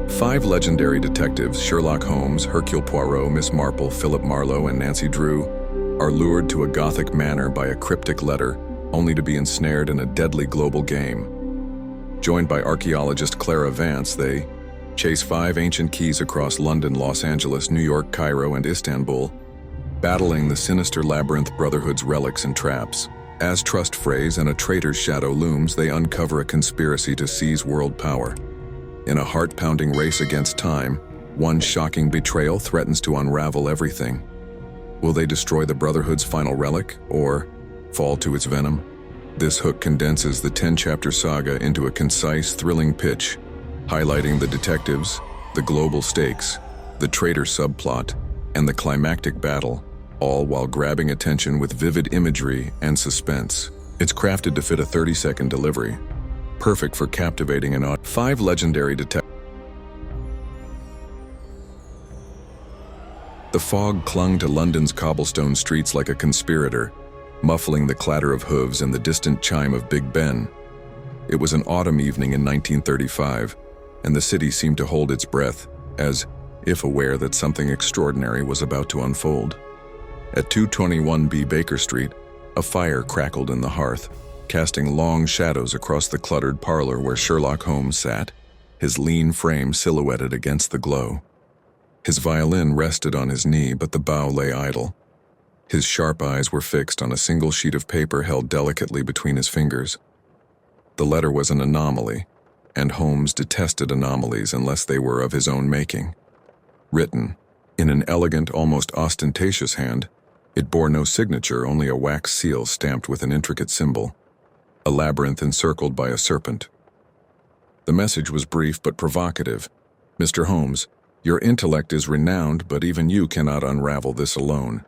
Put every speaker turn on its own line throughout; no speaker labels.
5 legendary detectives, Sherlock Holmes, Hercule Poirot, Miss Marple, Philip Marlowe, and Nancy Drew, are lured to a Gothic manor by a cryptic letter, only to be ensnared in a deadly global game. Joined by archaeologist Clara Vance, they chase 5 ancient keys across London, Los Angeles, New York, Cairo, and Istanbul, battling the sinister labyrinth Brotherhood's relics and traps. As trust frays and a traitor's shadow looms, they uncover a conspiracy to seize world power. In a heart-pounding race against time, one shocking betrayal threatens to unravel everything. Will they destroy the Brotherhood's final relic, or fall to its venom? This hook condenses the 10-chapter saga into a concise, thrilling pitch, highlighting the detectives, the global stakes, the traitor subplot, and the climactic battle, all while grabbing attention with vivid imagery and suspense. It's crafted to fit a 30-second delivery, perfect for captivating an audience. 5 legendary detectives. The fog clung to London's cobblestone streets like a conspirator, muffling the clatter of hooves and the distant chime of Big Ben. It was an autumn evening in 1935, and the city seemed to hold its breath, as if aware that something extraordinary was about to unfold. At 221B Baker Street, a fire crackled in the hearth, casting long shadows across the cluttered parlor where Sherlock Holmes sat, his lean frame silhouetted against the glow. His violin rested on his knee, but the bow lay idle. His sharp eyes were fixed on a single sheet of paper held delicately between his fingers. The letter was an anomaly, and Holmes detested anomalies unless they were of his own making. Written, in an elegant, almost ostentatious hand, it bore no signature, only a wax seal stamped with an intricate symbol, a labyrinth encircled by a serpent. The message was brief but provocative. "Mr. Holmes, your intellect is renowned, but even you cannot unravel this alone.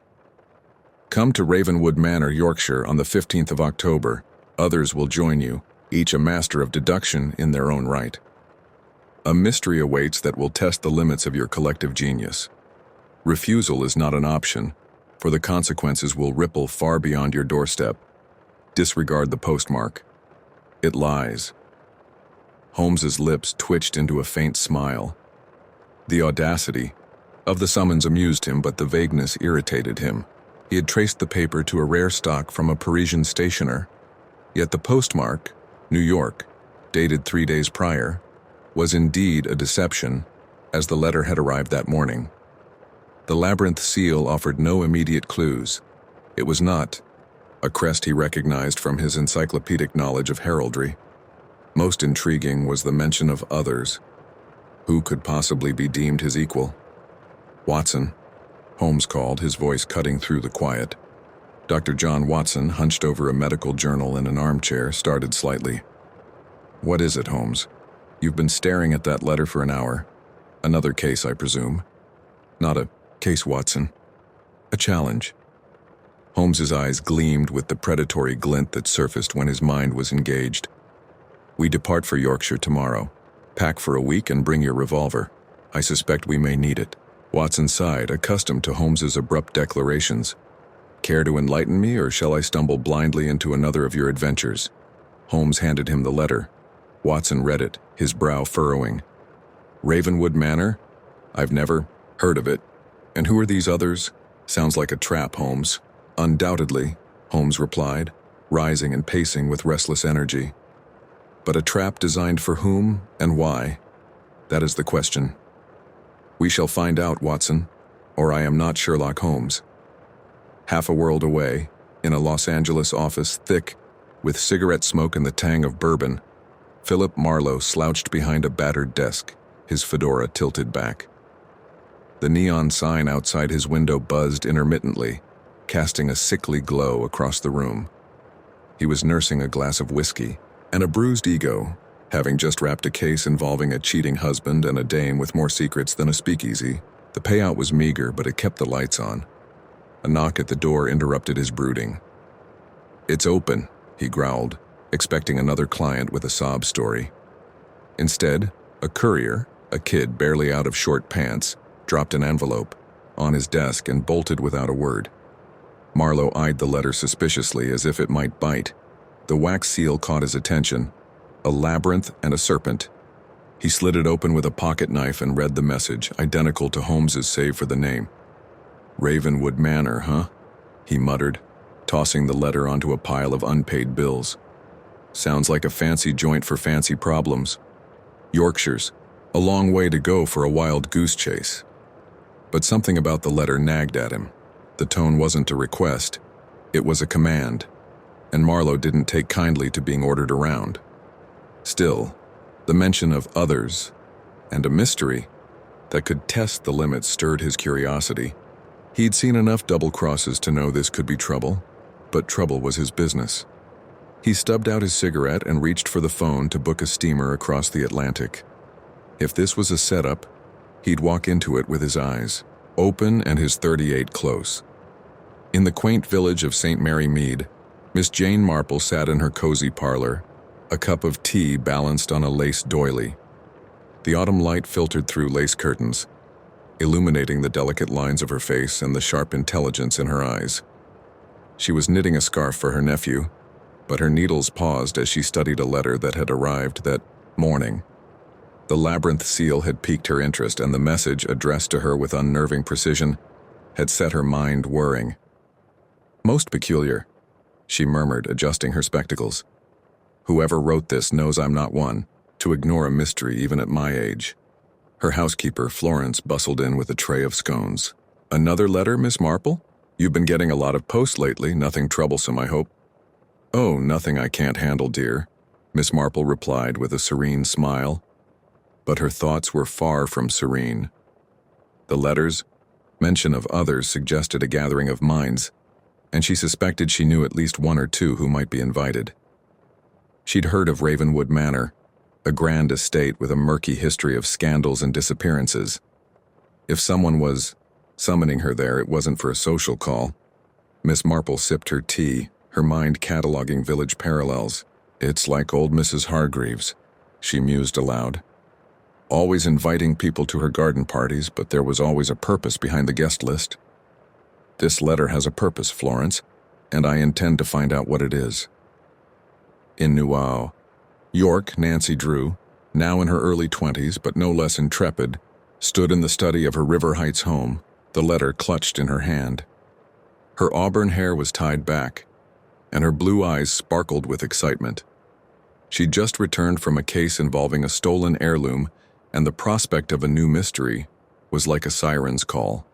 Come to Ravenwood Manor, Yorkshire, on the 15th of October. Others will join you, each a master of deduction in their own right. A mystery awaits that will test the limits of your collective genius. Refusal is not an option, for the consequences will ripple far beyond your doorstep. Disregard the postmark. It lies." Holmes's lips twitched into a faint smile. The audacity of the summons amused him, but the vagueness irritated him. He had traced the paper to a rare stock from a Parisian stationer, yet the postmark, New York, dated 3 days prior, was indeed a deception, as the letter had arrived that morning. The labyrinth seal offered no immediate clues. It was not a crest he recognized from his encyclopedic knowledge of heraldry. Most intriguing was the mention of others. Who could possibly be deemed his equal? "Watson," Holmes called, his voice cutting through the quiet. Dr. John Watson, hunched over a medical journal in an armchair, started slightly. "What is it, Holmes? You've been staring at that letter for an hour. Another case, I presume." "Not a case, Watson. A challenge." Holmes's eyes gleamed with the predatory glint that surfaced when his mind was engaged. "We depart for Yorkshire tomorrow. Pack for a week and bring your revolver. I suspect we may need it." Watson sighed, accustomed to Holmes's abrupt declarations. "Care to enlighten me, or shall I stumble blindly into another of your adventures?" Holmes handed him the letter. Watson read it, his brow furrowing. "Ravenwood Manor? I've never heard of it. And who are these others? Sounds like a trap, Holmes." "Undoubtedly," Holmes replied, rising and pacing with restless energy. "But a trap designed for whom and why? That is the question. We shall find out, Watson, or I am not Sherlock Holmes." Half a world away, in a Los Angeles office thick with cigarette smoke and the tang of bourbon, Philip Marlowe slouched behind a battered desk, his fedora tilted back. The neon sign outside his window buzzed intermittently, casting a sickly glow across the room. He was nursing a glass of whiskey and a bruised ego, having just wrapped a case involving a cheating husband and a dame with more secrets than a speakeasy. The payout was meager, but it kept the lights on. A knock at the door interrupted his brooding. "It's open," he growled, expecting another client with a sob story. Instead, a courier, a kid barely out of short pants, dropped an envelope on his desk and bolted without a word. Marlowe eyed the letter suspiciously, as if it might bite. The wax seal caught his attention. A labyrinth and a serpent. He slid it open with a pocket knife and read the message, identical to Holmes's save for the name. Ravenwood Manor, huh? He muttered, tossing the letter onto a pile of unpaid bills. Sounds like a fancy joint for fancy problems. Yorkshire's, a long way to go for a wild goose chase. But something about the letter nagged at him. The tone wasn't a request, it was a command, and Marlowe didn't take kindly to being ordered around. Still, the mention of others and a mystery that could test the limits stirred his curiosity. He'd seen enough double crosses to know this could be trouble, but trouble was his business. He stubbed out his cigarette and reached for the phone to book a steamer across the Atlantic. If this was a setup, he'd walk into it with his eyes open and his .38 close. In the quaint village of St. Mary Mead, Miss Jane Marple sat in her cozy parlor, a cup of tea balanced on a lace doily. The autumn light filtered through lace curtains, illuminating the delicate lines of her face and the sharp intelligence in her eyes. She was knitting a scarf for her nephew, but her needles paused as she studied a letter that had arrived that morning. The labyrinth seal had piqued her interest, and the message, addressed to her with unnerving precision, had set her mind whirring. "Most peculiar," she murmured, adjusting her spectacles. "Whoever wrote this knows I'm not one to ignore a mystery even at my age." Her housekeeper, Florence, bustled in with a tray of scones. "Another letter, Miss Marple? You've been getting a lot of post lately, nothing troublesome, I hope." "Oh, nothing I can't handle, dear," Miss Marple replied with a serene smile. But her thoughts were far from serene. The letter's mention of others suggested a gathering of minds, and she suspected she knew at least one or two who might be invited. She'd heard of Ravenwood Manor, a grand estate with a murky history of scandals and disappearances. If someone was summoning her there, it wasn't for a social call. Miss Marple sipped her tea, her mind cataloging village parallels. "It's like old Mrs. Hargreaves," she mused aloud. "Always inviting people to her garden parties, but there was always a purpose behind the guest list. This letter has a purpose, Florence, and I intend to find out what it is." In New York, Nancy Drew, now in her early 20s but no less intrepid, stood in the study of her River Heights home, the letter clutched in her hand. Her auburn hair was tied back, and her blue eyes sparkled with excitement. She'd just returned from a case involving a stolen heirloom, and the prospect of a new mystery was like a siren's call.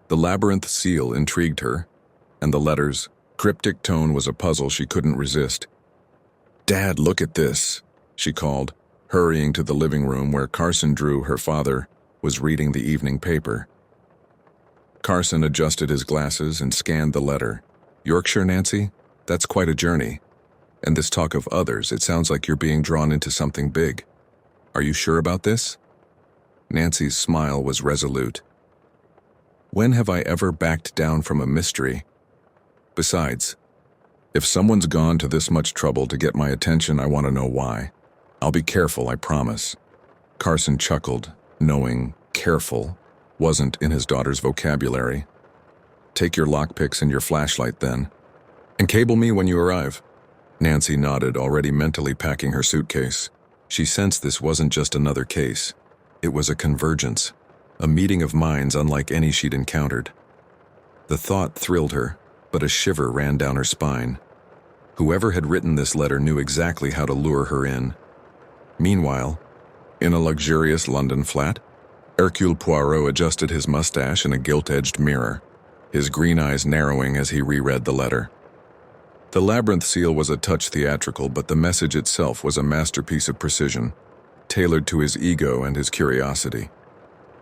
The labyrinth seal intrigued her, and the letter's cryptic tone was a puzzle she couldn't resist. "Dad, look at this," she called, hurrying to the living room where Carson Drew, her father, was reading the evening paper. Carson adjusted his glasses and scanned the letter. "Yorkshire, Nancy? That's quite a journey. And this talk of others, it sounds like you're being drawn into something big. Are you sure about this?" Nancy's smile was resolute. "When have I ever backed down from a mystery? Besides, if someone's gone to this much trouble to get my attention, I want to know why. I'll be careful, I promise." Carson chuckled, knowing "careful" wasn't in his daughter's vocabulary. "Take your lockpicks and your flashlight then, and cable me when you arrive." Nancy nodded, already mentally packing her suitcase. She sensed this wasn't just another case. It was a convergence, a meeting of minds unlike any she'd encountered. The thought thrilled her, but a shiver ran down her spine. Whoever had written this letter knew exactly how to lure her in. Meanwhile, in a luxurious London flat, Hercule Poirot adjusted his mustache in a gilt-edged mirror, his green eyes narrowing as he reread the letter. The labyrinth seal was a touch theatrical, but the message itself was a masterpiece of precision, tailored to his ego and his curiosity.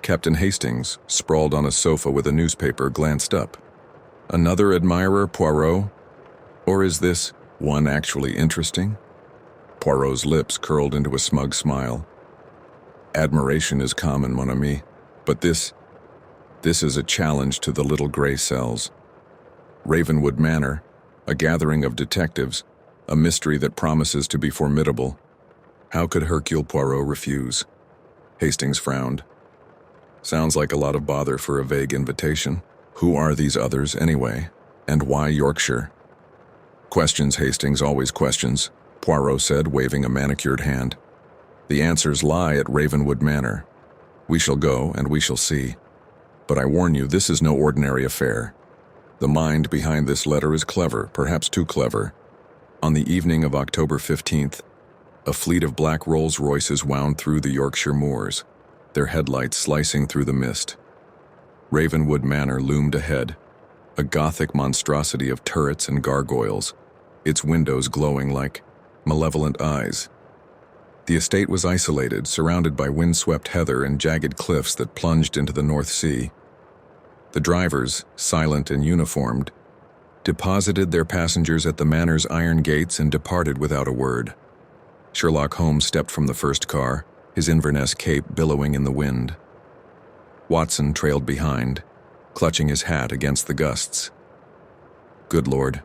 Captain Hastings, sprawled on a sofa with a newspaper, glanced up. "Another admirer, Poirot? Or is this one actually interesting?" Poirot's lips curled into a smug smile. "Admiration is common, mon ami, but this is a challenge to the little gray cells. Ravenwood Manor, a gathering of detectives, a mystery that promises to be formidable. How could Hercule Poirot refuse?" Hastings frowned. "Sounds like a lot of bother for a vague invitation. Who are these others, anyway? And why Yorkshire?" "Questions, Hastings, always questions," Poirot said, waving a manicured hand. The answers lie at Ravenwood Manor. We shall go and we shall see. But I warn you, this is no ordinary affair. The mind behind this letter is clever, perhaps too clever. On the evening of October 15th, a fleet of black Rolls-Royces wound through the Yorkshire moors, their headlights slicing through the mist. Ravenwood Manor loomed ahead, a Gothic monstrosity of turrets and gargoyles, its windows glowing like malevolent eyes. The estate was isolated, surrounded by windswept heather and jagged cliffs that plunged into the North Sea. The drivers, silent and uniformed, deposited their passengers at the manor's iron gates and departed without a word. Sherlock Holmes stepped from the first car, his Inverness cape billowing in the wind. Watson trailed behind, clutching his hat against the gusts. Good Lord.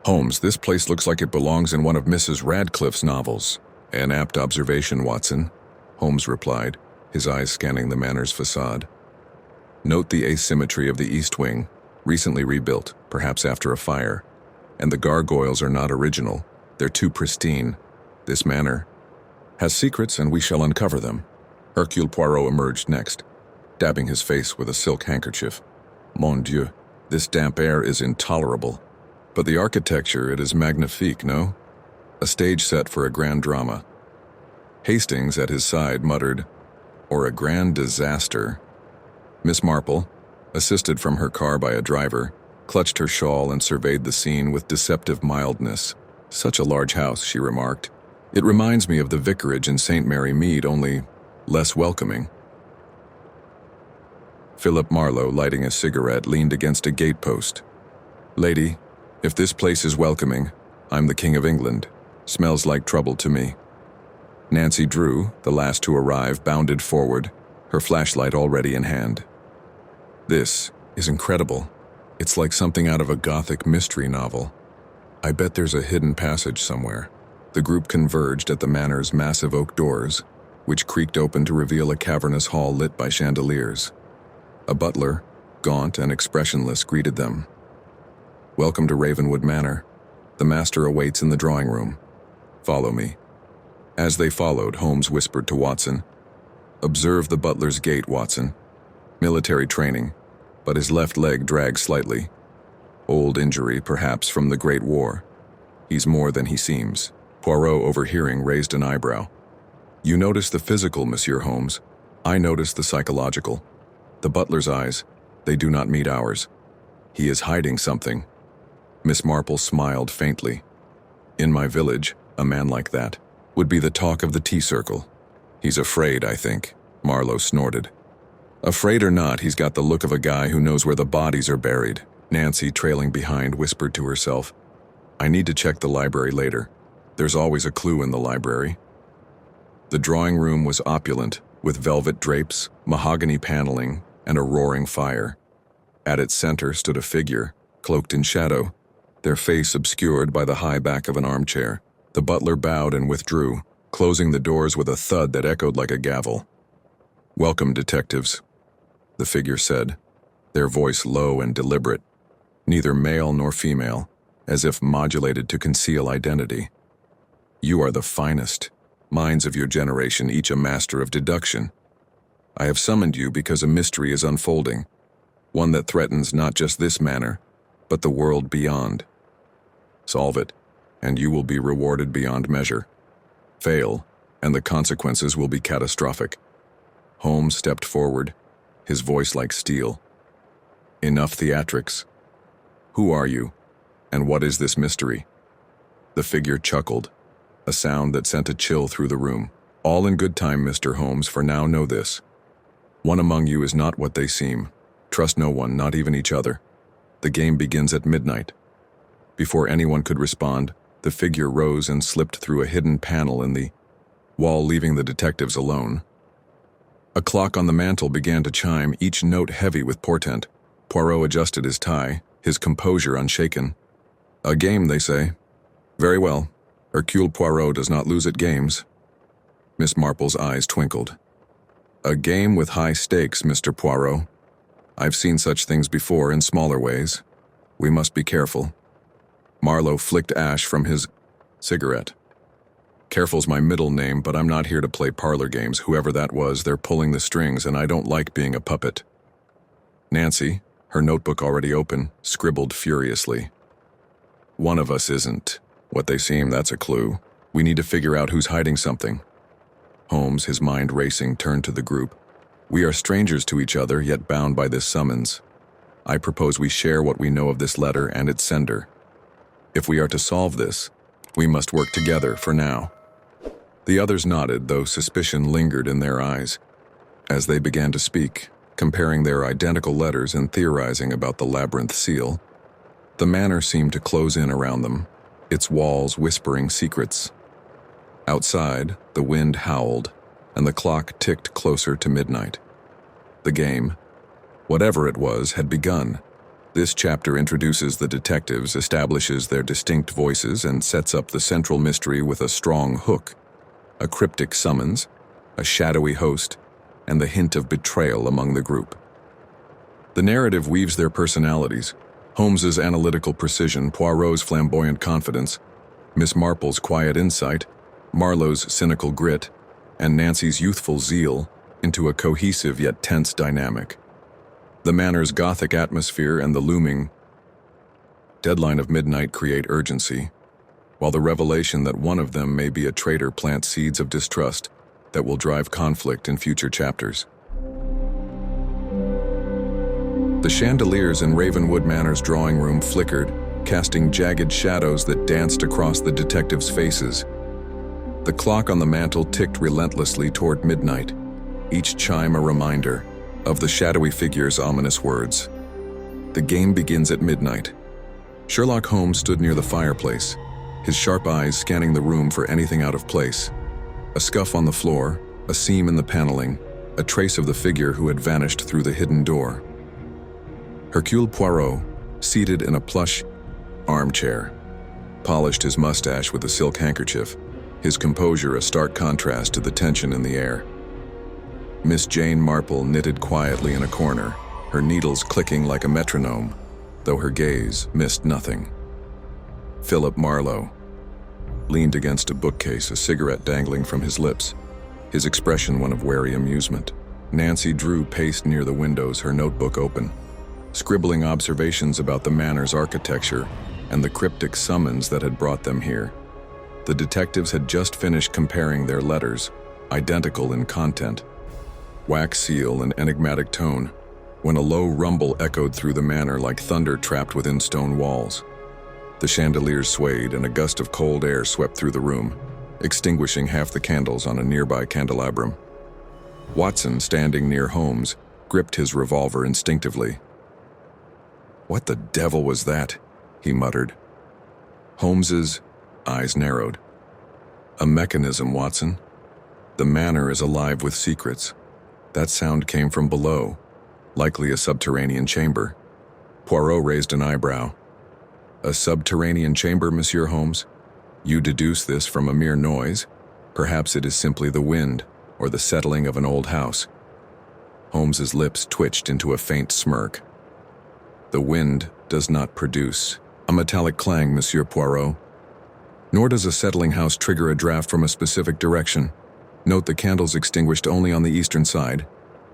Holmes, this place looks like it belongs in one of Mrs. Radcliffe's novels. An apt observation, Watson, Holmes replied, his eyes scanning the manor's facade. Note the asymmetry of the east wing, recently rebuilt, perhaps after a fire. And the gargoyles are not original, they're too pristine. This manor has secrets and we shall uncover them. Hercule Poirot emerged next, dabbing his face with a silk handkerchief. Mon Dieu, this damp air is intolerable. But the architecture, it is magnifique, no? A stage set for a grand drama. Hastings, at his side, muttered, or a grand disaster. Miss Marple, assisted from her car by a driver, clutched her shawl and surveyed the scene with deceptive mildness. Such a large house, she remarked. It reminds me of the vicarage in St. Mary Mead, only less welcoming. Philip Marlowe, lighting a cigarette, leaned against a gatepost. Lady, if this place is welcoming, I'm the King of England. Smells like trouble to me. Nancy Drew, the last to arrive, bounded forward, her flashlight already in hand. This is incredible. It's like something out of a Gothic mystery novel. I bet there's a hidden passage somewhere. The group converged at the manor's massive oak doors, which creaked open to reveal a cavernous hall lit by chandeliers. A butler, gaunt and expressionless, greeted them. Welcome to Ravenwood Manor. The master awaits in the drawing room. Follow me. As they followed, Holmes whispered to Watson, Observe the butler's gait, Watson. Military training, but his left leg drags slightly. Old injury, perhaps from the Great War. He's more than he seems. Poirot, overhearing, raised an eyebrow. You notice the physical, Monsieur Holmes. I notice the psychological. The butler's eyes, they do not meet ours. He is hiding something. Miss Marple smiled faintly. In my village, a man like that would be the talk of the tea circle. He's afraid, I think, Marlowe snorted. Afraid or not, he's got the look of a guy who knows where the bodies are buried. Nancy, trailing behind, whispered to herself, I need to check the library later. There's always a clue in the library. The drawing room was opulent, with velvet drapes, mahogany paneling, and a roaring fire. At its center stood a figure, cloaked in shadow, their face obscured by the high back of an armchair. The butler bowed and withdrew, closing the doors with a thud that echoed like a gavel. Welcome, detectives, the figure said, their voice low and deliberate, neither male nor female, as if modulated to conceal identity. You are the finest minds of your generation, each a master of deduction. I have summoned you because a mystery is unfolding, one that threatens not just this manor, but the world beyond. Solve it, and you will be rewarded beyond measure. Fail, and the consequences will be catastrophic. Holmes stepped forward, his voice like steel. Enough theatrics. Who are you, and what is this mystery? The figure chuckled, a sound that sent a chill through the room. All in good time, Mr. Holmes, for now know this. One among you is not what they seem. Trust no one, not even each other. The game begins at midnight. Before anyone could respond, the figure rose and slipped through a hidden panel in the wall, leaving the detectives alone. A clock on the mantel began to chime, each note heavy with portent. Poirot adjusted his tie, his composure unshaken. A game, they say. Very well. Hercule Poirot does not lose at games. Miss Marple's eyes twinkled. A game with high stakes, Mr. Poirot. I've seen such things before in smaller ways. We must be careful. Marlowe flicked ash from his cigarette. Careful's my middle name, but I'm not here to play parlor games. Whoever that was, they're pulling the strings, and I don't like being a puppet. Nancy, her notebook already open, scribbled furiously. One of us isn't what they seem, that's a clue. We need to figure out who's hiding something. Holmes, his mind racing, turned to the group. We are strangers to each other, yet bound by this summons. I propose we share what we know of this letter and its sender. If we are to solve this, we must work together for now. The others nodded, though suspicion lingered in their eyes. As they began to speak, comparing their identical letters and theorizing about the labyrinth seal, the manor seemed to close in around them, its walls whispering secrets. Outside, the wind howled, and the clock ticked closer to midnight. The game, whatever it was, had begun. This chapter introduces the detectives, establishes their distinct voices, and sets up the central mystery with a strong hook. A cryptic summons, a shadowy host, and the hint of betrayal among the group. The narrative weaves their personalities, Holmes's analytical precision, Poirot's flamboyant confidence, Miss Marple's quiet insight, Marlowe's cynical grit, and Nancy's youthful zeal into a cohesive yet tense dynamic. The manor's gothic atmosphere and the looming deadline of midnight create urgency, while the revelation that one of them may be a traitor plants seeds of distrust that will drive conflict in future chapters. The chandeliers in Ravenwood Manor's drawing room flickered, casting jagged shadows that danced across the detectives' faces. The clock on the mantel ticked relentlessly toward midnight, each chime a reminder of the shadowy figure's ominous words. The game begins at midnight. Sherlock Holmes stood near the fireplace, his sharp eyes scanning the room for anything out of place. A scuff on the floor, a seam in the paneling, a trace of the figure who had vanished through the hidden door. Hercule Poirot, seated in a plush armchair, polished his mustache with a silk handkerchief, his composure a stark contrast to the tension in the air. Miss Jane Marple knitted quietly in a corner, her needles clicking like a metronome, though her gaze missed nothing. Philip Marlowe leaned against a bookcase, a cigarette dangling from his lips, his expression one of wary amusement. Nancy Drew paced near the windows, her notebook open, scribbling observations about the manor's architecture and the cryptic summons that had brought them here. The detectives had just finished comparing their letters, identical in content, wax seal and enigmatic tone, when a low rumble echoed through the manor like thunder trapped within stone walls. The chandeliers swayed and a gust of cold air swept through the room, extinguishing half the candles on a nearby candelabrum. Watson, standing near Holmes, gripped his revolver instinctively. "What the devil was that?" he muttered. Holmes's eyes narrowed. "A mechanism, Watson. The manor is alive with secrets. That sound came from below, likely a subterranean chamber." Poirot raised an eyebrow. "A subterranean chamber, Monsieur Holmes? You deduce this from a mere noise? Perhaps it is simply the wind, or the settling of an old house." Holmes's lips twitched into a faint smirk. "The wind does not produce a metallic clang, Monsieur Poirot. Nor does a settling house trigger a draft from a specific direction. Note the candles extinguished only on the eastern side.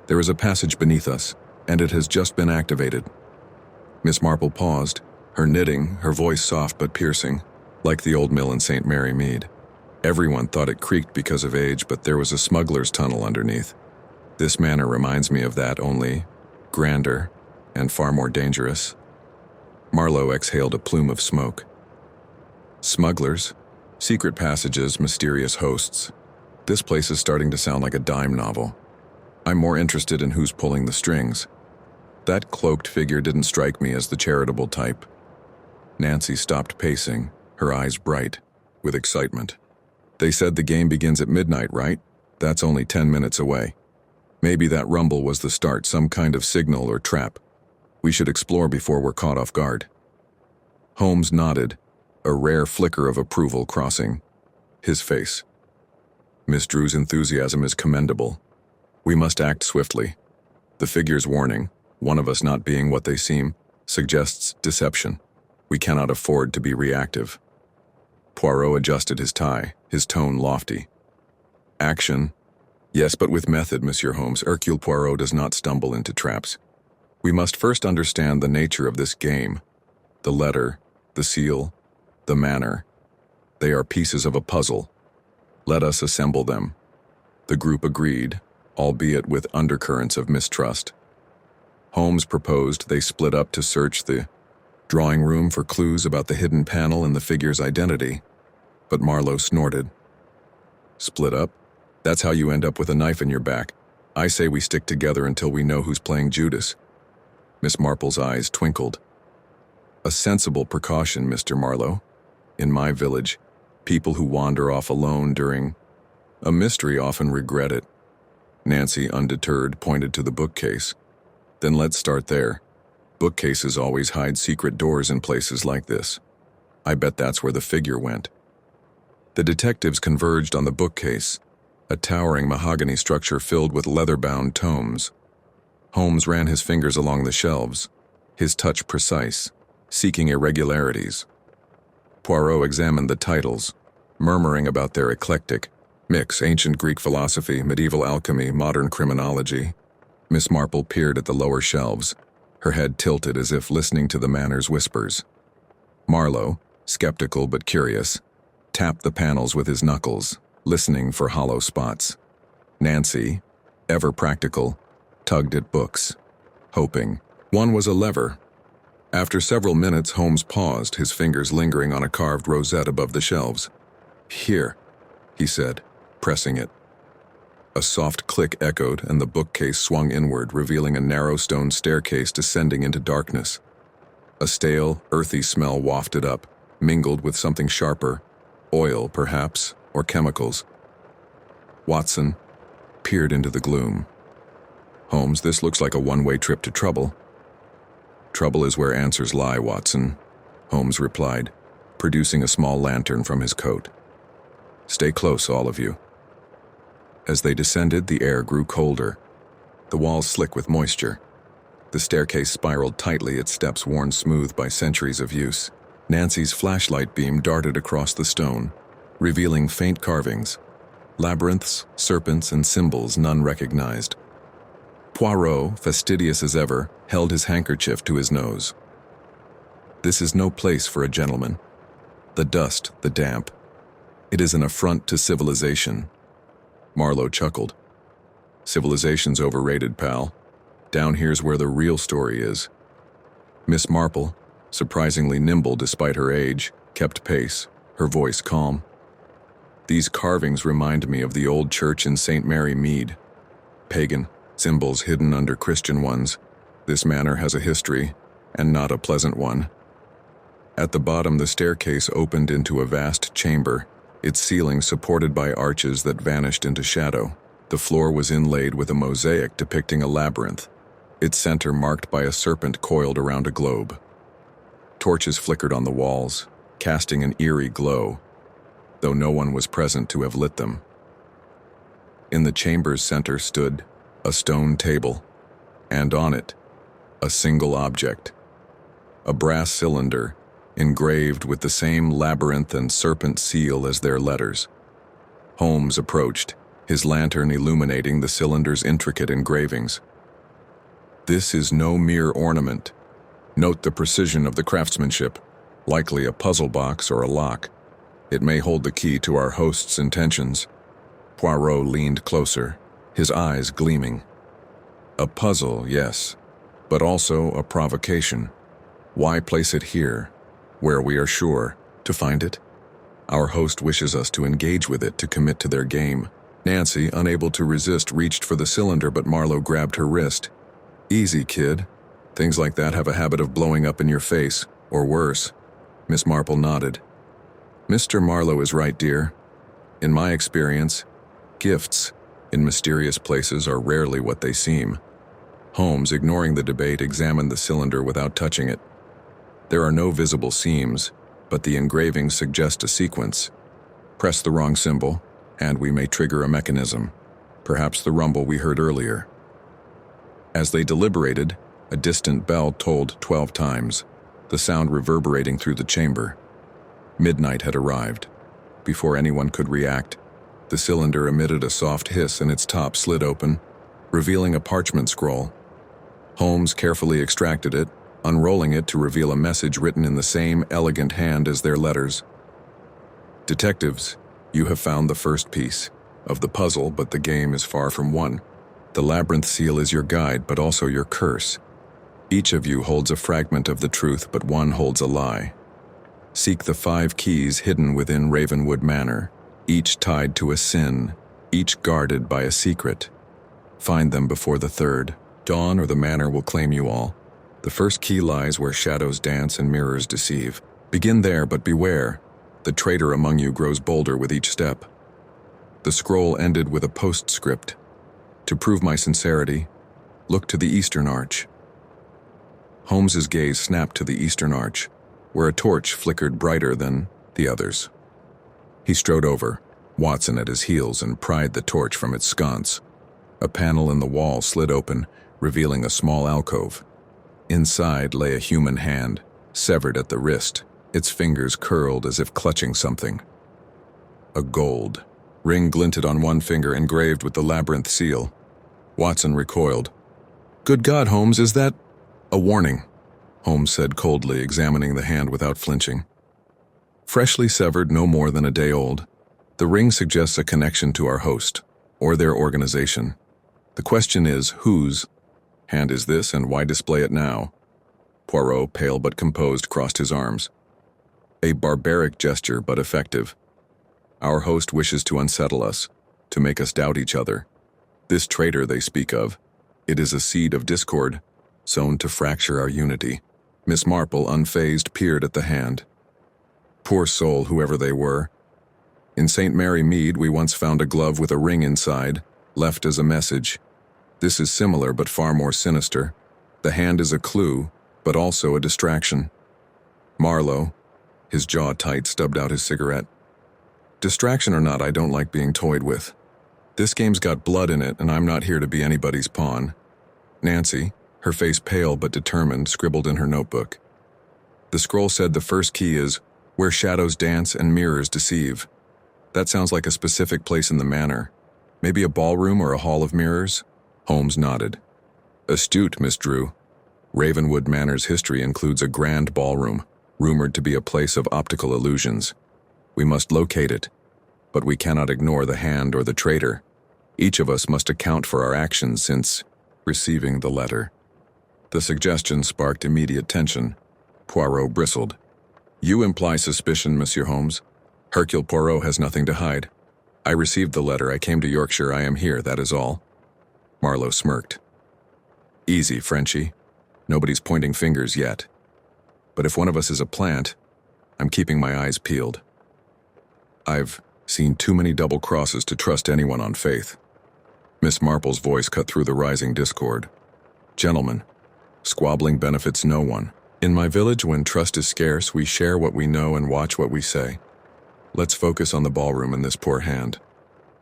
There is a passage beneath us, and it has just been activated." Miss Marple paused, her knitting, her voice soft but piercing, like the old mill in St. Mary Mead. Everyone thought it creaked because of age, but there was a smuggler's tunnel underneath. This manor reminds me of that, only grander and far more dangerous. Marlowe exhaled a plume of smoke. Smugglers, secret passages, mysterious hosts. This place is starting to sound like a dime novel. I'm more interested in who's pulling the strings. That cloaked figure didn't strike me as the charitable type. Nancy stopped pacing, her eyes bright with excitement. "They said the game begins at midnight, right? That's only 10 minutes away. Maybe that rumble was the start, some kind of signal or trap. We should explore before we're caught off guard." Holmes nodded, a rare flicker of approval crossing his face. "Miss Drew's enthusiasm is commendable. We must act swiftly. The figure's warning, one of us not being what they seem, suggests deception. We cannot afford to be reactive." Poirot adjusted his tie, his tone lofty. Action? Yes, but with method, Monsieur Holmes. Hercule Poirot does not stumble into traps. We must first understand the nature of this game. The letter, the seal, the manner. They are pieces of a puzzle. Let us assemble them. The group agreed, albeit with undercurrents of mistrust. Holmes proposed they split up to search the drawing room for clues about the hidden panel and the figure's identity, but Marlowe snorted. Split up? That's how you end up with a knife in your back. I say we stick together until we know who's playing Judas. Miss Marple's eyes twinkled. A sensible precaution, Mr. Marlowe. In my village, people who wander off alone during a mystery often regret it. Nancy, undeterred, pointed to the bookcase. Then let's start there. Bookcases always hide secret doors in places like this. I bet that's where the figure went. The detectives converged on the bookcase, a towering mahogany structure filled with leather-bound tomes. Holmes ran his fingers along the shelves, his touch precise, seeking irregularities. Poirot examined the titles, murmuring about their eclectic mix: ancient Greek philosophy, medieval alchemy, modern criminology. Miss Marple peered at the lower shelves, her head tilted as if listening to the manor's whispers. Marlowe, skeptical but curious, tapped the panels with his knuckles, listening for hollow spots. Nancy, ever practical, tugged at books, hoping. One was a lever. After several minutes, Holmes paused, his fingers lingering on a carved rosette above the shelves. Here, he said, pressing it. A soft click echoed, and the bookcase swung inward, revealing a narrow stone staircase descending into darkness. A stale, earthy smell wafted up, mingled with something sharper, oil, perhaps, or chemicals. Watson peered into the gloom. Holmes, this looks like a one-way trip to trouble. Trouble is where answers lie, Watson, Holmes replied, producing a small lantern from his coat. Stay close, all of you. As they descended, the air grew colder, the walls slick with moisture. The staircase spiraled tightly, its steps worn smooth by centuries of use. Nancy's flashlight beam darted across the stone, revealing faint carvings, labyrinths, serpents, and symbols none recognized. Poirot, fastidious as ever, held his handkerchief to his nose. This is no place for a gentleman. The dust, the damp. It is an affront to civilization. Marlowe chuckled. Civilization's overrated, pal. Down here's where the real story is. Miss Marple, surprisingly nimble despite her age, kept pace, her voice calm. These carvings remind me of the old church in St. Mary Mead. Pagan, symbols hidden under Christian ones. This manor has a history, and not a pleasant one. At the bottom, the staircase opened into a vast chamber, its ceiling supported by arches that vanished into shadow. The floor was inlaid with a mosaic depicting a labyrinth, its center marked by a serpent coiled around a globe. Torches flickered on the walls, casting an eerie glow, though no one was present to have lit them. In the chamber's center stood a stone table, and on it, a single object. A brass cylinder, engraved with the same labyrinth and serpent seal as their letters. Holmes approached, his lantern illuminating the cylinder's intricate engravings. This is no mere ornament. Note the precision of the craftsmanship, likely a puzzle box or a lock. It may hold the key to our host's intentions. Poirot leaned closer, his eyes gleaming. A puzzle, yes, but also a provocation. Why place it here, where we are sure to find it? Our host wishes us to engage with it, to commit to their game. Nancy, unable to resist, reached for the cylinder, but Marlowe grabbed her wrist. Easy, kid. Things like that have a habit of blowing up in your face, or worse. Miss Marple nodded. Mr. Marlowe is right, dear. In my experience, gifts in mysterious places are rarely what they seem. Holmes, ignoring the debate, examined the cylinder without touching it. There are no visible seams, but the engravings suggest a sequence. Press the wrong symbol, and we may trigger a mechanism, perhaps the rumble we heard earlier. As they deliberated, a distant bell tolled 12 times, the sound reverberating through the chamber. Midnight had arrived. Before anyone could react, the cylinder emitted a soft hiss and its top slid open, revealing a parchment scroll. Holmes carefully extracted it, unrolling it to reveal a message written in the same elegant hand as their letters. "Detectives, you have found the first piece of the puzzle, but the game is far from won. The labyrinth seal is your guide, but also your curse. Each of you holds a fragment of the truth, but one holds a lie. Seek the 5 keys hidden within Ravenwood Manor, each tied to a sin, each guarded by a secret. Find them before the 3rd dawn, or the manor will claim you all. The first key lies where shadows dance and mirrors deceive. Begin there, but beware. The traitor among you grows bolder with each step." The scroll ended with a postscript. "To prove my sincerity, look to the eastern arch." Holmes's gaze snapped to the eastern arch, where a torch flickered brighter than the others. He strode over, Watson at his heels, and pried the torch from its sconce. A panel in the wall slid open, revealing a small alcove. Inside lay a human hand, severed at the wrist, its fingers curled as if clutching something. A gold ring glinted on one finger, engraved with the labyrinth seal. Watson recoiled. "Good God, Holmes, is that—" "A warning," Holmes said coldly, examining the hand without flinching. "Freshly severed, no more than a day old. The ring suggests a connection to our host, or their organization. The question is, whose hand is this, and why display it now?" Poirot, pale but composed, crossed his arms. "A barbaric gesture, but effective. Our host wishes to unsettle us, to make us doubt each other. This traitor they speak of, it is a seed of discord, sown to fracture our unity." Miss Marple, unfazed, peered at the hand. "Poor soul, whoever they were. In St. Mary Mead, we once found a glove with a ring inside, left as a message. This is similar, but far more sinister. The hand is a clue, but also a distraction." Marlowe, his jaw tight, stubbed out his cigarette. "Distraction or not, I don't like being toyed with. This game's got blood in it, and I'm not here to be anybody's pawn." Nancy, her face pale but determined, scribbled in her notebook. "The scroll said the first key is, where shadows dance and mirrors deceive. That sounds like a specific place in the manor. Maybe a ballroom or a hall of mirrors?" Holmes nodded. "Astute, Miss Drew. Ravenwood Manor's history includes a grand ballroom, rumored to be a place of optical illusions. We must locate it, but we cannot ignore the hand or the traitor. Each of us must account for our actions since receiving the letter." The suggestion sparked immediate tension. Poirot bristled. "You imply suspicion, Monsieur Holmes. Hercule Poirot has nothing to hide. I received the letter, I came to Yorkshire, I am here, that is all." Marlowe smirked. "Easy, Frenchie. Nobody's pointing fingers yet. But if one of us is a plant, I'm keeping my eyes peeled. I've seen too many double crosses to trust anyone on faith." Miss Marple's voice cut through the rising discord. "Gentlemen, squabbling benefits no one. In my village, when trust is scarce, we share what we know and watch what we say. Let's focus on the ballroom and this poor hand.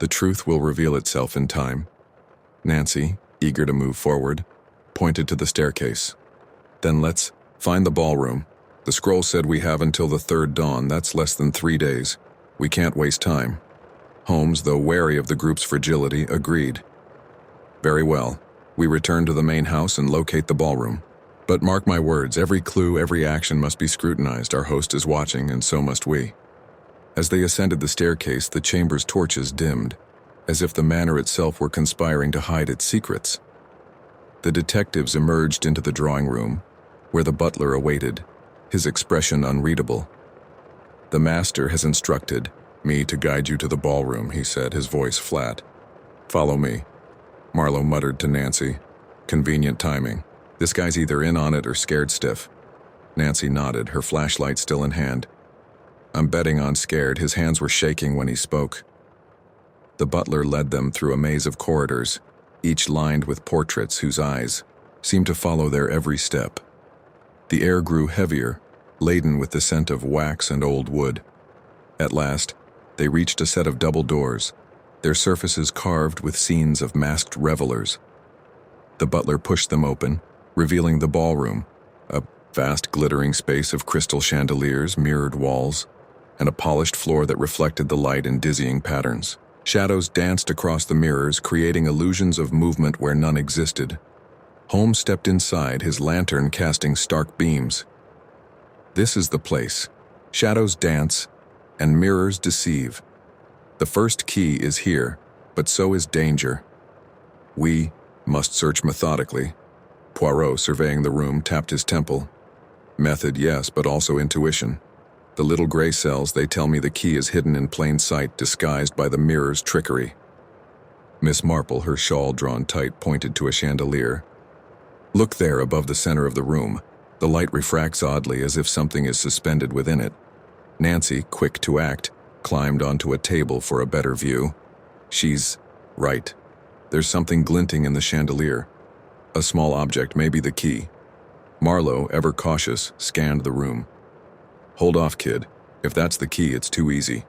The truth will reveal itself in time." Nancy, eager to move forward, pointed to the staircase. "Then let's find the ballroom. The scroll said we have until the 3rd dawn. That's less than 3 days. We can't waste time." Holmes, though wary of the group's fragility, agreed. "Very well. We return to the main house and locate the ballroom. But mark my words, every clue, every action must be scrutinized. Our host is watching, and so must we." As they ascended the staircase, the chamber's torches dimmed, as if the manor itself were conspiring to hide its secrets. The detectives emerged into the drawing room, where the butler awaited, his expression unreadable. "The master has instructed me to guide you to the ballroom," he said, his voice flat. "Follow me," Marlowe muttered to Nancy. "Convenient timing. This guy's either in on it or scared stiff." Nancy nodded, her flashlight still in hand. "I'm betting on scared." His hands were shaking when he spoke. The butler led them through a maze of corridors, each lined with portraits whose eyes seemed to follow their every step. The air grew heavier, laden with the scent of wax and old wood. At last, they reached a set of double doors, their surfaces carved with scenes of masked revelers. The butler pushed them open, revealing the ballroom, a vast glittering space of crystal chandeliers, mirrored walls, and a polished floor that reflected the light in dizzying patterns. Shadows danced across the mirrors, creating illusions of movement where none existed. Holmes stepped inside, his lantern casting stark beams. This is the place. Shadows dance, and mirrors deceive. The first key is here, but so is danger. We must search methodically. Poirot, surveying the room, tapped his temple. Method, yes, but also intuition. The little gray cells, they tell me the key is hidden in plain sight, disguised by the mirror's trickery. Miss Marple, her shawl drawn tight, pointed to a chandelier. Look there, above the center of the room. The light refracts oddly, as if something is suspended within it. Nancy, quick to act, climbed onto a table for a better view. She's right. There's something glinting in the chandelier. A small object, maybe the key. Marlowe, ever cautious, scanned the room. Hold off, kid. If that's the key, it's too easy.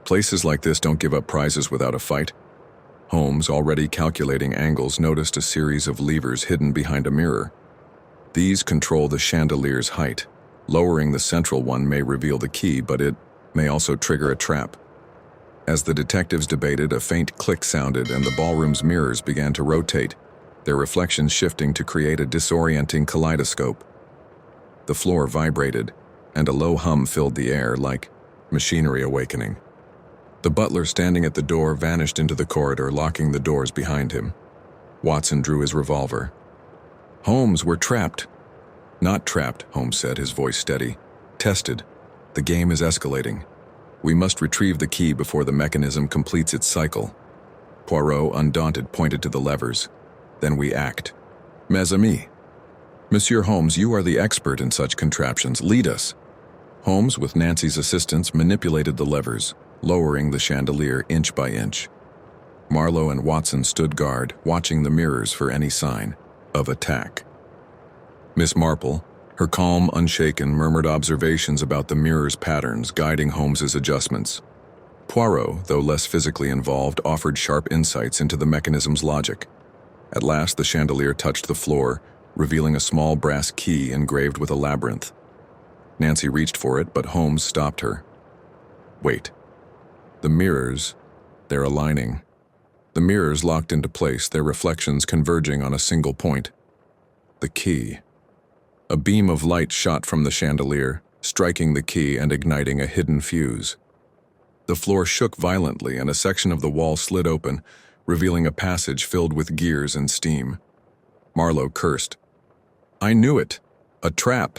Places like this don't give up prizes without a fight. Holmes, already calculating angles, noticed a series of levers hidden behind a mirror. These control the chandelier's height. Lowering the central one may reveal the key, but it may also trigger a trap. As the detectives debated, a faint click sounded and the ballroom's mirrors began to rotate, their reflections shifting to create a disorienting kaleidoscope. The floor vibrated, and a low hum filled the air like machinery awakening. The butler standing at the door vanished into the corridor, locking the doors behind him. Watson drew his revolver. Holmes, we're trapped. Not trapped, Holmes said, his voice steady. Tested. The game is escalating. We must retrieve the key before the mechanism completes its cycle. Poirot, undaunted, pointed to the levers. Then we act. Mes amis. Monsieur Holmes, you are the expert in such contraptions. Lead us. Holmes, with Nancy's assistance, manipulated the levers, lowering the chandelier inch by inch. Marlowe and Watson stood guard, watching the mirrors for any sign of attack. Miss Marple, her calm, unshaken, murmured observations about the mirror's patterns, guiding Holmes's adjustments. Poirot, though less physically involved, offered sharp insights into the mechanism's logic. At last, the chandelier touched the floor, revealing a small brass key engraved with a labyrinth. Nancy reached for it, but Holmes stopped her. Wait. The mirrors, they're aligning. The mirrors locked into place, their reflections converging on a single point. The key. A beam of light shot from the chandelier, striking the key and igniting a hidden fuse. The floor shook violently and a section of the wall slid open, revealing a passage filled with gears and steam. Marlowe cursed. I knew it! A trap!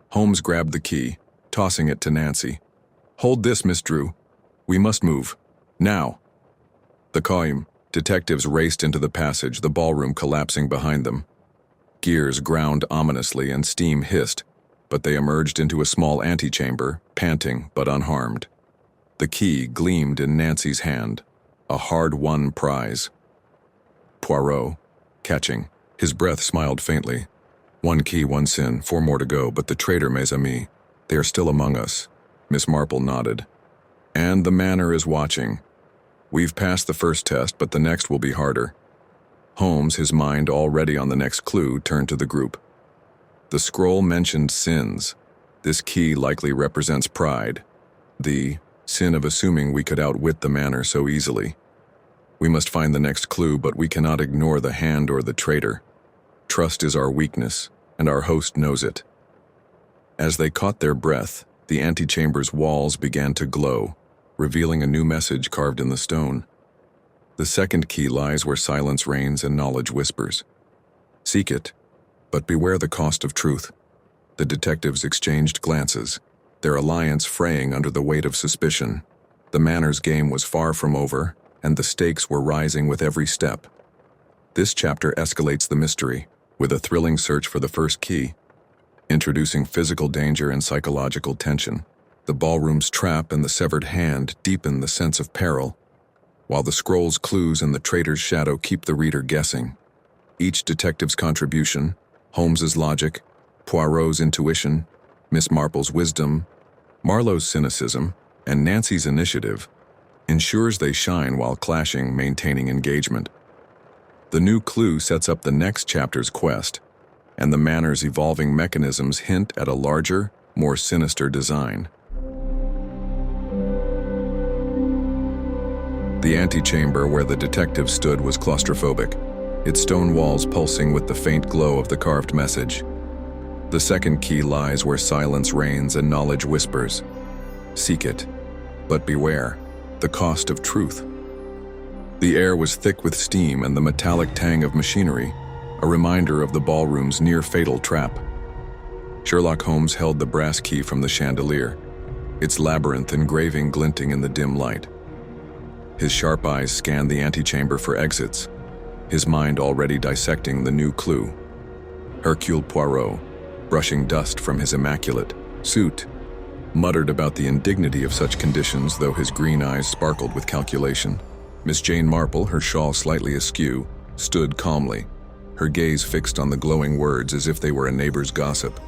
Holmes grabbed the key, tossing it to Nancy. Hold this, Miss Drew. We must move. Now. The Qaim, detectives raced into the passage, the ballroom collapsing behind them. Gears ground ominously and steam hissed, but they emerged into a small antechamber, panting but unharmed. The key gleamed in Nancy's hand, a hard-won prize. Poirot, catching, his breath smiled faintly. One key, one sin, 4 more to go, but the traitor, mes amis, they are still among us. Miss Marple nodded. And the manor is watching. We've passed the first test, but the next will be harder. Holmes, his mind already on the next clue, turned to the group. The scroll mentioned sins. This key likely represents pride. The sin of assuming we could outwit the manor so easily. We must find the next clue, but we cannot ignore the hand or the traitor. Trust is our weakness, and our host knows it. As they caught their breath, the antechamber's walls began to glow, revealing a new message carved in the stone. The second key lies where silence reigns and knowledge whispers. Seek it, but beware the cost of truth. The detectives exchanged glances, their alliance fraying under the weight of suspicion. The manor's game was far from over, and the stakes were rising with every step. This chapter escalates the mystery, with a thrilling search for the first key, introducing physical danger and psychological tension. The ballroom's trap and the severed hand deepen the sense of peril, while the scroll's clues and the traitor's shadow keep the reader guessing. Each detective's contribution, Holmes's logic, Poirot's intuition, Miss Marple's wisdom, Marlowe's cynicism, and Nancy's initiative, ensures they shine while clashing, maintaining engagement. The new clue sets up the next chapter's quest, and the manor's evolving mechanisms hint at a larger, more sinister design. The antechamber where the detective stood was claustrophobic, its stone walls pulsing with the faint glow of the carved message. The second key lies where silence reigns and knowledge whispers. Seek it, but beware, the cost of truth. The air was thick with steam and the metallic tang of machinery, a reminder of the ballroom's near-fatal trap. Sherlock Holmes held the brass key from the chandelier, its labyrinth engraving glinting in the dim light. His sharp eyes scanned the antechamber for exits, his mind already dissecting the new clue. Hercule Poirot, brushing dust from his immaculate suit, muttered about the indignity of such conditions, though his green eyes sparkled with calculation. Miss Jane Marple, her shawl slightly askew, stood calmly, her gaze fixed on the glowing words as if they were a neighbor's gossip.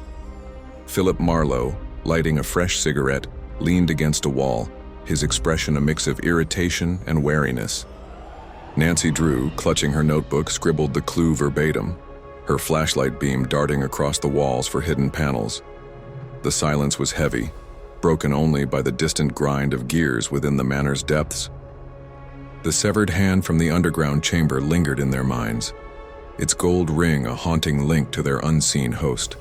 Philip Marlowe, lighting a fresh cigarette, leaned against a wall, his expression a mix of irritation and wariness. Nancy Drew, clutching her notebook, scribbled the clue verbatim, her flashlight beam darting across the walls for hidden panels. The silence was heavy, broken only by the distant grind of gears within the manor's depths. The severed hand from the underground chamber lingered in their minds, its gold ring a haunting link to their unseen host.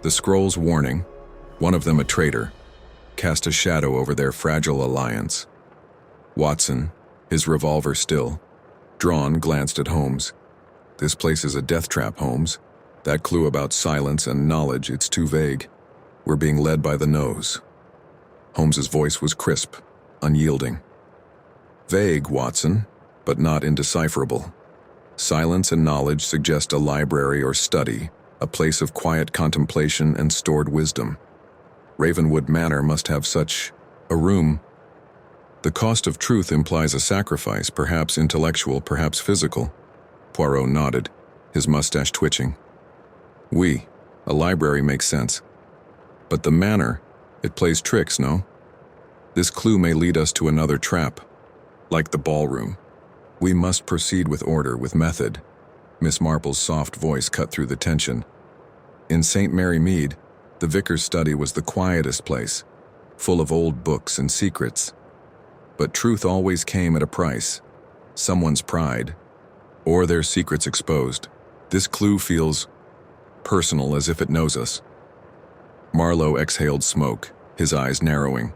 The scroll's warning, one of them a traitor, cast a shadow over their fragile alliance. Watson, his revolver still drawn, glanced at Holmes. "This place is a death trap, Holmes. That clue about silence and knowledge, it's too vague. We're being led by the nose." Holmes's voice was crisp, unyielding. "Vague, Watson, but not indecipherable. Silence and knowledge suggest a library or study, a place of quiet contemplation and stored wisdom. Ravenwood Manor must have such a room. The cost of truth implies a sacrifice, perhaps intellectual, perhaps physical." Poirot nodded, his mustache twitching. "Oui, a library makes sense. But the manor, it plays tricks, no? This clue may lead us to another trap, like the ballroom. We must proceed with order, with method." Miss Marple's soft voice cut through the tension. In St. Mary Mead, the vicar's study was the quietest place, full of old books and secrets. But truth always came at a price, someone's pride, or their secrets exposed. This clue feels personal, as if it knows us. Marlowe exhaled smoke, his eyes narrowing.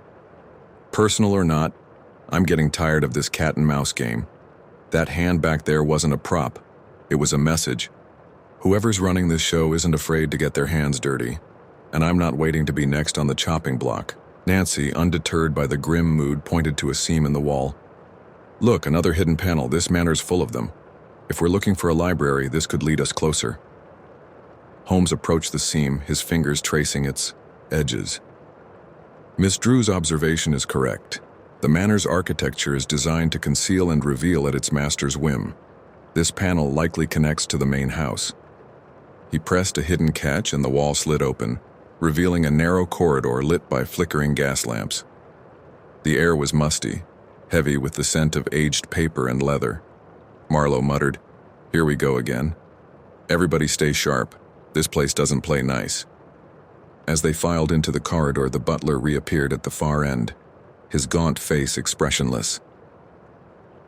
"Personal or not, I'm getting tired of this cat-and-mouse game. That hand back there wasn't a prop, it was a message. Whoever's running this show isn't afraid to get their hands dirty, and I'm not waiting to be next on the chopping block." Nancy, undeterred by the grim mood, pointed to a seam in the wall. "Look, another hidden panel. This manor's full of them. If we're looking for a library, this could lead us closer." Holmes approached the seam, his fingers tracing its edges. Miss Drew's observation is correct. The manor's architecture is designed to conceal and reveal at its master's whim. This panel likely connects to the main house. He pressed a hidden catch and the wall slid open, revealing a narrow corridor lit by flickering gas lamps. The air was musty, heavy with the scent of aged paper and leather. Marlowe muttered, "Here we go again. Everybody stay sharp. This place doesn't play nice." As they filed into the corridor, the butler reappeared at the far end, his gaunt face expressionless.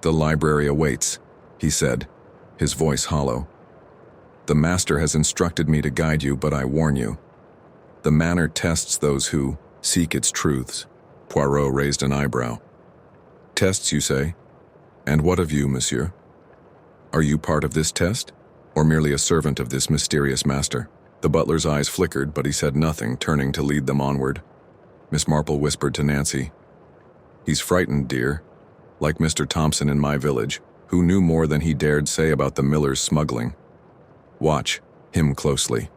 "The library awaits," he said, his voice hollow. "The master has instructed me to guide you, but I warn you. The manor tests those who seek its truths." Poirot raised an eyebrow. "Tests, you say? And what of you, monsieur? Are you part of this test, or merely a servant of this mysterious master?" The butler's eyes flickered, but he said nothing, turning to lead them onward. Miss Marple whispered to Nancy, "He's frightened, dear, like Mr. Thompson in my village, who knew more than he dared say about the miller's smuggling. Watch him closely."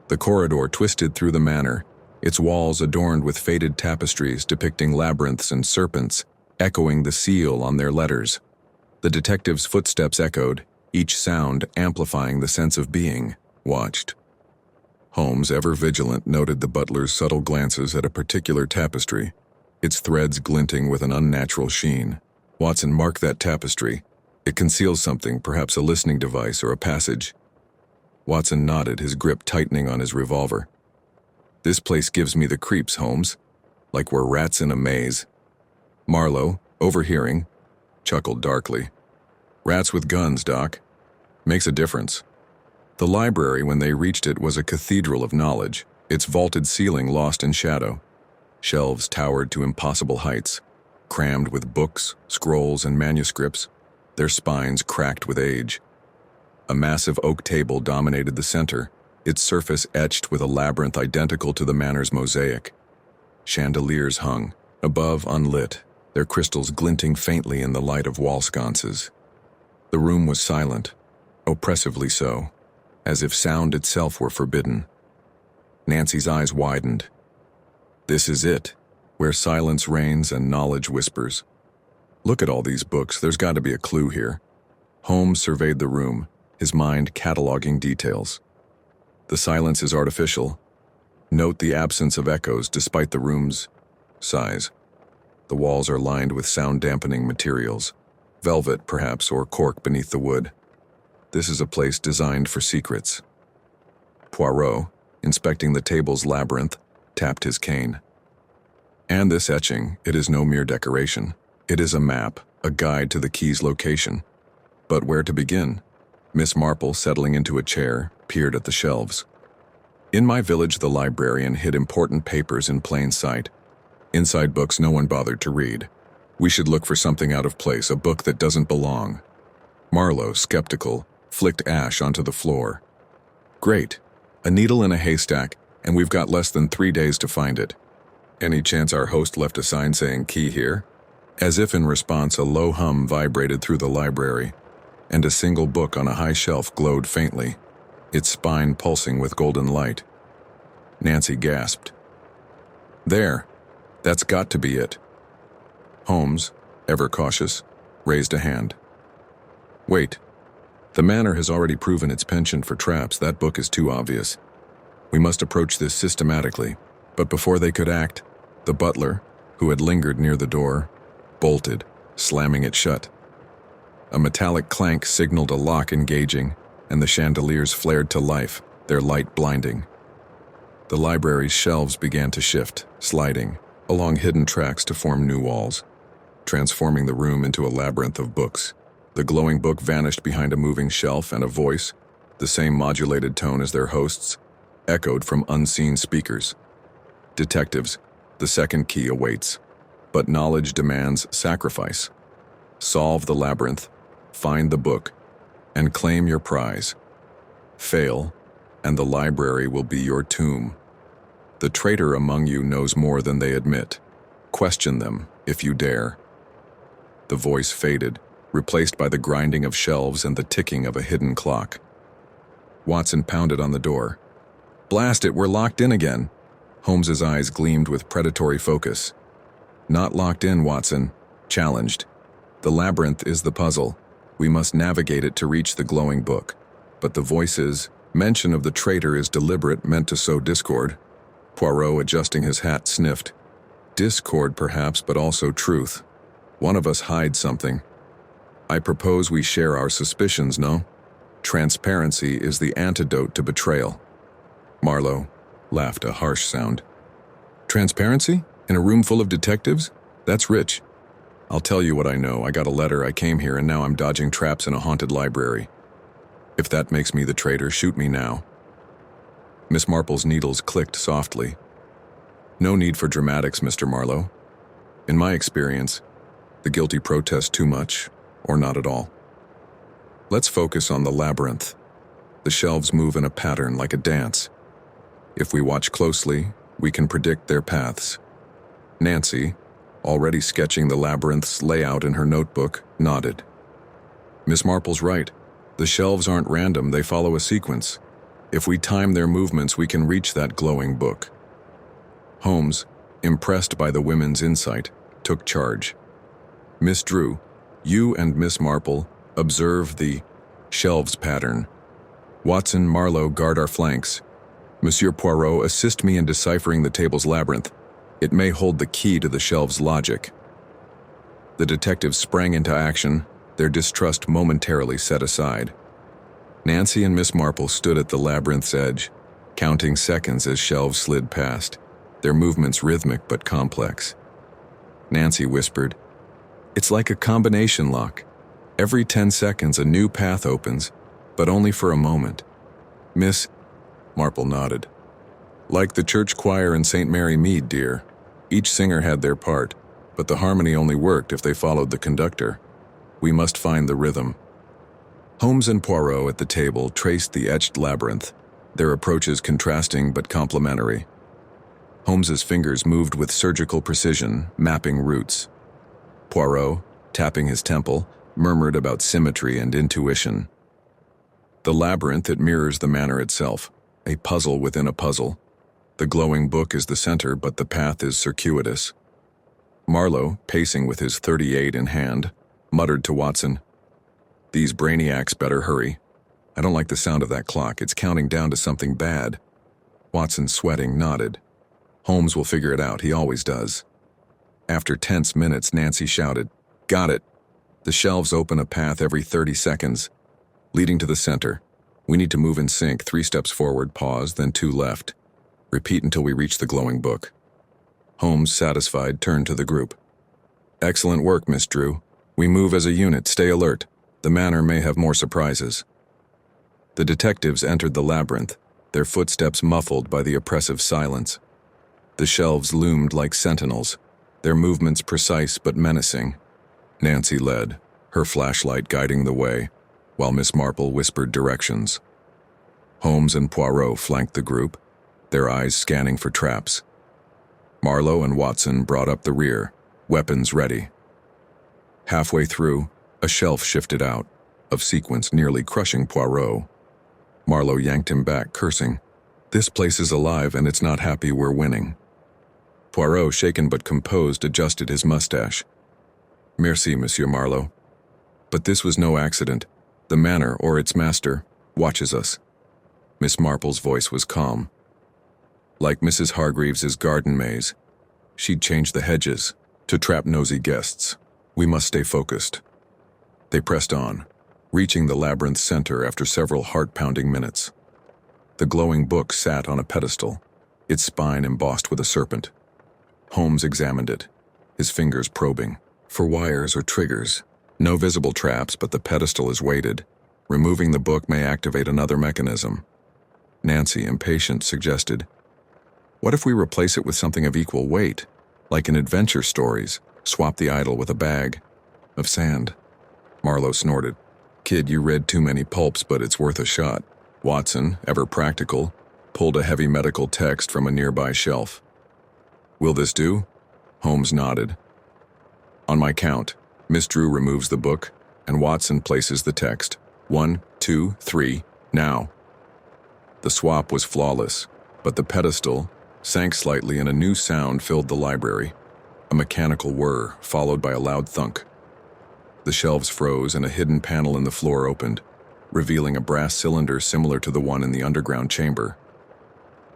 The corridor twisted through the manor, its walls adorned with faded tapestries depicting labyrinths and serpents, echoing the seal on their letters. The detective's footsteps echoed, each sound amplifying the sense of being watched. Holmes, ever vigilant, noted the butler's subtle glances at a particular tapestry, its threads glinting with an unnatural sheen. "Watson, mark that tapestry. It conceals something, perhaps a listening device or a passage." Watson nodded, his grip tightening on his revolver. "This place gives me the creeps, Holmes, like we're rats in a maze." Marlowe, overhearing, chuckled darkly. Rats with guns, Doc. Makes a difference. The library, when they reached it, was a cathedral of knowledge, its vaulted ceiling lost in shadow. Shelves towered to impossible heights, crammed with books, scrolls, and manuscripts, their spines cracked with age. A massive oak table dominated the center, its surface etched with a labyrinth identical to the manor's mosaic. Chandeliers hung, above unlit, their crystals glinting faintly in the light of wall sconces. The room was silent, oppressively so, as if sound itself were forbidden. Nancy's eyes widened. This is it, where silence reigns and knowledge whispers. Look at all these books, there's got to be a clue here. Holmes surveyed the room, his mind cataloging details. The silence is artificial. Note the absence of echoes despite the room's size. The walls are lined with sound-dampening materials, velvet perhaps, or cork beneath the wood. This is a place designed for secrets. Poirot, inspecting the table's labyrinth, tapped his cane. And this etching, it is no mere decoration. It is a map, a guide to the key's location. But where to begin? Miss Marple, settling into a chair, peered at the shelves. In my village, the librarian hid important papers in plain sight. Inside books no one bothered to read. We should look for something out of place, a book that doesn't belong. Marlowe, skeptical, flicked ash onto the floor. Great. A needle in a haystack, and we've got less than 3 days to find it. Any chance our host left a sign saying key here? As if in response, a low hum vibrated through the library, and a single book on a high shelf glowed faintly, its spine pulsing with golden light. Nancy gasped. There. That's got to be it. Holmes, ever cautious, raised a hand. Wait. The manor has already proven its penchant for traps. That book is too obvious. We must approach this systematically. But before they could act, the butler, who had lingered near the door, bolted, slamming it shut. A metallic clank signaled a lock engaging, and the chandeliers flared to life, their light blinding. The library's shelves began to shift, sliding, along hidden tracks to form new walls, transforming the room into a labyrinth of books. The glowing book vanished behind a moving shelf, and a voice, the same modulated tone as their hosts, echoed from unseen speakers. Detectives, the second key awaits, but knowledge demands sacrifice. Solve the labyrinth, find the book, and claim your prize. Fail, and the library will be your tomb. The traitor among you knows more than they admit. Question them, if you dare. The voice faded, replaced by the grinding of shelves and the ticking of a hidden clock. Watson pounded on the door. Blast it, we're locked in again. Holmes's eyes gleamed with predatory focus. Not locked in, Watson. Challenged. The labyrinth is the puzzle. We must navigate it to reach the glowing book. But the voice's mention of the traitor is deliberate, meant to sow discord. Poirot, adjusting his hat, sniffed. Discord, perhaps, but also truth. One of us hides something. I propose we share our suspicions, no? Transparency is the antidote to betrayal. Marlowe laughed, a harsh sound. Transparency? In a room full of detectives? That's rich. I'll tell you what I know. I got a letter, I came here, and now I'm dodging traps in a haunted library. If that makes me the traitor, shoot me now. Miss Marple's needles clicked softly. No need for dramatics, Mr. Marlowe. In my experience, the guilty protest too much, or not at all. Let's focus on the labyrinth. The shelves move in a pattern like a dance. If we watch closely, we can predict their paths. Nancy, already sketching the labyrinth's layout in her notebook, nodded. Miss Marple's right. The shelves aren't random, they follow a sequence. If we time their movements, we can reach that glowing book. Holmes, impressed by the women's insight, took charge. Miss Drew, you and Miss Marple observe the shelves pattern. Watson, Marlowe, guard our flanks. Monsieur Poirot, assist me in deciphering the table's labyrinth. It may hold the key to the shelves' logic. The detectives sprang into action, their distrust momentarily set aside. Nancy and Miss Marple stood at the labyrinth's edge, counting seconds as shelves slid past, their movements rhythmic but complex. Nancy whispered, It's like a combination lock. Every 10 seconds, a new path opens, but only for a moment. Miss Marple nodded. Like the church choir in St. Mary Mead, dear. Each singer had their part, but the harmony only worked if they followed the conductor. We must find the rhythm. Holmes and Poirot at the table traced the etched labyrinth, their approaches contrasting but complementary. Holmes's fingers moved with surgical precision, mapping routes. Poirot, tapping his temple, murmured about symmetry and intuition. The labyrinth, it mirrors the manor itself, a puzzle within a puzzle. The glowing book is the center, but the path is circuitous. Marlowe, pacing with his .38 in hand, muttered to Watson, "These brainiacs better hurry. I don't like the sound of that clock. It's counting down to something bad." Watson, sweating, nodded. Holmes will figure it out. He always does. After tense minutes, Nancy shouted, "Got it." The shelves open a path every 30 seconds, leading to the center. We need to move in sync, 3 steps forward, pause, then 2 left. Repeat until we reach the glowing book. Holmes, satisfied, turned to the group. "Excellent work, Miss Drew. We move as a unit. Stay alert. The manor may have more surprises." The detectives entered the labyrinth, their footsteps muffled by the oppressive silence. The shelves loomed like sentinels, their movements precise but menacing. Nancy led, her flashlight guiding the way, while Miss Marple whispered directions. Holmes and Poirot flanked the group, their eyes scanning for traps. Marlowe and Watson brought up the rear, weapons ready. Halfway through, a shelf shifted out, of sequence nearly crushing Poirot. Marlowe yanked him back, cursing, "This place is alive and it's not happy we're winning." Poirot, shaken but composed, adjusted his mustache. "Merci, Monsieur Marlowe. But this was no accident. The manor, or its master, watches us." Miss Marple's voice was calm. Like Mrs. Hargreaves's garden maze, she'd changed the hedges to trap nosy guests. We must stay focused. They pressed on, reaching the labyrinth's center after several heart-pounding minutes. The glowing book sat on a pedestal, its spine embossed with a serpent. Holmes examined it, his fingers probing, for wires or triggers. No visible traps, but the pedestal is weighted. Removing the book may activate another mechanism. Nancy, impatient, suggested, "What if we replace it with something of equal weight, like in adventure stories? Swap the idol with a bag of sand." Marlowe snorted. "Kid, you read too many pulps, but it's worth a shot." Watson, ever practical, pulled a heavy medical text from a nearby shelf. "Will this do?" Holmes nodded. "On my count, Miss Drew removes the book, and Watson places the text. 1, 2, 3, now." The swap was flawless, but the pedestal sank slightly and a new sound filled the library. A mechanical whir, followed by a loud thunk. The shelves froze and a hidden panel in the floor opened, revealing a brass cylinder similar to the one in the underground chamber.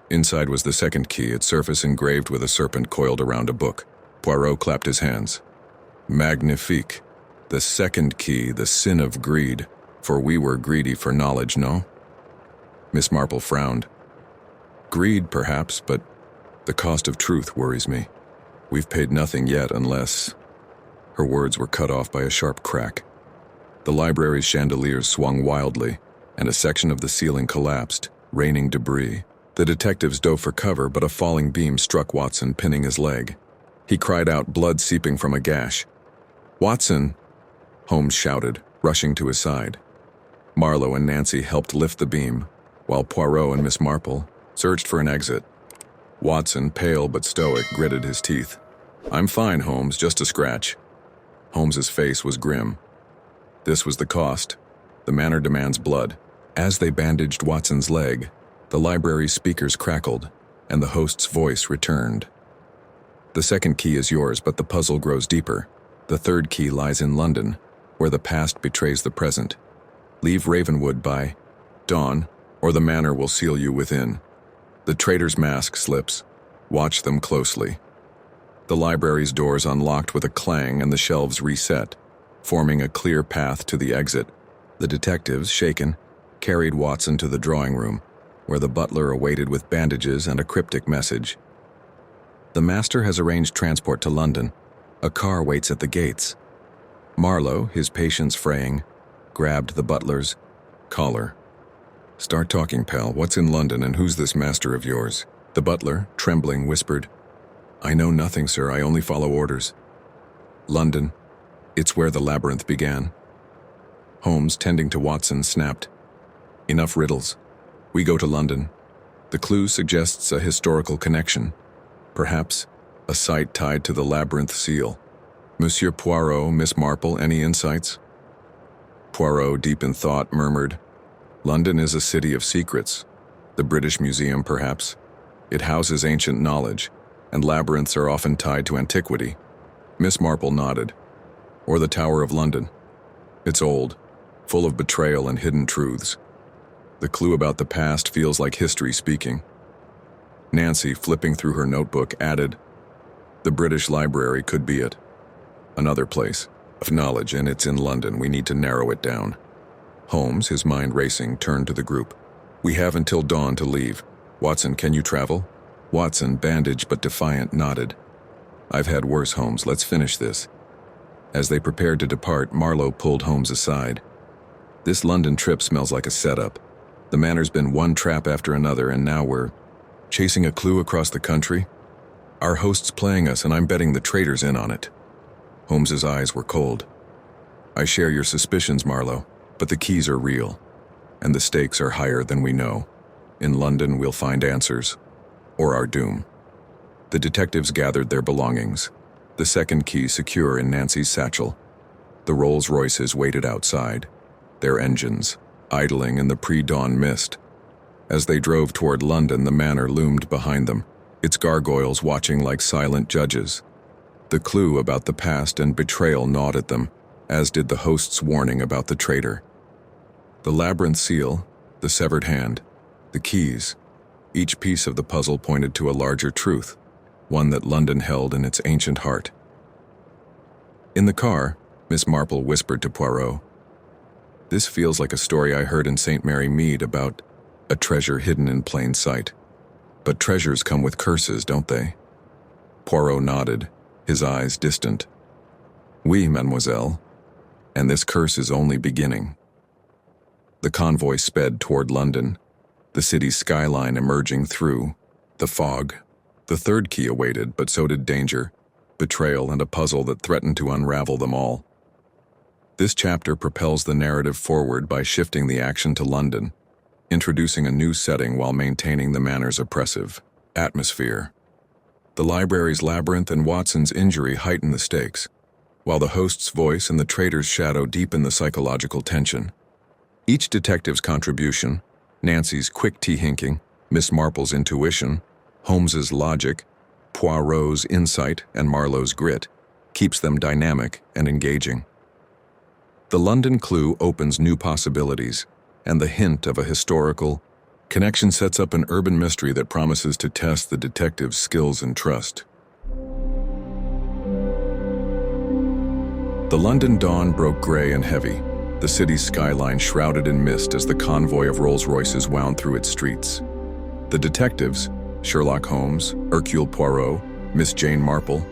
Inside was the second key, its surface engraved with a serpent coiled around a book. Poirot clapped his hands. "Magnifique. The second key, the sin of greed, for we were greedy for knowledge, no?" Miss Marple frowned. "Greed, perhaps, but the cost of truth worries me. We've paid nothing yet unless—" Her words were cut off by a sharp crack. The library's chandeliers swung wildly, and a section of the ceiling collapsed, raining debris. The detectives dove for cover, but a falling beam struck Watson, pinning his leg. He cried out, blood seeping from a gash. "Watson!" Holmes shouted, rushing to his side. Marlowe and Nancy helped lift the beam, while Poirot and Miss Marple searched for an exit. Watson, pale but stoic, gritted his teeth. "I'm fine, Holmes, just a scratch." Holmes's face was grim. This was the cost. The manor demands blood. As they bandaged Watson's leg, the library's speakers crackled, and the host's voice returned. "The second key is yours, but the puzzle grows deeper. The third key lies in London, where the past betrays the present. Leave Ravenwood by dawn, or the manor will seal you within. The traitor's mask slips. Watch them closely." The library's doors unlocked with a clang and the shelves reset, forming a clear path to the exit. The detectives, shaken, carried Watson to the drawing room, where the butler awaited with bandages and a cryptic message. "The master has arranged transport to London. A car waits at the gates." Marlowe, his patience fraying, grabbed the butler's collar. "Start talking, pal. What's in London and who's this master of yours?" The butler, trembling, whispered, "I know nothing, sir. I only follow orders." "London. It's where the labyrinth began." Holmes, tending to Watson, snapped, "Enough riddles. We go to London." The clue suggests a historical connection. Perhaps a site tied to the labyrinth seal. "Monsieur Poirot, Miss Marple, any insights?" Poirot, deep in thought, murmured, "London is a city of secrets. The British Museum, perhaps. It houses ancient knowledge, and labyrinths are often tied to antiquity." Miss Marple nodded. "Or the Tower of London. It's old, full of betrayal and hidden truths. The clue about the past feels like history speaking." Nancy, flipping through her notebook, added, "The British Library could be it. Another place of knowledge, and it's in London. We need to narrow it down." Holmes, his mind racing, turned to the group. "We have until dawn to leave. Watson, can you travel?" Watson, bandaged but defiant, nodded. "I've had worse, Holmes. Let's finish this." As they prepared to depart, Marlowe pulled Holmes aside. "This London trip smells like a setup. The manor's been one trap after another, and now we're chasing a clue across the country. Our host's playing us, and I'm betting the traitors in on it." Holmes's eyes were cold. "I share your suspicions, Marlowe, but the keys are real, and the stakes are higher than we know. In London, we'll find answers, or our doom." The detectives gathered their belongings, the second key secure in Nancy's satchel. The Rolls-Royces waited outside, their engines idling in the pre-dawn mist. As they drove toward London, the manor loomed behind them, its gargoyles watching like silent judges. The clue about the past and betrayal gnawed at them, as did the host's warning about the traitor. The labyrinth seal, the severed hand, the keys, each piece of the puzzle pointed to a larger truth, one that London held in its ancient heart. In the car, Miss Marple whispered to Poirot, "This feels like a story I heard in St. Mary Mead about a treasure hidden in plain sight. But treasures come with curses, don't they?" Poirot nodded, his eyes distant. "Oui, mademoiselle, and this curse is only beginning." The convoy sped toward London, the city's skyline emerging through the fog. The third key awaited, but so did danger, betrayal, and a puzzle that threatened to unravel them all. This chapter propels the narrative forward by shifting the action to London, introducing a new setting while maintaining the manor's oppressive atmosphere. The library's labyrinth and Watson's injury heighten the stakes, while the host's voice and the traitor's shadow deepen the psychological tension. Each detective's contribution, Nancy's quick tea-hinking, Miss Marple's intuition, Holmes's logic, Poirot's insight, and Marlowe's grit, keeps them dynamic and engaging. The London clue opens new possibilities, and the hint of a historical connection sets up an urban mystery that promises to test the detective's skills and trust. The London dawn broke gray and heavy, the city's skyline shrouded in mist as the convoy of Rolls-Royces wound through its streets. The detectives, Sherlock Holmes, Hercule Poirot, Miss Jane Marple,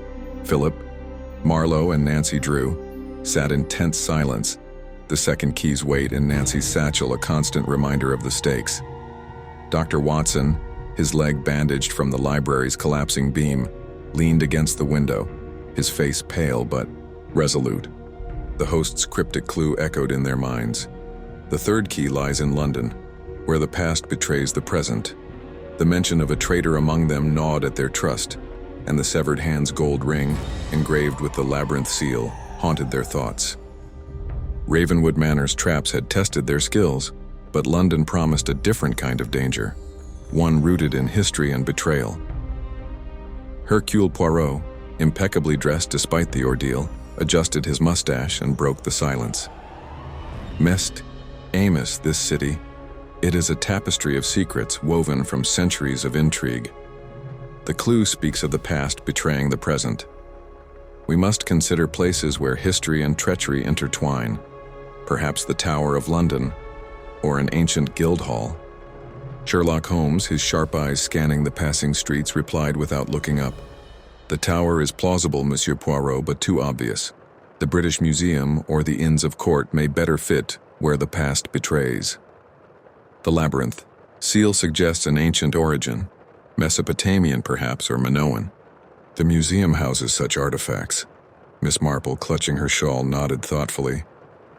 Philip, Marlowe, and Nancy Drew, sat in tense silence, the second key's weight in Nancy's satchel a constant reminder of the stakes. Dr. Watson, his leg bandaged from the library's collapsing beam, leaned against the window, his face pale but resolute. The host's cryptic clue echoed in their minds. The third key lies in London, where the past betrays the present. The mention of a traitor among them gnawed at their trust, and the severed hand's gold ring, engraved with the labyrinth seal, haunted their thoughts. Ravenwood Manor's traps had tested their skills, but London promised a different kind of danger, one rooted in history and betrayal. Hercule Poirot, impeccably dressed despite the ordeal, adjusted his mustache and broke the silence. Mist, Amos, this city. It is a tapestry of secrets woven from centuries of intrigue. The clue speaks of the past betraying the present. We must consider places where history and treachery intertwine, perhaps the Tower of London, or an ancient guild hall. Sherlock Holmes, his sharp eyes scanning the passing streets, replied without looking up. "The tower is plausible, Monsieur Poirot, but too obvious. The British Museum or the Inns of Court may better fit where the past betrays. The labyrinth. Seal suggests an ancient origin, Mesopotamian perhaps, or Minoan. The museum houses such artifacts. Miss Marple, clutching her shawl, nodded thoughtfully.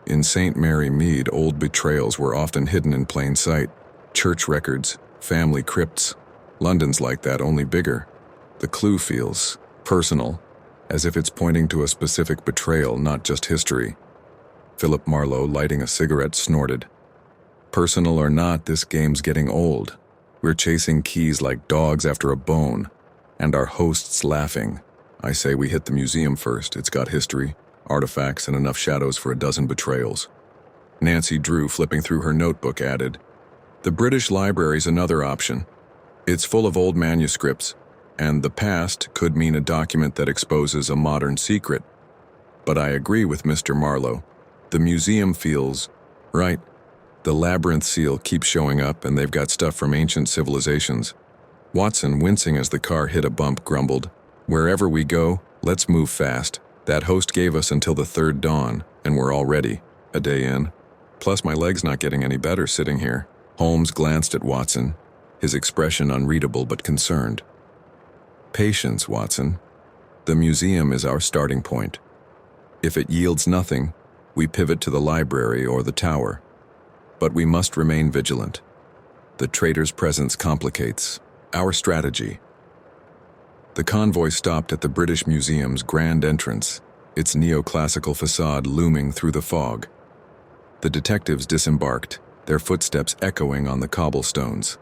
In St. Mary Mead, old betrayals were often hidden in plain sight. Church records, family crypts. London's like that, only bigger. The clue feels personal, as if it's pointing to a specific betrayal, not just history. Philip Marlowe, lighting a cigarette, snorted. Personal or not, this game's getting old. We're chasing keys like dogs after a bone, and our host's laughing. I say we hit the museum first. It's got history, artifacts, and enough shadows for a dozen betrayals. Nancy Drew, flipping through her notebook, added, "The British Library's another option. It's full of old manuscripts, and the past could mean a document that exposes a modern secret. But I agree with Mr. Marlowe. The museum feels right. The labyrinth seal keeps showing up, and they've got stuff from ancient civilizations." Watson, wincing as the car hit a bump, grumbled, "Wherever we go, let's move fast. That host gave us until the third dawn, and we're already a day in. Plus my leg's not getting any better sitting here." Holmes glanced at Watson, his expression unreadable but concerned. "Patience, Watson. The museum is our starting point. If it yields nothing, we pivot to the library or the tower. But we must remain vigilant. The traitor's presence complicates our strategy." The convoy stopped at the British Museum's grand entrance, its neoclassical facade looming through the fog. The detectives disembarked, their footsteps echoing on the cobblestones.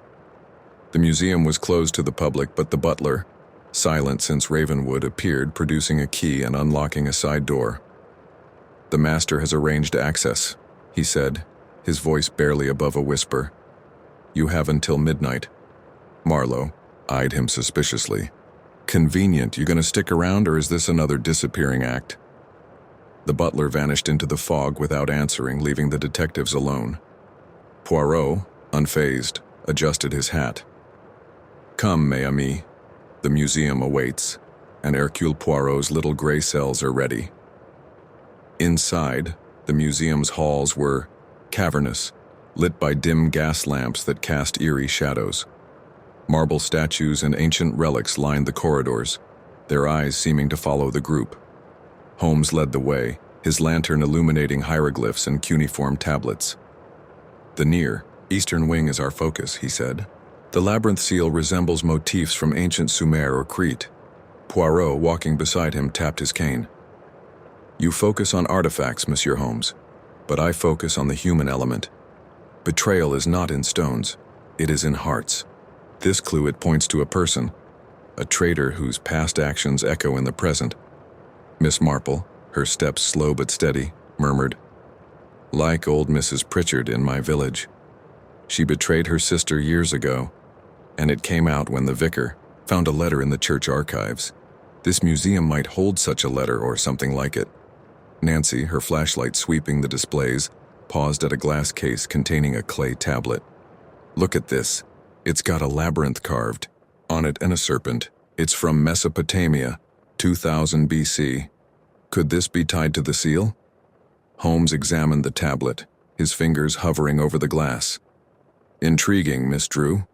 The museum was closed to the public, but the butler, silent since Ravenwood, appeared, producing a key and unlocking a side door. "The master has arranged access," he said, his voice barely above a whisper. "You have until midnight." Marlowe eyed him suspiciously. "Convenient. You gonna stick around, or is this another disappearing act?" The butler vanished into the fog without answering, leaving the detectives alone. Poirot, unfazed, adjusted his hat. "Come, mes amis. The museum awaits, and Hercule Poirot's little gray cells are ready." Inside, the museum's halls were cavernous, lit by dim gas lamps that cast eerie shadows. Marble statues and ancient relics lined the corridors, their eyes seeming to follow the group. Holmes led the way, his lantern illuminating hieroglyphs and cuneiform tablets. "The near, eastern wing is our focus," he said. "The labyrinth seal resembles motifs from ancient Sumer or Crete." Poirot, walking beside him, tapped his cane. "You focus on artifacts, Monsieur Holmes, but I focus on the human element. Betrayal is not in stones, it is in hearts. This clue, it points to a person, a traitor whose past actions echo in the present." Miss Marple, her steps slow but steady, murmured, "Like old Mrs. Pritchard in my village. She betrayed her sister years ago, and it came out when the vicar found a letter in the church archives. This museum might hold such a letter or something like it." Nancy, her flashlight sweeping the displays, paused at a glass case containing a clay tablet. "Look at this. It's got a labyrinth carved on it and a serpent. It's from Mesopotamia, 2000 BC. Could this be tied to the seal?" Holmes examined the tablet, his fingers hovering over the glass. "Intriguing, Miss Drew.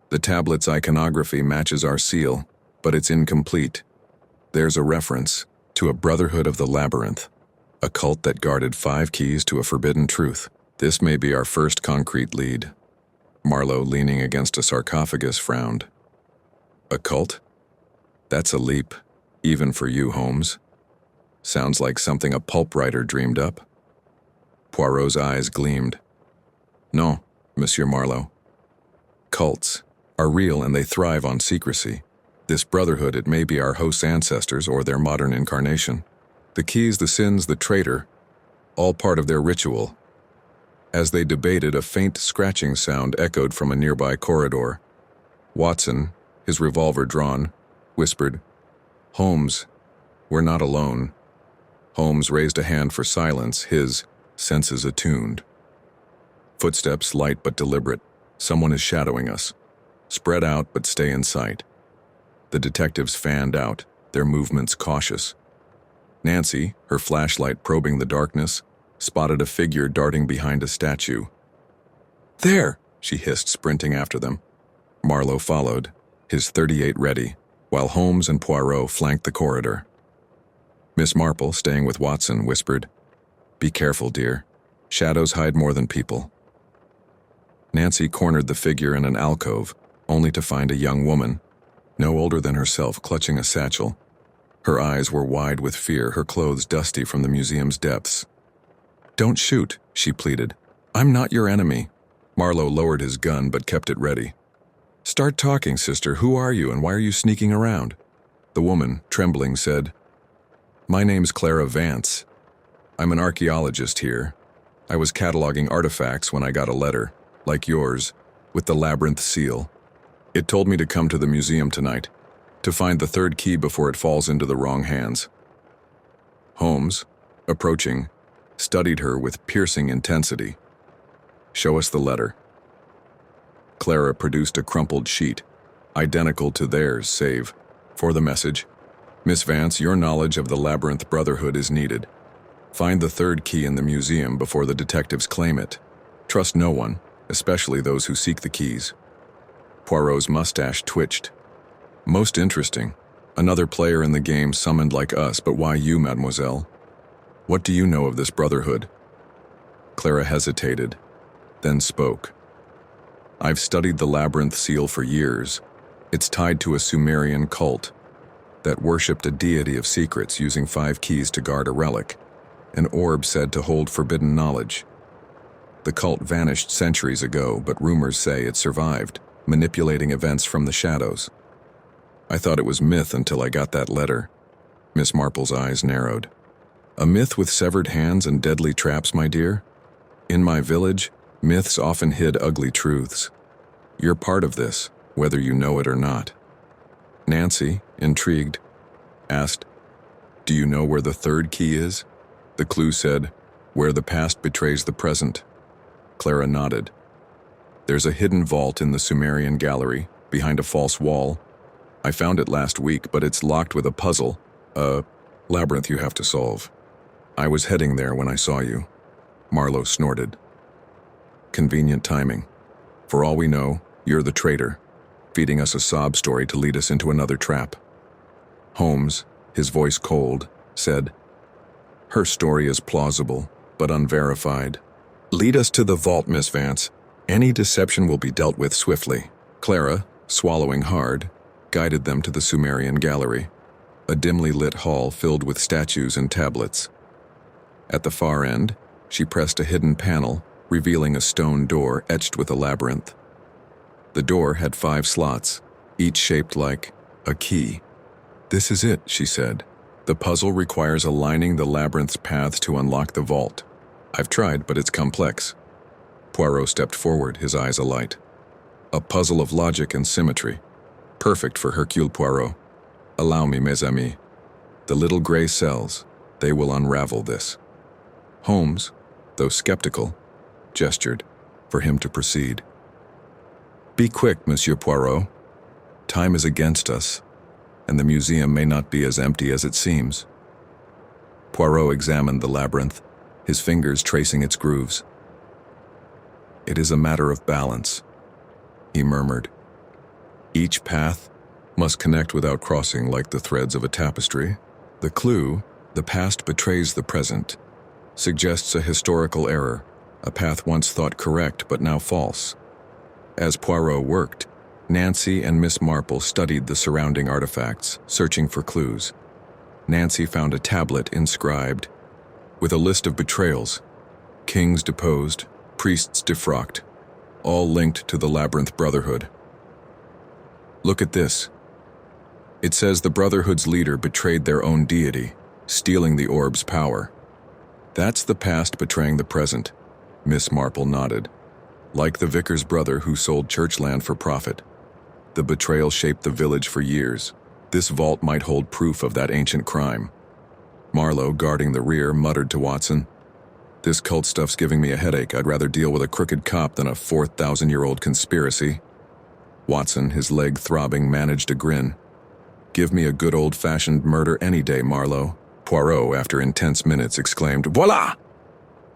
The tablet's iconography matches our seal, but it's incomplete. There's a reference to a Brotherhood of the Labyrinth, a cult that guarded 5 keys to a forbidden truth. This may be our first concrete lead." Marlowe, leaning against a sarcophagus, frowned. "A cult? That's a leap, even for you, Holmes. Sounds like something a pulp writer dreamed up." Poirot's eyes gleamed. "No, Monsieur Marlowe. Cults are real and they thrive on secrecy. This brotherhood, it may be our host's ancestors or their modern incarnation. The keys, the sins, the traitor, all part of their ritual." As they debated, a faint scratching sound echoed from a nearby corridor. Watson, his revolver drawn, whispered, "Holmes, we're not alone." Holmes raised a hand for silence, his senses attuned. Footsteps, light but deliberate. Someone is shadowing us. Spread out but stay in sight. The detectives fanned out, their movements cautious. Nancy, her flashlight probing the darkness, spotted a figure darting behind a statue. "There!" she hissed, sprinting after them. Marlowe followed, his .38 ready, while Holmes and Poirot flanked the corridor. Miss Marple, staying with Watson, whispered, "Be careful, dear. Shadows hide more than people." Nancy cornered the figure in an alcove, only to find a young woman, no older than herself, clutching a satchel. Her eyes were wide with fear, her clothes dusty from the museum's depths. "Don't shoot," she pleaded. "I'm not your enemy." Marlowe lowered his gun but kept it ready. "Start talking, sister. Who are you and why are you sneaking around?" The woman, trembling, said, "My name's Clara Vance. I'm an archaeologist here. I was cataloging artifacts when I got a letter, like yours, with the labyrinth seal. It told me to come to the museum tonight, to find the third key before it falls into the wrong hands." Holmes, approaching, studied her with piercing intensity. "Show us the letter." Clara produced a crumpled sheet, identical to theirs, save for the message. "Miss Vance, your knowledge of the Labyrinth Brotherhood is needed. Find the third key in the museum before the detectives claim it. Trust no one, especially those who seek the keys." Poirot's mustache twitched. "Most interesting. Another player in the game summoned like us, but why you, mademoiselle? What do you know of this brotherhood?" Clara hesitated, then spoke. "I've studied the labyrinth seal for years. It's tied to a Sumerian cult that worshipped a deity of secrets using 5 keys to guard a relic, an orb said to hold forbidden knowledge. The cult vanished centuries ago, but rumors say it survived, manipulating events from the shadows. I thought it was myth until I got that letter." Miss Marple's eyes narrowed. "A myth with severed hands and deadly traps, my dear? In my village, myths often hid ugly truths. You're part of this, whether you know it or not." Nancy, intrigued, asked, "Do you know where the third key is?" The clue said, "Where the past betrays the present." Clara nodded. "There's a hidden vault in the Sumerian gallery, behind a false wall. I found it last week, but it's locked with a puzzle, a labyrinth you have to solve. I was heading there when I saw you." Marlowe snorted. "Convenient timing. For all we know, you're the traitor, feeding us a sob story to lead us into another trap." Holmes, his voice cold, said, "Her story is plausible, but unverified. Lead us to the vault, Miss Vance. Any deception will be dealt with swiftly." Clara, swallowing hard, guided them to the Sumerian gallery, a dimly lit hall filled with statues and tablets. At the far end, she pressed a hidden panel, revealing a stone door etched with a labyrinth. The door had 5 slots, each shaped like a key. "This is it," she said. "The puzzle requires aligning the labyrinth's paths to unlock the vault. I've tried, but it's complex." Poirot stepped forward, his eyes alight. "A puzzle of logic and symmetry. Perfect for Hercule Poirot. Allow me, mes amis. The little gray cells, they will unravel this." Holmes, though skeptical, gestured for him to proceed. "Be quick, Monsieur Poirot. Time is against us, and the museum may not be as empty as it seems." Poirot examined the labyrinth, his fingers tracing its grooves. "It is a matter of balance," he murmured. "Each path must connect without crossing, like the threads of a tapestry. The clue, the past betrays the present, suggests a historical error, a path once thought correct but now false." As Poirot worked, Nancy and Miss Marple studied the surrounding artifacts, searching for clues. Nancy found a tablet inscribed with a list of betrayals, kings deposed, priests defrocked, all linked to the Labyrinth Brotherhood. "Look at this. It says the Brotherhood's leader betrayed their own deity, stealing the orb's power. That's the past betraying the present." Miss Marple nodded. "Like the vicar's brother who sold church land for profit. The betrayal shaped the village for years. This vault might hold proof of that ancient crime." Marlowe, guarding the rear, muttered to Watson, "This cult stuff's giving me a headache. I'd rather deal with a crooked cop than a 4,000-year-old conspiracy." Watson, his leg throbbing, managed a grin. "Give me a good old-fashioned murder any day, Marlowe. Poirot, after intense minutes, exclaimed, "Voila!"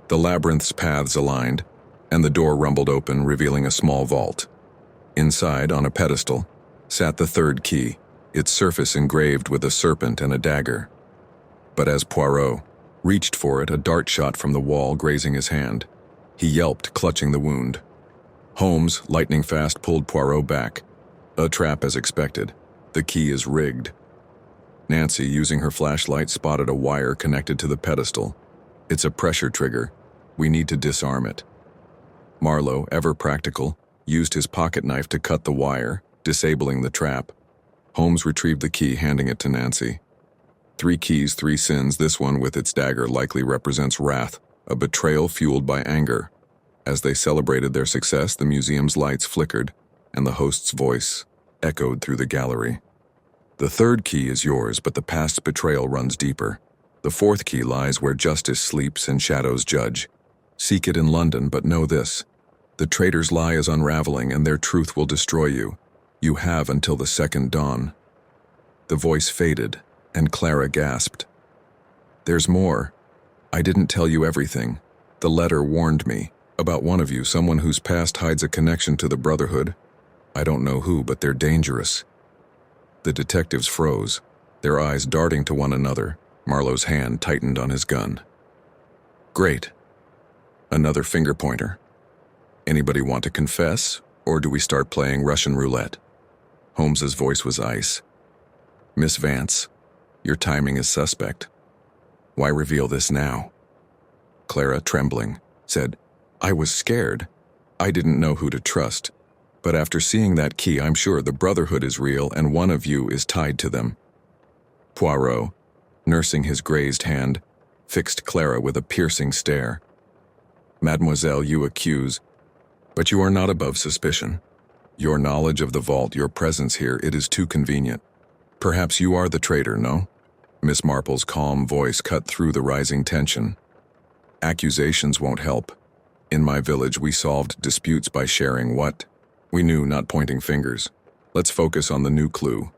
The labyrinth's paths aligned, and the door rumbled open, revealing a small vault. Inside, on a pedestal, sat the third key, its surface engraved with a serpent and a dagger. But as Poirot reached for it, a dart shot from the wall, grazing his hand. He yelped, clutching the wound. Holmes, lightning fast, pulled Poirot back. A trap as expected. The key is rigged. Nancy, using her flashlight, spotted a wire connected to the pedestal. It's a pressure trigger. We need to disarm it. Marlowe, ever practical, used his pocket knife to cut the wire, disabling the trap. Holmes retrieved the key, handing it to Nancy. 3 keys, 3 sins. This one, with its dagger, likely represents wrath, a betrayal fueled by anger. As they celebrated their success, the museum's lights flickered, and the host's voice echoed through the gallery. The third key is yours, but the past's betrayal runs deeper. The fourth key lies where justice sleeps and shadows judge. Seek it in London, but know this. The traitor's lie is unraveling, and their truth will destroy you. You have until the second dawn. The voice faded, and Clara gasped. There's more. I didn't tell you everything. The letter warned me. About one of you, someone whose past hides a connection to the Brotherhood. I don't know who, but they're dangerous. The detectives froze, their eyes darting to one another. Marlowe's hand tightened on his gun. Great. Another finger pointer. Anybody want to confess, or do we start playing Russian roulette? Holmes's voice was ice. Miss Vance, your timing is suspect. Why reveal this now? Clara, trembling, said, I was scared. I didn't know who to trust. But after seeing that key, I'm sure the Brotherhood is real and one of you is tied to them. Poirot, nursing his grazed hand, fixed Clara with a piercing stare. Mademoiselle, you accuse, but you are not above suspicion. Your knowledge of the vault, your presence here, it is too convenient. Perhaps you are the traitor, no? Miss Marple's calm voice cut through the rising tension. Accusations won't help. In my village, we solved disputes by sharing what we knew, not pointing fingers. Let's focus on the new clue.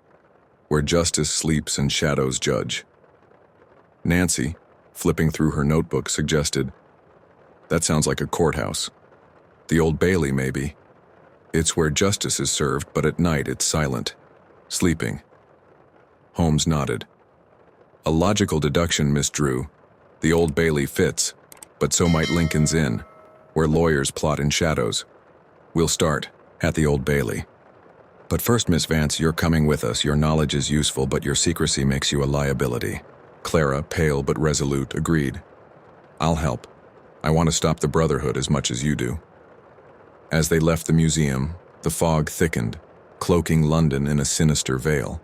Where justice sleeps and shadows judge. Nancy, flipping through her notebook, suggested, that sounds like a courthouse. The Old Bailey, maybe. It's where justice is served, but at night it's silent. Sleeping. Holmes nodded. A logical deduction, Miss Drew. The Old Bailey fits, but so might Lincoln's Inn, where lawyers plot in shadows. We'll start at the Old Bailey. But first, Miss Vance, you're coming with us. Your knowledge is useful, but your secrecy makes you a liability. Clara, pale but resolute, agreed. I'll help. I want to stop the Brotherhood as much as you do. As they left the museum, the fog thickened, cloaking London in a sinister veil.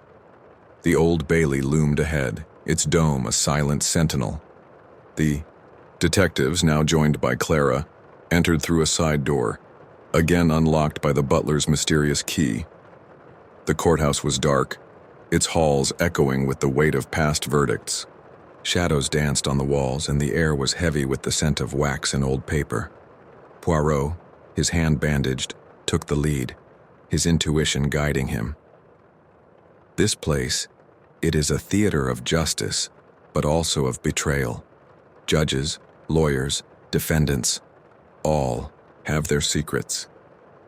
The Old Bailey loomed ahead, its dome a silent sentinel. The detectives, now joined by Clara, entered through a side door, again unlocked by the butler's mysterious key. The courthouse was dark, its halls echoing with the weight of past verdicts. Shadows danced on the walls, and the air was heavy with the scent of wax and old paper. Poirot, his hand bandaged, took the lead, his intuition guiding him. This place, it is a theater of justice, but also of betrayal. Judges, lawyers, defendants, all have their secrets.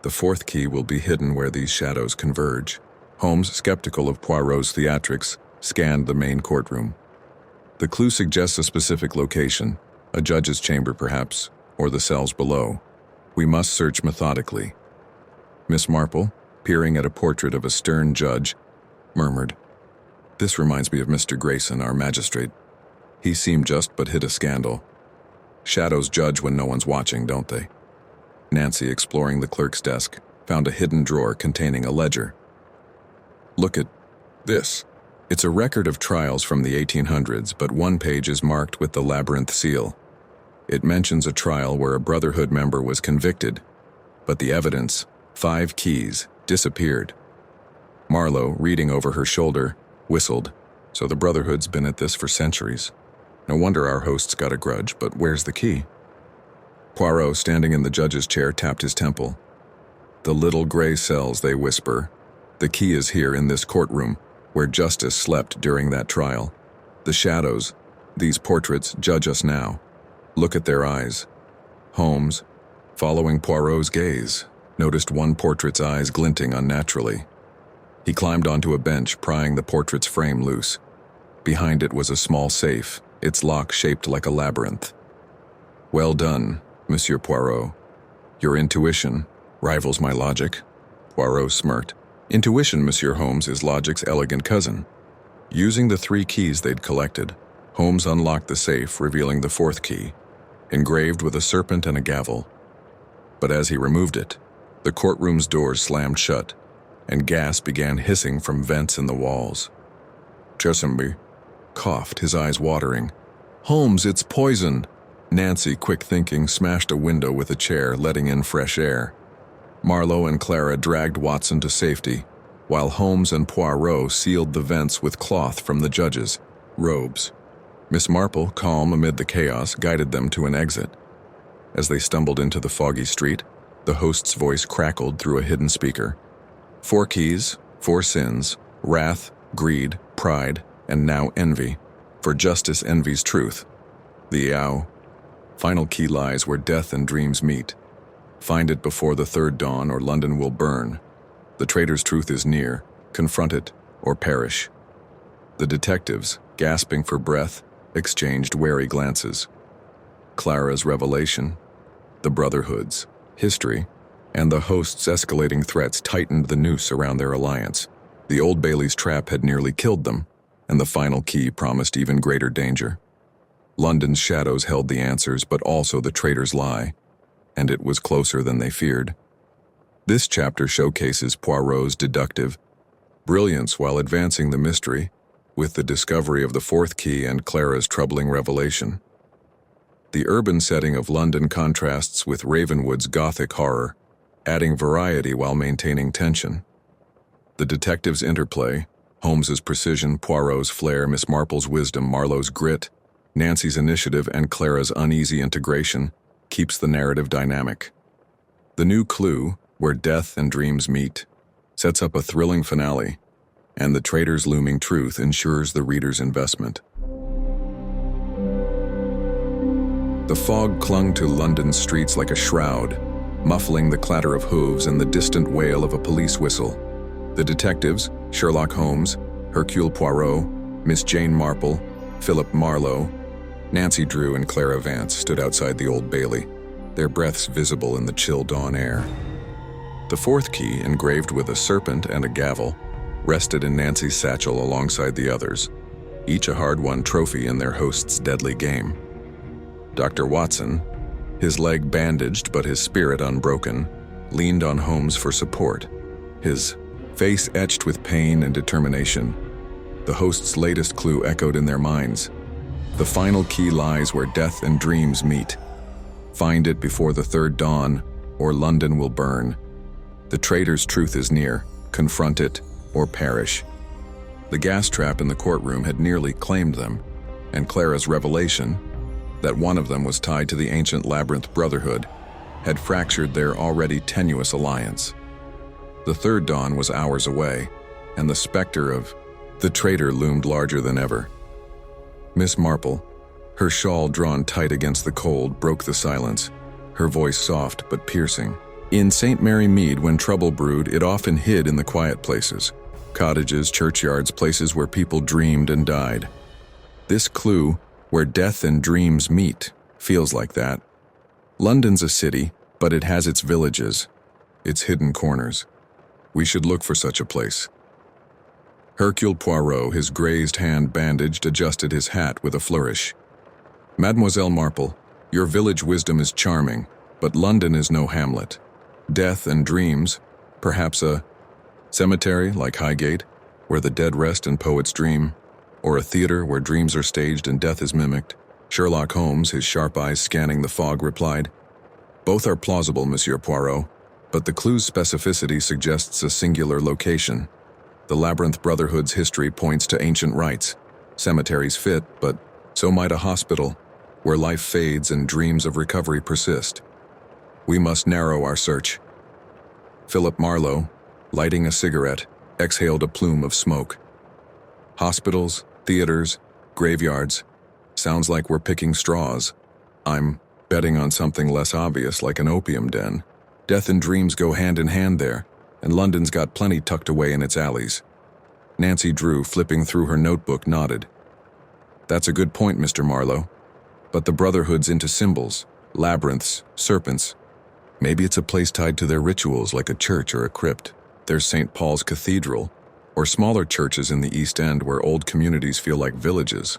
The fourth key will be hidden where these shadows converge. Holmes, skeptical of Poirot's theatrics, scanned the main courtroom. The clue suggests a specific location, a judge's chamber perhaps, or the cells below. We must search methodically. Miss Marple, peering at a portrait of a stern judge, murmured, This reminds me of Mr. Grayson, our magistrate. He seemed just but hid a scandal. Shadows judge when no one's watching, don't they? Nancy, exploring the clerk's desk, found a hidden drawer containing a ledger. Look at this. It's a record of trials from the 1800s, but one page is marked with the labyrinth seal. It mentions a trial where a Brotherhood member was convicted, but the evidence, 5 keys, disappeared. Marlowe, reading over her shoulder, whistled. So the Brotherhood's been at this for centuries. No wonder our hosts got a grudge, but where's the key? Poirot, standing in the judge's chair, tapped his temple. The little gray cells, they whisper. The key is here in this courtroom, where justice slept during that trial. The shadows, These portraits judge us now. Look at their eyes. Holmes, following Poirot's gaze, noticed one portrait's eyes glinting unnaturally. He climbed onto a bench, prying the portrait's frame loose. Behind it was a small safe, its lock shaped like a labyrinth. "Well done, Monsieur Poirot. Your intuition rivals my logic." Poirot smirked. Intuition, Monsieur Holmes, is logic's elegant cousin. Using the 3 keys they'd collected, Holmes unlocked the safe, revealing the 4th key, engraved with a serpent and a gavel. But as he removed it, the courtroom's doors slammed shut, and gas began hissing from vents in the walls. Chesamby coughed, his eyes watering. "Holmes, it's poison!" Nancy, quick thinking, smashed a window with a chair, letting in fresh air. Marlowe and Clara dragged Watson to safety, while Holmes and Poirot sealed the vents with cloth from the judges' robes. Miss Marple, calm amid the chaos, guided them to an exit. As they stumbled into the foggy street, the host's voice crackled through a hidden speaker. 4 keys, 4 sins, wrath, greed, pride, and now envy. For justice envies truth. The final key lies where death and dreams meet. Find it before the 3rd dawn, or London will burn. The traitor's truth is near. Confront it, or perish. The detectives, gasping for breath, exchanged wary glances. Clara's revelation, the Brotherhood's history, and the host's escalating threats tightened the noose around their alliance. The Old Bailey's trap had nearly killed them, and the final key promised even greater danger. London's shadows held the answers, but also the traitor's lie, and it was closer than they feared. This chapter showcases Poirot's deductive brilliance while advancing the mystery, with the discovery of the 4th key and Clara's troubling revelation. The urban setting of London contrasts with Ravenwood's gothic horror, adding variety while maintaining tension. The detectives' interplay, Holmes's precision, Poirot's flair, Miss Marple's wisdom, Marlowe's grit, Nancy's initiative, and Clara's uneasy integration, keeps the narrative dynamic. The new clue, where death and dreams meet, sets up a thrilling finale, and the traitor's looming truth ensures the reader's investment. The fog clung to London's streets like a shroud, muffling the clatter of hooves and the distant wail of a police whistle. The detectives, Sherlock Holmes, Hercule Poirot, Miss Jane Marple, Philip Marlowe, Nancy Drew, and Clara Vance stood outside the Old Bailey, their breaths visible in the chill dawn air. The 4th key, engraved with a serpent and a gavel, rested in Nancy's satchel alongside the others, each a hard-won trophy in their host's deadly game. Dr. Watson, his leg bandaged but his spirit unbroken, leaned on Holmes for support, his face etched with pain and determination. The host's latest clue echoed in their minds. The final key lies where death and dreams meet. Find it before the 3rd dawn, or London will burn. The traitor's truth is near. Confront it, or perish. The gas trap in the courtroom had nearly claimed them, and Clara's revelation, that one of them was tied to the ancient labyrinth brotherhood, had fractured their already tenuous alliance. The 3rd dawn was hours away, and the specter of the traitor loomed larger than ever. Miss Marple, her shawl drawn tight against the cold, broke the silence, her voice soft but piercing. In St. Mary Mead, when trouble brewed, it often hid in the quiet places. Cottages, churchyards, places where people dreamed and died. This clue, where death and dreams meet, feels like that. London's a city, but it has its villages, its hidden corners. We should look for such a place. Hercule Poirot, his grazed hand bandaged, adjusted his hat with a flourish. Mademoiselle Marple, your village wisdom is charming, but London is no Hamlet. Death and dreams, perhaps a cemetery like Highgate, where the dead rest and poets dream, or a theater where dreams are staged and death is mimicked. Sherlock Holmes, his sharp eyes scanning the fog, replied, "Both are plausible, Monsieur Poirot, but the clue's specificity suggests a singular location. The Labyrinth Brotherhood's history points to ancient rites. Cemeteries fit, but so might a hospital, where life fades and dreams of recovery persist. We must narrow our search." Philip Marlowe, lighting a cigarette, exhaled a plume of smoke. Hospitals, theaters, graveyards, Sounds like we're picking straws. I'm betting on something less obvious like an opium den. Death and dreams go hand in hand there, and London's got plenty tucked away in its alleys. Nancy Drew, flipping through her notebook, nodded. That's a good point, Mr. Marlowe. But the Brotherhood's into symbols, labyrinths, serpents. Maybe it's a place tied to their rituals like a church or a crypt. There's St. Paul's Cathedral, or smaller churches in the East End where old communities feel like villages.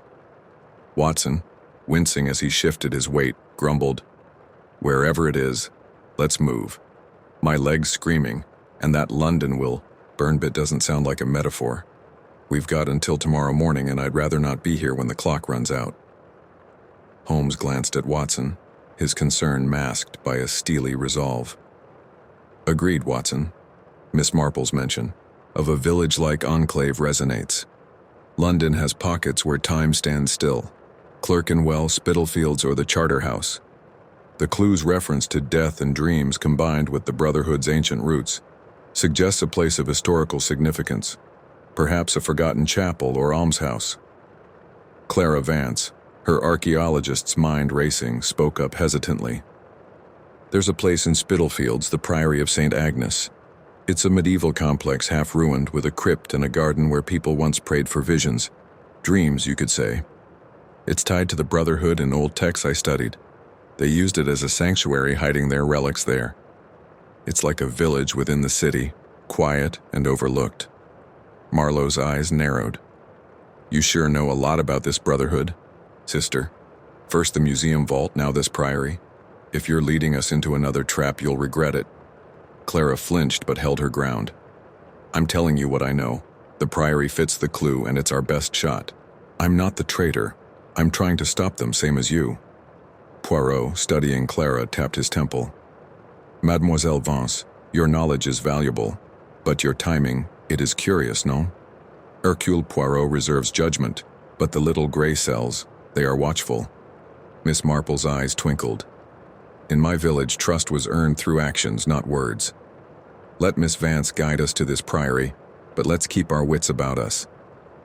Watson, wincing as he shifted his weight, grumbled, "Wherever it is, let's move." My leg's screaming, and that London will burn bit doesn't sound like a metaphor. We've got until tomorrow morning, and I'd rather not be here when the clock runs out. Holmes glanced at Watson, his concern masked by a steely resolve. Agreed, Watson. Miss Marple's mention of a village-like enclave resonates. London has pockets where time stands still. Clerkenwell, Spitalfields, or the Charterhouse. The clue's reference to death and dreams combined with the Brotherhood's ancient roots suggests a place of historical significance, perhaps a forgotten chapel or almshouse. Clara Vance, her archaeologist's mind racing, spoke up hesitantly. There's a place in Spitalfields, the Priory of St. Agnes. It's a medieval complex half-ruined with a crypt and a garden where people once prayed for visions. Dreams, you could say. It's tied to the Brotherhood in old texts I studied. They used it as a sanctuary, hiding their relics there. It's like a village within the city, quiet and overlooked. Marlowe's eyes narrowed. You sure know a lot about this Brotherhood, sister. First the museum vault, now this priory. If you're leading us into another trap, you'll regret it. Clara flinched but held her ground. I'm telling you what I know. The priory fits the clue, and it's our best shot. I'm not the traitor. I'm trying to stop them, same as you. Poirot, studying Clara, tapped his temple. Mademoiselle Vance, your knowledge is valuable, but your timing, it is curious, no? Hercule Poirot reserves judgment, but the little gray cells, they are watchful. Miss Marple's eyes twinkled. In my village, trust was earned through actions, not words. Let Miss Vance guide us to this priory, but let's keep our wits about us.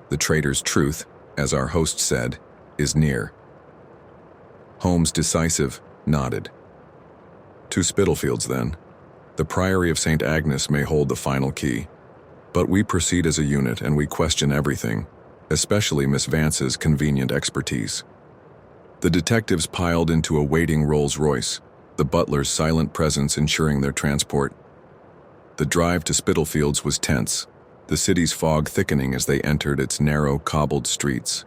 The traitor's truth, as our host said, is near. Holmes, decisive, nodded. To Spitalfields, then. The Priory of St. Agnes may hold the final key, but we proceed as a unit and we question everything, especially Miss Vance's convenient expertise. The detectives piled into a waiting Rolls-Royce, the butler's silent presence ensuring their transport. The drive to Spitalfields was tense, the city's fog thickening as they entered its narrow, cobbled streets.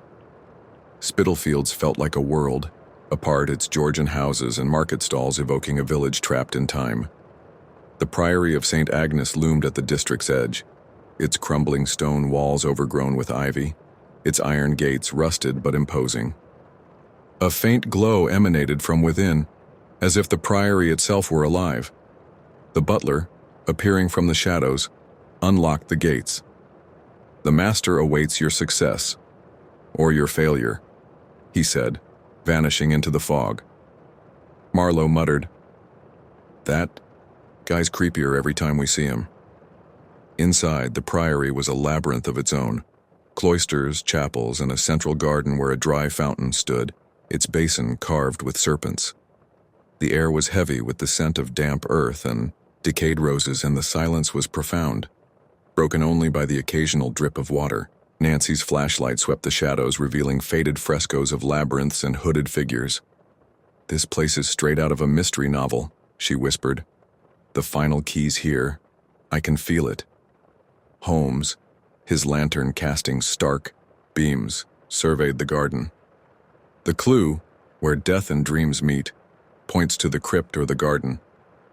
Spitalfields felt like a world, apart, its Georgian houses and market stalls evoking a village trapped in time. The Priory of St. Agnes loomed at the district's edge, its crumbling stone walls overgrown with ivy, its iron gates rusted but imposing. A faint glow emanated from within, as if the priory itself were alive. The butler, appearing from the shadows, unlocked the gates. The master awaits your success, or your failure, he said, vanishing into the fog. Marlowe muttered, That guy's creepier every time we see him. Inside, the priory was a labyrinth of its own. Cloisters, chapels, and a central garden where a dry fountain stood, its basin carved with serpents. The air was heavy with the scent of damp earth and decayed roses, and the silence was profound, broken only by the occasional drip of water. Nancy's flashlight swept the shadows, revealing faded frescoes of labyrinths and hooded figures. This place is straight out of a mystery novel, she whispered. The final key's here. I can feel it. Holmes, his lantern casting stark beams, surveyed the garden. The clue, where death and dreams meet, points to the crypt or the garden.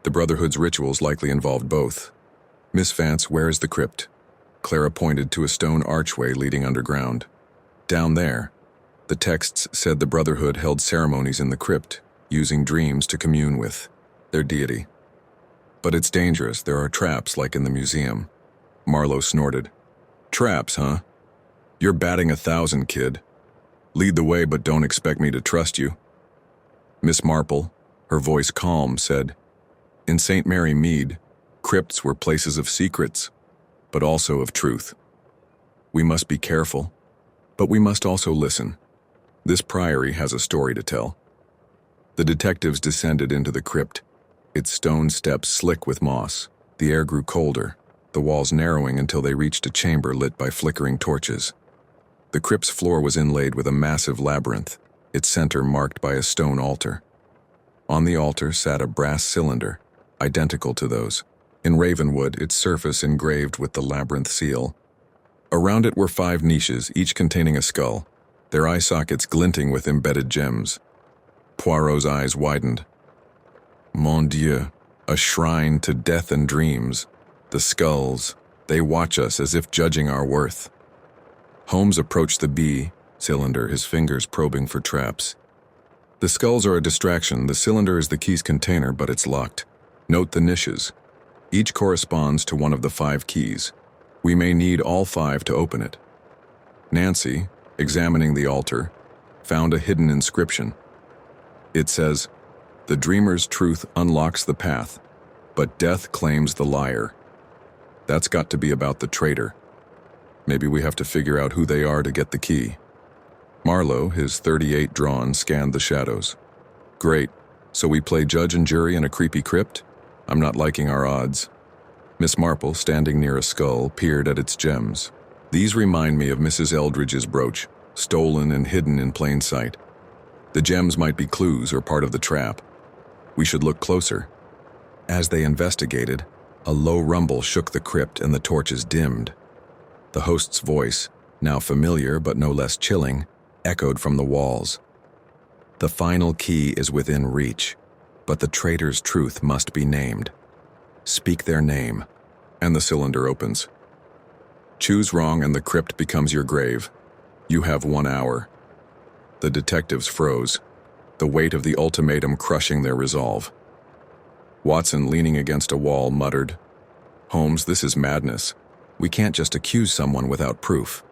The Brotherhood's rituals likely involved both. Miss Vance, where is the crypt? Clara pointed to a stone archway leading underground. Down there. The texts said the Brotherhood held ceremonies in the crypt, using dreams to commune with their deity. But it's dangerous. There are traps like in the museum. Marlowe snorted. Traps, huh? You're batting 1,000, kid. Lead the way, but don't expect me to trust you. Miss Marple, her voice calm, said, In St. Mary Mead, crypts were places of secrets, but also of truth. We must be careful, but we must also listen. This priory has a story to tell. The detectives descended into the crypt, its stone steps slick with moss. The air grew colder, the walls narrowing until they reached a chamber lit by flickering torches. The crypt's floor was inlaid with a massive labyrinth, its center marked by a stone altar. On the altar sat a brass cylinder, identical to those. In ravenwood, its surface engraved with the labyrinth seal. Around it were 5 niches, each containing a skull, their eye sockets glinting with embedded gems. Poirot's eyes widened. Mon Dieu, a shrine to death and dreams. The skulls, they watch us as if judging our worth. Holmes approached the cylinder, his fingers probing for traps. The skulls are a distraction. The cylinder is the key's container, but it's locked. Note the niches. Each corresponds to one of the 5 keys. We may need all 5 to open it. Nancy, examining the altar, found a hidden inscription. It says, "The dreamer's truth unlocks the path, but death claims the liar." That's got to be about the traitor. Maybe we have to figure out who they are to get the key. Marlowe, his .38 drawn, scanned the shadows. Great. So we play judge and jury in a creepy crypt? I'm not liking our odds. Miss Marple, standing near a skull, peered at its gems. These remind me of Mrs. Eldridge's brooch, stolen and hidden in plain sight. The gems might be clues or part of the trap. We should look closer. As they investigated, a low rumble shook the crypt and the torches dimmed. The host's voice, now familiar but no less chilling, echoed from the walls. The final key is within reach, but the traitor's truth must be named. Speak their name, and the cylinder opens. Choose wrong and the crypt becomes your grave. You have 1 hour. The detectives froze, the weight of the ultimatum crushing their resolve. Watson, leaning against a wall, muttered, "Holmes, this is madness. We can't just accuse someone without proof."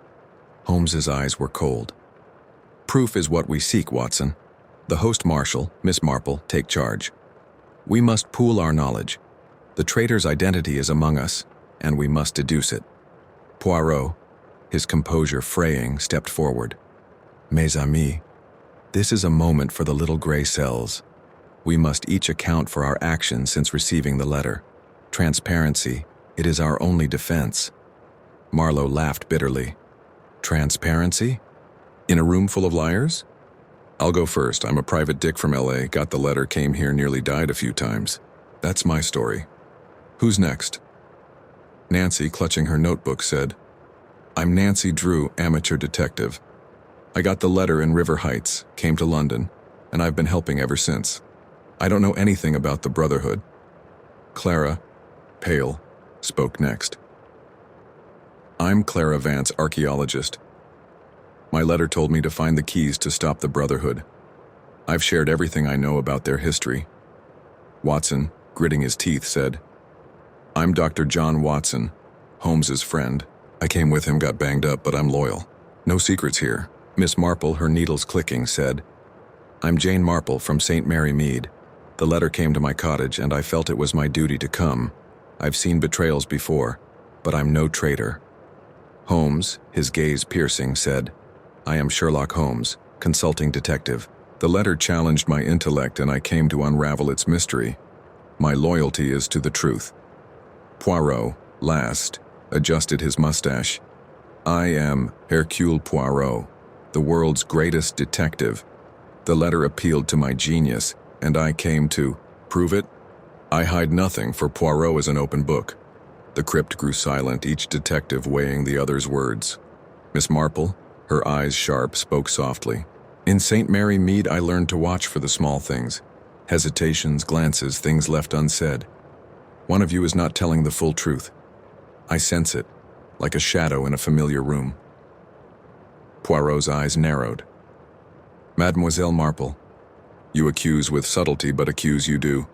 Holmes's eyes were cold. "Proof is what we seek, Watson. The host marshal, Miss Marple, take charge. We must pool our knowledge. The traitor's identity is among us, and we must deduce it." Poirot, his composure fraying, stepped forward. "Mes amis, this is a moment for the little gray cells. We must each account for our actions since receiving the letter. Transparency, it is our only defense." Marlowe laughed bitterly. "Transparency? In a room full of liars? I'll go first. I'm a private dick from LA, got the letter, came here, nearly died a few times. That's my story. Who's next?" Nancy, clutching her notebook, said, "I'm Nancy Drew, amateur detective. I got the letter in River Heights, came to London, and I've been helping ever since. I don't know anything about the Brotherhood." Clara, pale, spoke next. "I'm Clara Vance, archaeologist. My letter told me to find the keys to stop the Brotherhood. I've shared everything I know about their history." Watson, gritting his teeth, said, "I'm Dr. John Watson, Holmes's friend. I came with him, got banged up, but I'm loyal. No secrets here." Miss Marple, her needles clicking, said, "I'm Jane Marple from St. Mary Mead. The letter came to my cottage, and I felt it was my duty to come. I've seen betrayals before, but I'm no traitor." Holmes, his gaze piercing, said, "I am Sherlock Holmes, consulting detective. The letter challenged my intellect, and I came to unravel its mystery. My loyalty is to the truth." Poirot, last, adjusted his mustache. "I am Hercule Poirot, the world's greatest detective. The letter appealed to my genius, and I came to prove it. I hide nothing, for Poirot is an open book." The crypt grew silent, each detective weighing the other's words. Miss Marple, her eyes sharp, spoke softly. "In St. Mary Mead, I learned to watch for the small things. Hesitations, glances, things left unsaid. One of you is not telling the full truth. I sense it, like a shadow in a familiar room." Poirot's eyes narrowed. "Mademoiselle Marple, you accuse with subtlety, but accuse you do.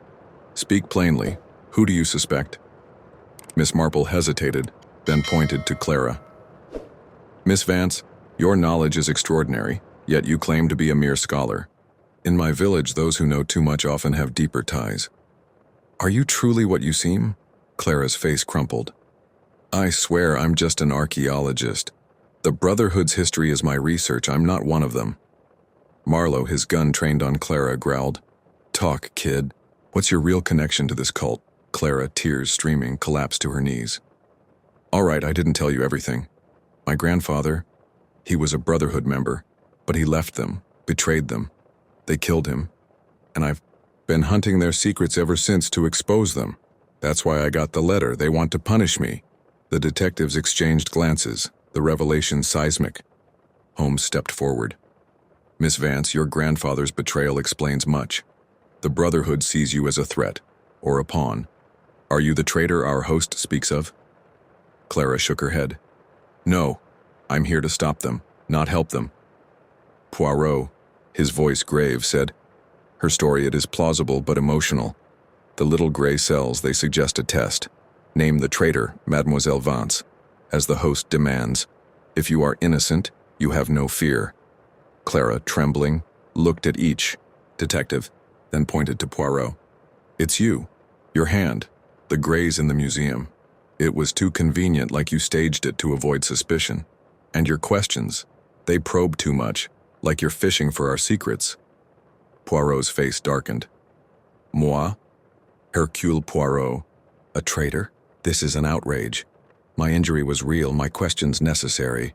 Speak plainly. Who do you suspect?" Miss Marple hesitated, then pointed to Clara. "Miss Vance, your knowledge is extraordinary, yet you claim to be a mere scholar. In my village, those who know too much often have deeper ties. Are you truly what you seem?" Clara's face crumpled. "I swear I'm just an archaeologist. The Brotherhood's history is my research. I'm not one of them." Marlowe, his gun trained on Clara, growled, "Talk, kid. What's your real connection to this cult?" Clara, tears streaming, collapsed to her knees. "All right, I didn't tell you everything. My grandfather, he was a Brotherhood member, but he left them, betrayed them. They killed him, and I've been hunting their secrets ever since to expose them. That's why I got the letter. They want to punish me." The detectives exchanged glances, the revelation seismic. Holmes stepped forward. "Miss Vance, your grandfather's betrayal explains much. The Brotherhood sees you as a threat, or a pawn. Are you the traitor our host speaks of?" Clara shook her head. "No, I'm here to stop them, not help them." Poirot, his voice grave, said, "Her story, it is plausible but emotional. The little gray cells, they suggest a test. Name the traitor, Mademoiselle Vance, as the host demands. If you are innocent, you have no fear." Clara, trembling, looked at each detective, then pointed to Poirot. "It's you. Your hand. The grays in the museum. It was too convenient, like you staged it to avoid suspicion. And your questions, they probe too much, like you're fishing for our secrets." Poirot's face darkened. "Moi? Hercule Poirot? A traitor? This is an outrage. My injury was real, my questions necessary.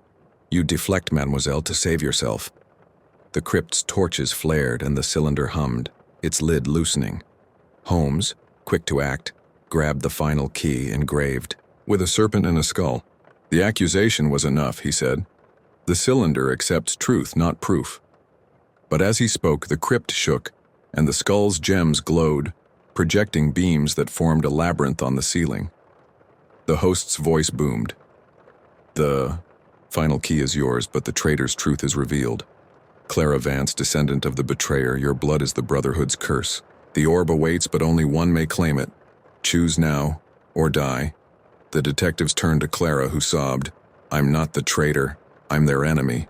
You deflect, mademoiselle, to save yourself." The crypt's torches flared and the cylinder hummed, its lid loosening. Holmes, quick to act, grabbed the final key engraved, "With a serpent and a skull." "The accusation was enough," he said. "The cylinder accepts truth, not proof." But as he spoke, the crypt shook, and the skull's gems glowed, projecting beams that formed a labyrinth on the ceiling. The host's voice boomed. "The final key is yours, but the traitor's truth is revealed. Clara Vance, descendant of the betrayer, your blood is the Brotherhood's curse. The orb awaits, but only one may claim it. Choose now, or die." The detectives turned to Clara, who sobbed, "I'm not the traitor. I'm their enemy."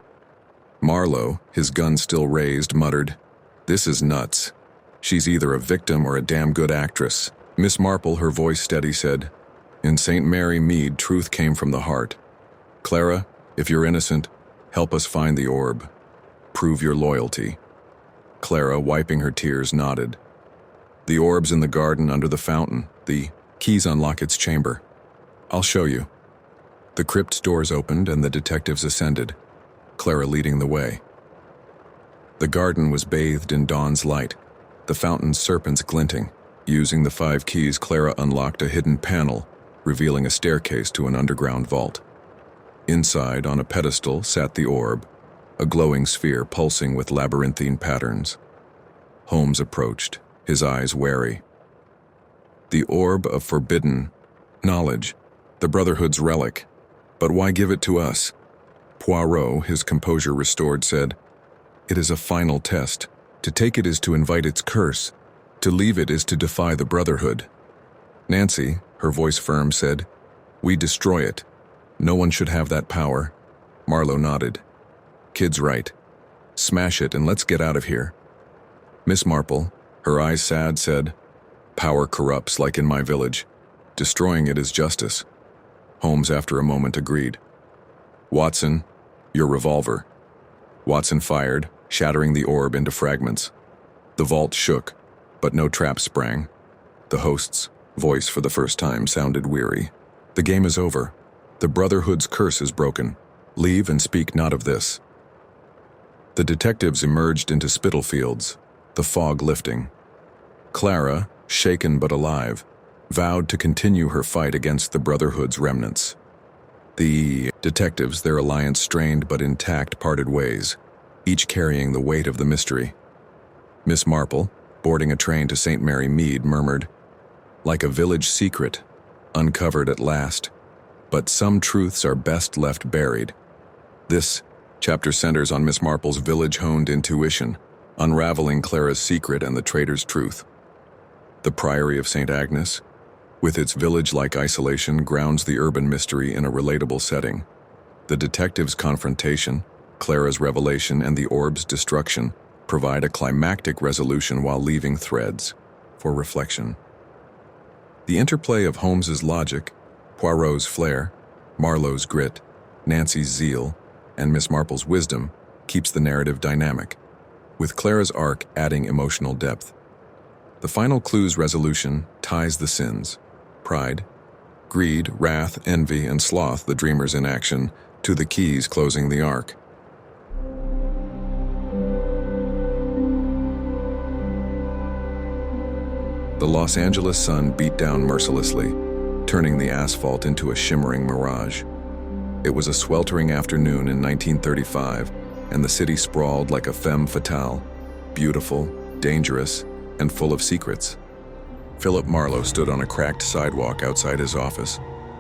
Marlowe, his gun still raised, muttered, "This is nuts. She's either a victim or a damn good actress." Miss Marple, her voice steady, said, "In St. Mary Mead, truth came from the heart. Clara, if you're innocent, help us find the orb. Prove your loyalty." Clara, wiping her tears, nodded. "The orb's in the garden under the fountain. The keys unlock its chamber. I'll show you." The crypt's doors opened and the detectives ascended, Clara leading the way. The garden was bathed in dawn's light, the fountain's serpents glinting. Using the 5 keys, Clara unlocked a hidden panel, revealing a staircase to an underground vault. Inside, on a pedestal, sat the orb, a glowing sphere pulsing with labyrinthine patterns. Holmes approached, his eyes wary. "The orb of forbidden knowledge, the Brotherhood's relic. But why give it to us?" Poirot, his composure restored, said, "It is a final test. To take it is to invite its curse. To leave it is to defy the Brotherhood." Nancy, her voice firm, said, "We destroy it. No one should have that power." Marlowe nodded. "Kid's right. Smash it and let's get out of here." Miss Marple, her eyes sad, said, "Power corrupts, like in my village. Destroying it is justice." Holmes, after a moment, agreed. "Watson, your revolver." Watson fired, shattering the orb into fragments. The vault shook, but no trap sprang. The host's voice for the first time sounded weary. "The game is over. The Brotherhood's curse is broken. Leave and speak not of this." The detectives emerged into Spitalfields, the fog lifting. Clara, shaken but alive, vowed to continue her fight against the Brotherhood's remnants. The detectives, their alliance strained but intact, parted ways, each carrying the weight of the mystery. Miss Marple, boarding a train to St. Mary Mead, murmured, "Like a village secret, uncovered at last, but some truths are best left buried." This chapter centers on Miss Marple's village-honed intuition, unraveling Clara's secret and the traitor's truth. The Priory of St. Agnes, with its village-like isolation, grounds the urban mystery in a relatable setting. The detective's confrontation, Clara's revelation, and the orb's destruction provide a climactic resolution while leaving threads for reflection. The interplay of Holmes's logic, Poirot's flair, Marlowe's grit, Nancy's zeal, and Miss Marple's wisdom keeps the narrative dynamic. with Clara's arc adding emotional depth. The final clue's resolution ties the sins: pride, greed, wrath, envy, and sloth, the dreamers in action, to the keys closing the arc. The Los Angeles sun beat down mercilessly, turning the asphalt into a shimmering mirage. It was a sweltering afternoon in 1935, and the city sprawled like a femme fatale, beautiful, dangerous, and full of secrets. Philip Marlowe stood on a cracked sidewalk outside his office,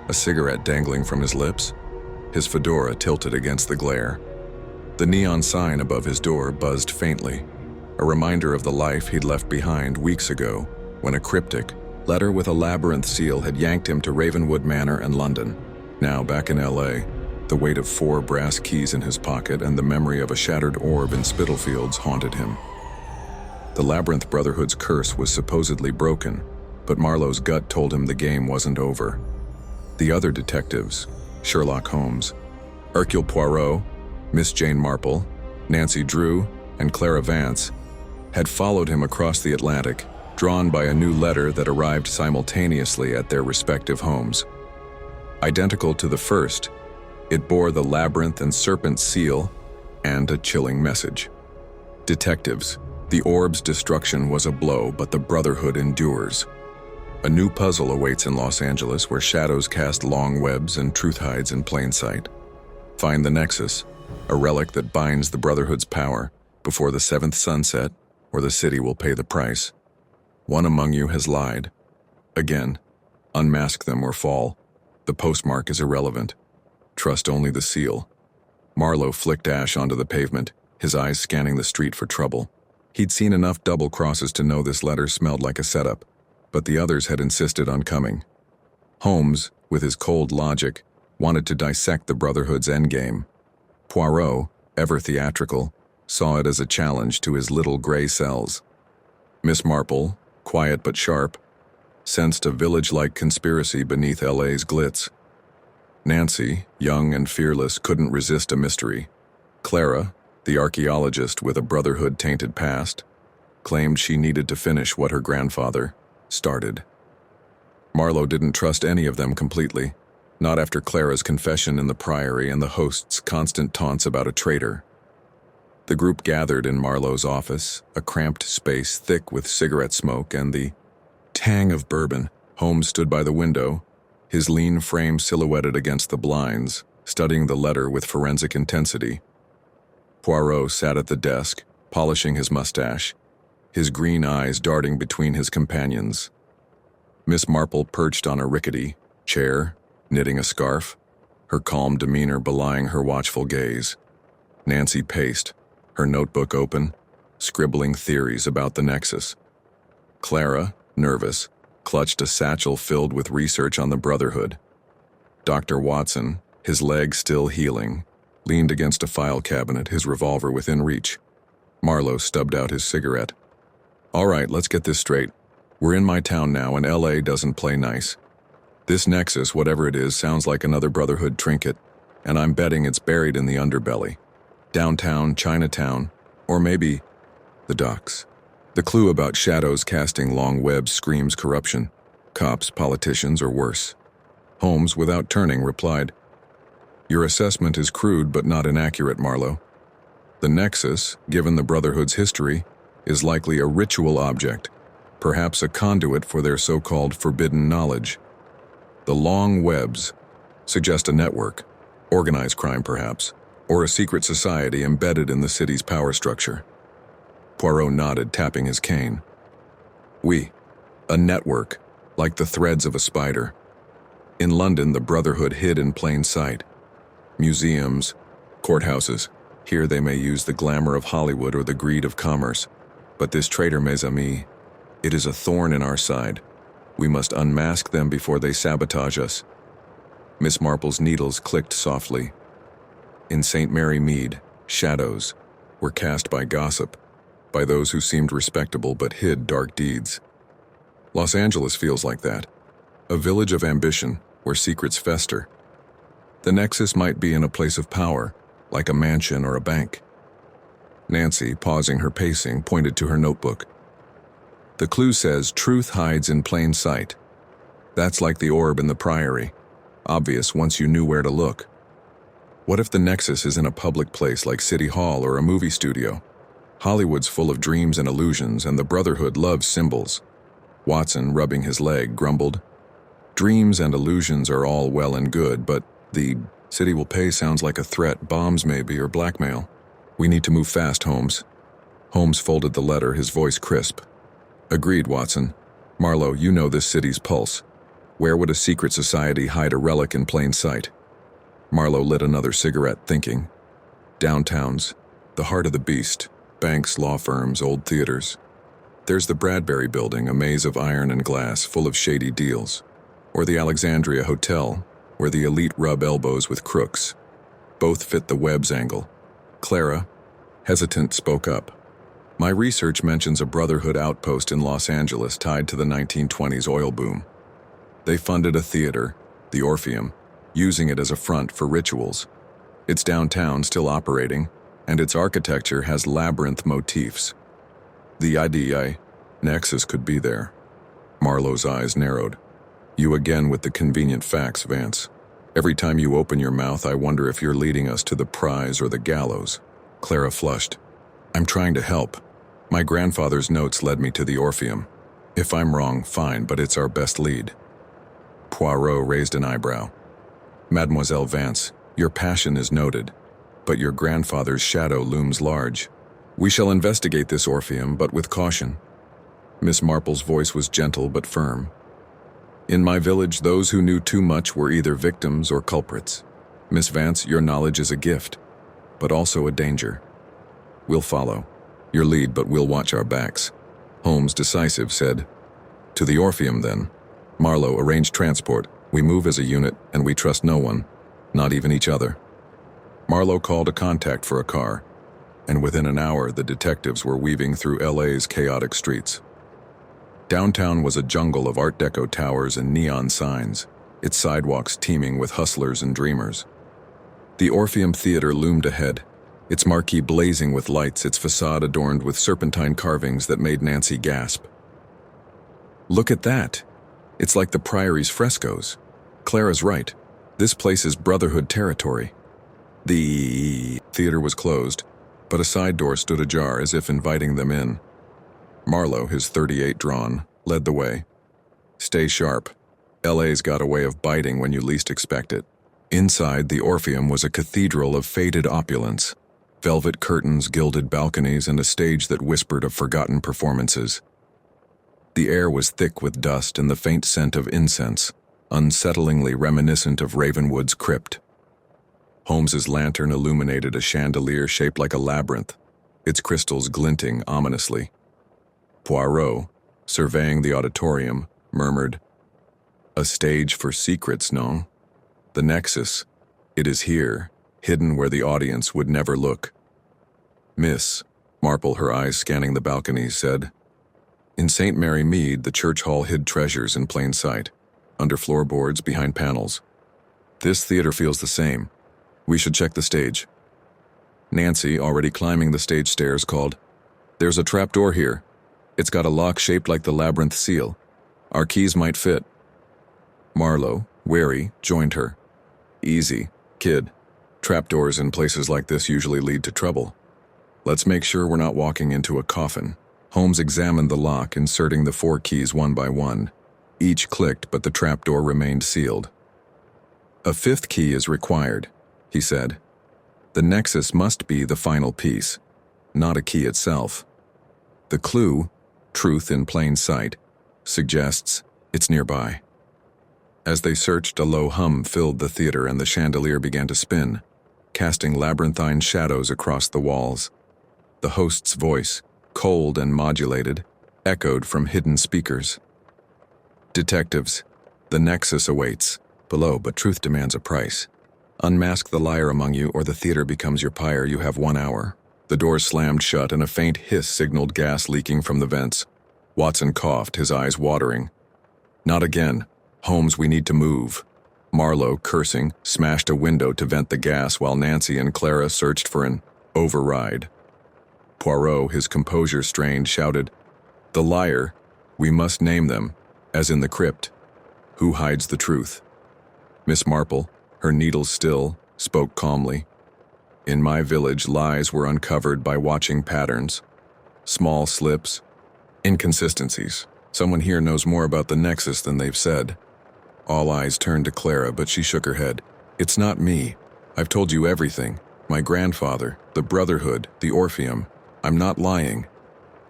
a cigarette dangling from his lips, his fedora tilted against the glare. The neon sign above his door buzzed faintly, a reminder of the life he'd left behind weeks ago, when a cryptic letter with a labyrinth seal had yanked him to Ravenwood Manor and London. Now, back in LA, the weight of 4 brass keys in his pocket and the memory of a shattered orb in Spitalfields haunted him. The Labyrinth Brotherhood's curse was supposedly broken, but Marlowe's gut told him the game wasn't over. The other detectives, Sherlock Holmes, Hercule Poirot, Miss Jane Marple, Nancy Drew, and Clara Vance, had followed him across the Atlantic, drawn by a new letter that arrived simultaneously at their respective homes. Identical to the first, it bore the labyrinth and serpent seal and a chilling message. Detectives, the orb's destruction was a blow, but the Brotherhood endures. A new puzzle awaits in Los Angeles where shadows cast long webs and truth hides in plain sight. Find the Nexus, a relic that binds the Brotherhood's power, before the 7th sunset, or the city will pay the price. One among you has lied. Again, unmask them or fall. The postmark is irrelevant. Trust only the seal. Marlowe flicked ash onto the pavement, his eyes scanning the street for trouble. He'd seen enough double crosses to know this letter smelled like a setup, but the others had insisted on coming. Holmes, with his cold logic, wanted to dissect the Brotherhood's endgame. Poirot, ever theatrical, saw it as a challenge to his little gray cells. Miss Marple, quiet but sharp, sensed a village-like conspiracy beneath LA's glitz. Nancy, young and fearless, couldn't resist a mystery. Clara, the archaeologist with a Brotherhood-tainted past, claimed she needed to finish what her grandfather started. Marlowe didn't trust any of them completely, not after Clara's confession in the Priory and the host's constant taunts about a traitor. The group gathered in Marlowe's office, a cramped space thick with cigarette smoke and the tang of bourbon. Holmes stood by the window, his lean frame silhouetted against the blinds, studying the letter with forensic intensity. Poirot sat at the desk, polishing his mustache, his green eyes darting between his companions. Miss Marple perched on a rickety chair, knitting a scarf, her calm demeanor belying her watchful gaze. Nancy paced, her notebook open, scribbling theories about the Nexus. Clara, nervous, clutched a satchel filled with research on the Brotherhood. Dr. Watson, his leg still healing, leaned against a file cabinet, his revolver within reach. Marlowe stubbed out his cigarette. "All right, let's get this straight. We're in my town now, and LA doesn't play nice. This Nexus, whatever it is, sounds like another Brotherhood trinket, and I'm betting it's buried in the underbelly. Downtown, Chinatown, or maybe the docks. The clue about shadows casting long webs screams corruption. Cops, politicians, or worse." Holmes, without turning, replied, "Your assessment is crude but not inaccurate, Marlowe. The Nexus, given the Brotherhood's history, is likely a ritual object, perhaps a conduit for their so-called forbidden knowledge. The long webs suggest a network, organized crime perhaps, or a secret society embedded in the city's power structure." Poirot nodded, tapping his cane. "Oui, a network, like the threads of a spider. In London, the Brotherhood hid in plain sight. Museums, courthouses, here they may use the glamour of Hollywood or the greed of commerce. But this traitor, mes amis, it is a thorn in our side. We must unmask them before they sabotage us." Miss Marple's needles clicked softly. In St. Mary Mead, shadows were cast by gossip, by those who seemed respectable but hid dark deeds. Los Angeles feels like that, a village of ambition where secrets fester. The Nexus might be in a place of power, like a mansion or a bank. Nancy, pausing her pacing, pointed to her notebook. The clue says, "Truth hides in plain sight." That's like the orb in the Priory. Obvious once you knew where to look. What if the nexus is in a public place like City Hall or a movie studio? Hollywood's full of dreams and illusions, and the Brotherhood loves symbols. Watson, rubbing his leg, grumbled, "Dreams and illusions are all well and good, but the city will pay sounds like a threat, bombs maybe, or blackmail. We need to move fast, Holmes." Holmes folded the letter, his voice crisp. "Agreed, Watson. Marlowe, you know this city's pulse. Where would a secret society hide a relic in plain sight?" Marlowe lit another cigarette, thinking. Downtowns, the heart of the beast, banks, law firms, old theaters. There's the Bradbury Building, a maze of iron and glass full of shady deals. Or the Alexandria Hotel, where the elite rub elbows with crooks. Both fit the Webb's angle. Clara, hesitant, spoke up. "My research mentions a Brotherhood outpost in Los Angeles tied to the 1920s oil boom. They funded a theater, the Orpheum, using it as a front for rituals. It's downtown, still operating, and its architecture has labyrinth motifs. The idea, nexus could be there." Marlowe's eyes narrowed. "You again with the convenient facts, Vance. Every time you open your mouth, I wonder if you're leading us to the prize or the gallows." Clara flushed. "I'm trying to help. My grandfather's notes led me to the Orpheum. If I'm wrong, fine, but it's our best lead." Poirot raised an eyebrow. "Mademoiselle Vance, your passion is noted, but your grandfather's shadow looms large. We shall investigate this Orpheum, but with caution." Miss Marple's voice was gentle but firm. "In my village, those who knew too much were either victims or culprits. Miss Vance, your knowledge is a gift, but also a danger. We'll follow your lead, but we'll watch our backs." Holmes, decisive, said, "To the Orpheum, then. Marlowe, arrange transport. We move as a unit, and we trust no one, not even each other." Marlowe called a contact for a car, and within an hour the detectives were weaving through LA's chaotic streets. Downtown was a jungle of Art Deco towers and neon signs, its sidewalks teeming with hustlers and dreamers. The Orpheum Theater loomed ahead, its marquee blazing with lights, its facade adorned with serpentine carvings that made Nancy gasp. "Look at that! It's like the Priory's frescoes. Clara's right. This place is Brotherhood territory." The theater was closed, but a side door stood ajar as if inviting them in. Marlowe, his .38 drawn, led the way. "Stay sharp. LA's got a way of biting when you least expect it." Inside, the Orpheum was a cathedral of faded opulence. Velvet curtains, gilded balconies, and a stage that whispered of forgotten performances. The air was thick with dust and the faint scent of incense, unsettlingly reminiscent of Ravenwood's crypt. Holmes's lantern illuminated a chandelier shaped like a labyrinth, its crystals glinting ominously. Poirot, surveying the auditorium, murmured, "A stage for secrets, no? The nexus. It is here, hidden where the audience would never look." Miss Marple, her eyes scanning the balconies, said, "In St. Mary Mead, the church hall hid treasures in plain sight, under floorboards, behind panels. This theater feels the same. We should check the stage." Nancy, already climbing the stage stairs, called, "There's a trapdoor here. It's got a lock shaped like the labyrinth seal. Our keys might fit." Marlowe, wary, joined her. "Easy, kid. Trapdoors in places like this usually lead to trouble. Let's make sure we're not walking into a coffin." Holmes examined the lock, inserting the 4 keys one by one. Each clicked, but the trapdoor remained sealed. "A 5th key is required," he said. "The nexus must be the final piece, not a key itself. The clue, truth in plain sight, suggests it's nearby." As they searched, a low hum filled the theater and the chandelier began to spin, casting labyrinthine shadows across the walls. The host's voice, cold and modulated, echoed from hidden speakers. "Detectives, the nexus awaits below, but truth demands a price. Unmask the liar among you, or the theater becomes your pyre. You have 1 hour." The door slammed shut, and a faint hiss signaled gas leaking from the vents. Watson coughed, his eyes watering. "Not again. Holmes, we need to move." Marlowe, cursing, smashed a window to vent the gas while Nancy and Clara searched for an override. Poirot, his composure strained, shouted, "The liar! We must name them, as in the crypt. Who hides the truth?" Miss Marple, her needles still, spoke calmly. "In my village, lies were uncovered by watching patterns. Small slips, inconsistencies. Someone here knows more about the nexus than they've said." All eyes turned to Clara, but she shook her head. "It's not me. I've told you everything. My grandfather, the Brotherhood, the Orpheum. I'm not lying."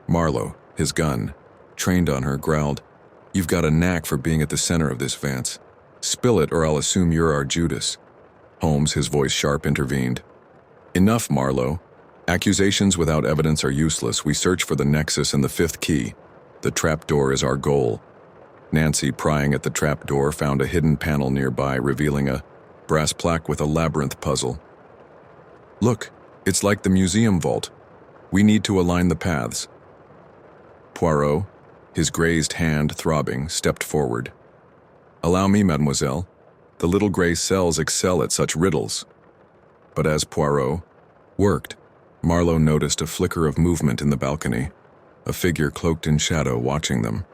Marlowe, his gun, trained on her, growled, "You've got a knack for being at the center of this, Vance. Spill it or I'll assume you're our Judas." Holmes, his voice sharp, intervened. "Enough, Marlowe. Accusations without evidence are useless. We search for the nexus and the fifth key. The trapdoor is our goal." Nancy, prying at the trapdoor, found a hidden panel nearby, revealing a brass plaque with a labyrinth puzzle. "Look, it's like the museum vault. We need to align the paths." Poirot, his grazed hand throbbing, stepped forward. "Allow me, mademoiselle. The little gray cells excel at such riddles." But as Poirot worked, Marlowe noticed a flicker of movement in the balcony, a figure cloaked in shadow watching them.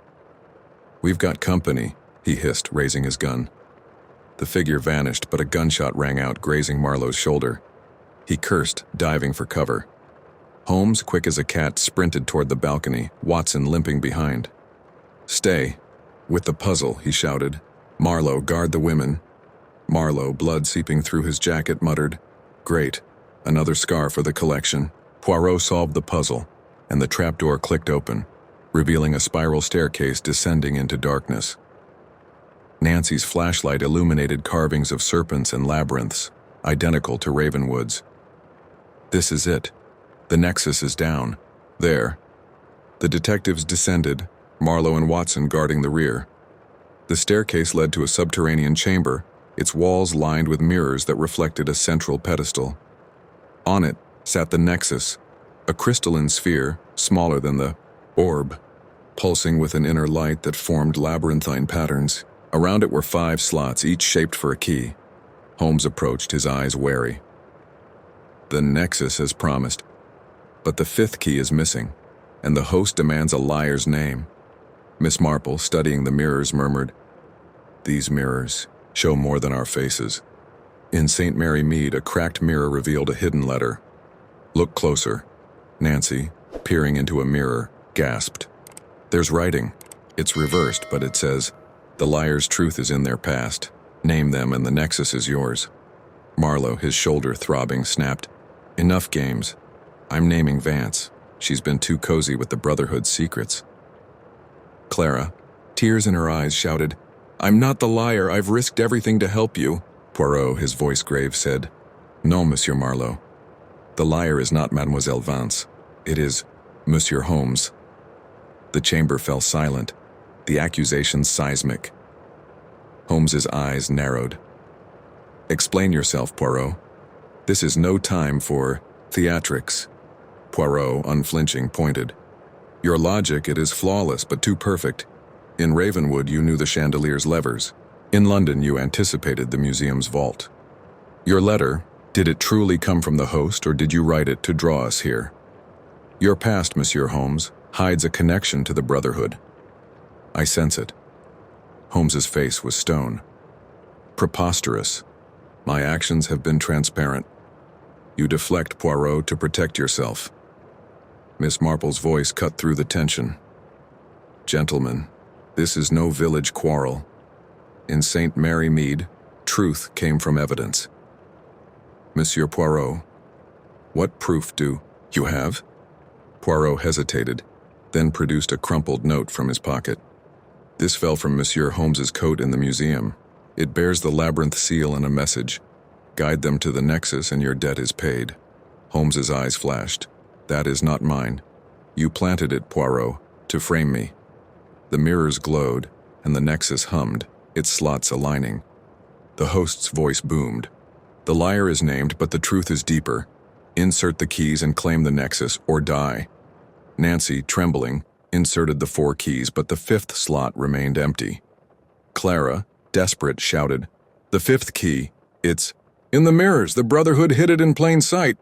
"We've got company," he hissed, raising his gun. The figure vanished, but a gunshot rang out, grazing Marlowe's shoulder. He cursed, diving for cover. Holmes, quick as a cat, sprinted toward the balcony, Watson limping behind. "Stay. With the puzzle," he shouted. "Marlowe, guard the women." Marlowe, blood seeping through his jacket, muttered, "Great. Another scar for the collection." Poirot solved the puzzle, and the trapdoor clicked open, revealing a spiral staircase descending into darkness. Nancy's flashlight illuminated carvings of serpents and labyrinths, identical to Ravenwood's. "This is it. The nexus is down. There." The detectives descended, Marlowe and Watson guarding the rear. The staircase led to a subterranean chamber, its walls lined with mirrors that reflected a central pedestal. On it sat the nexus, a crystalline sphere, smaller than the orb, pulsing with an inner light that formed labyrinthine patterns. Around it were 5 slots, each shaped for a key. Holmes approached, his eyes wary. "The nexus as promised, but the 5th key is missing, and the host demands a liar's name." Miss Marple, studying the mirrors, murmured, "These mirrors show more than our faces." In St. Mary Mead, a cracked mirror revealed a hidden letter. "Look closer." Nancy, peering into a mirror, gasped. "There's writing. It's reversed, but it says, 'The liar's truth is in their past. Name them and the nexus is yours.'" Marlowe, his shoulder throbbing, snapped, "Enough games. I'm naming Vance. She's been too cozy with the Brotherhood's secrets." Clara, tears in her eyes, shouted, "I'm not the liar. I've risked everything to help you." Poirot, his voice grave, said, "No, Monsieur Marlowe. The liar is not Mademoiselle Vance. It is Monsieur Holmes." The chamber fell silent, the accusations seismic. Holmes's eyes narrowed. "Explain yourself, Poirot. This is no time for theatrics." Poirot, unflinching, pointed. "Your logic, it is flawless, but too perfect. In Ravenwood, you knew the chandelier's levers. In London, you anticipated the museum's vault. Your letter, did it truly come from the host, or did you write it to draw us here? Your past, Monsieur Holmes, hides a connection to the Brotherhood. I sense it." Holmes's face was stone. "Preposterous. My actions have been transparent. You deflect, Poirot, to protect yourself." Miss Marple's voice cut through the tension. "Gentlemen, this is no village quarrel. In St. Mary Mead, truth came from evidence. Monsieur Poirot, what proof do you have?" Poirot hesitated, then produced a crumpled note from his pocket. "This fell from Monsieur Holmes's coat in the museum. It bears the labyrinth seal and a message. Guide them to the nexus and your debt is paid." Holmes's eyes flashed. "That is not mine. You planted it, Poirot, to frame me." The mirrors glowed, and the nexus hummed, its slots aligning. The host's voice boomed. "The liar is named, but the truth is deeper. Insert the keys and claim the nexus, or die." Nancy, trembling, inserted the 4 keys, but the 5th slot remained empty. Clara, desperate, shouted, "The 5th key! It's in the mirrors! The Brotherhood hid it in plain sight!"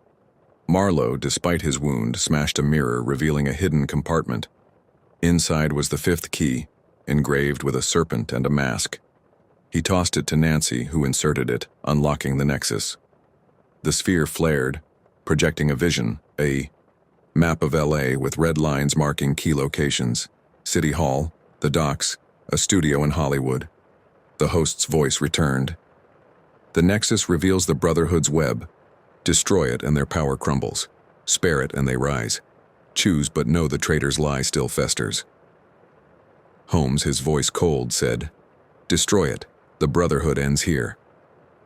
Marlowe, despite his wound, smashed a mirror, revealing a hidden compartment. Inside was the fifth key, engraved with a serpent and a mask. He tossed it to Nancy, who inserted it, unlocking the nexus. The sphere flared, projecting a vision, a map of LA with red lines marking key locations: City Hall, the docks, a studio in Hollywood. The host's voice returned. The nexus reveals the Brotherhood's web. Destroy it and their power crumbles. Spare it and they rise. Choose but know the traitor's lie still festers. Holmes, his voice cold, said, "Destroy it. The Brotherhood ends here."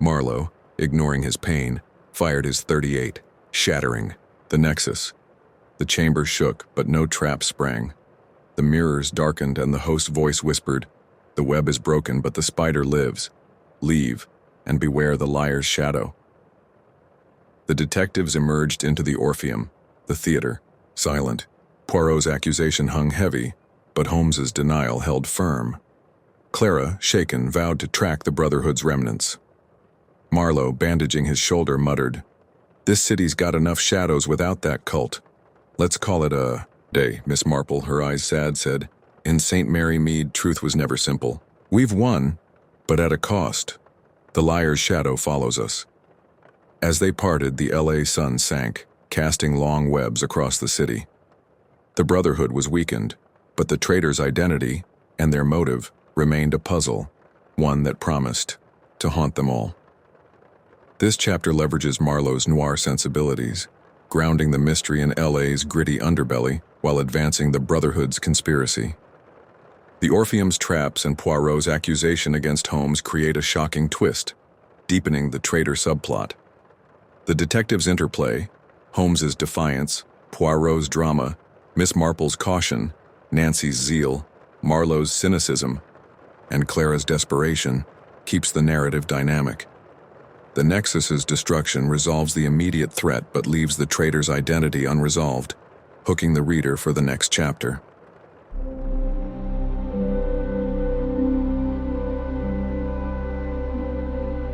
Marlowe, ignoring his pain, fired his .38, shattering the nexus. The chamber shook, but no trap sprang. The mirrors darkened and the host's voice whispered, "The web is broken, but the spider lives. Leave, and beware the liar's shadow." The detectives emerged into the Orpheum, the theater, silent. Poirot's accusation hung heavy, but Holmes's denial held firm. Clara, shaken, vowed to track the Brotherhood's remnants. Marlowe, bandaging his shoulder, muttered, "This city's got enough shadows without that cult. Let's call it a day." Miss Marple, her eyes sad, said, "In St. Mary Mead, truth was never simple. We've won, but at a cost. The liar's shadow follows us." As they parted, the LA sun sank, casting long webs across the city. The Brotherhood was weakened, but the traitors' identity and their motive remained a puzzle, one that promised to haunt them all. This chapter leverages Marlowe's noir sensibilities, grounding the mystery in LA's gritty underbelly while advancing the Brotherhood's conspiracy. The Orpheum's traps and Poirot's accusation against Holmes create a shocking twist, deepening the traitor subplot. The detectives' interplay, Holmes's defiance, Poirot's drama, Miss Marple's caution, Nancy's zeal, Marlowe's cynicism, and Clara's desperation, keeps the narrative dynamic. The Nexus's destruction resolves the immediate threat but leaves the traitor's identity unresolved, hooking the reader for the next chapter.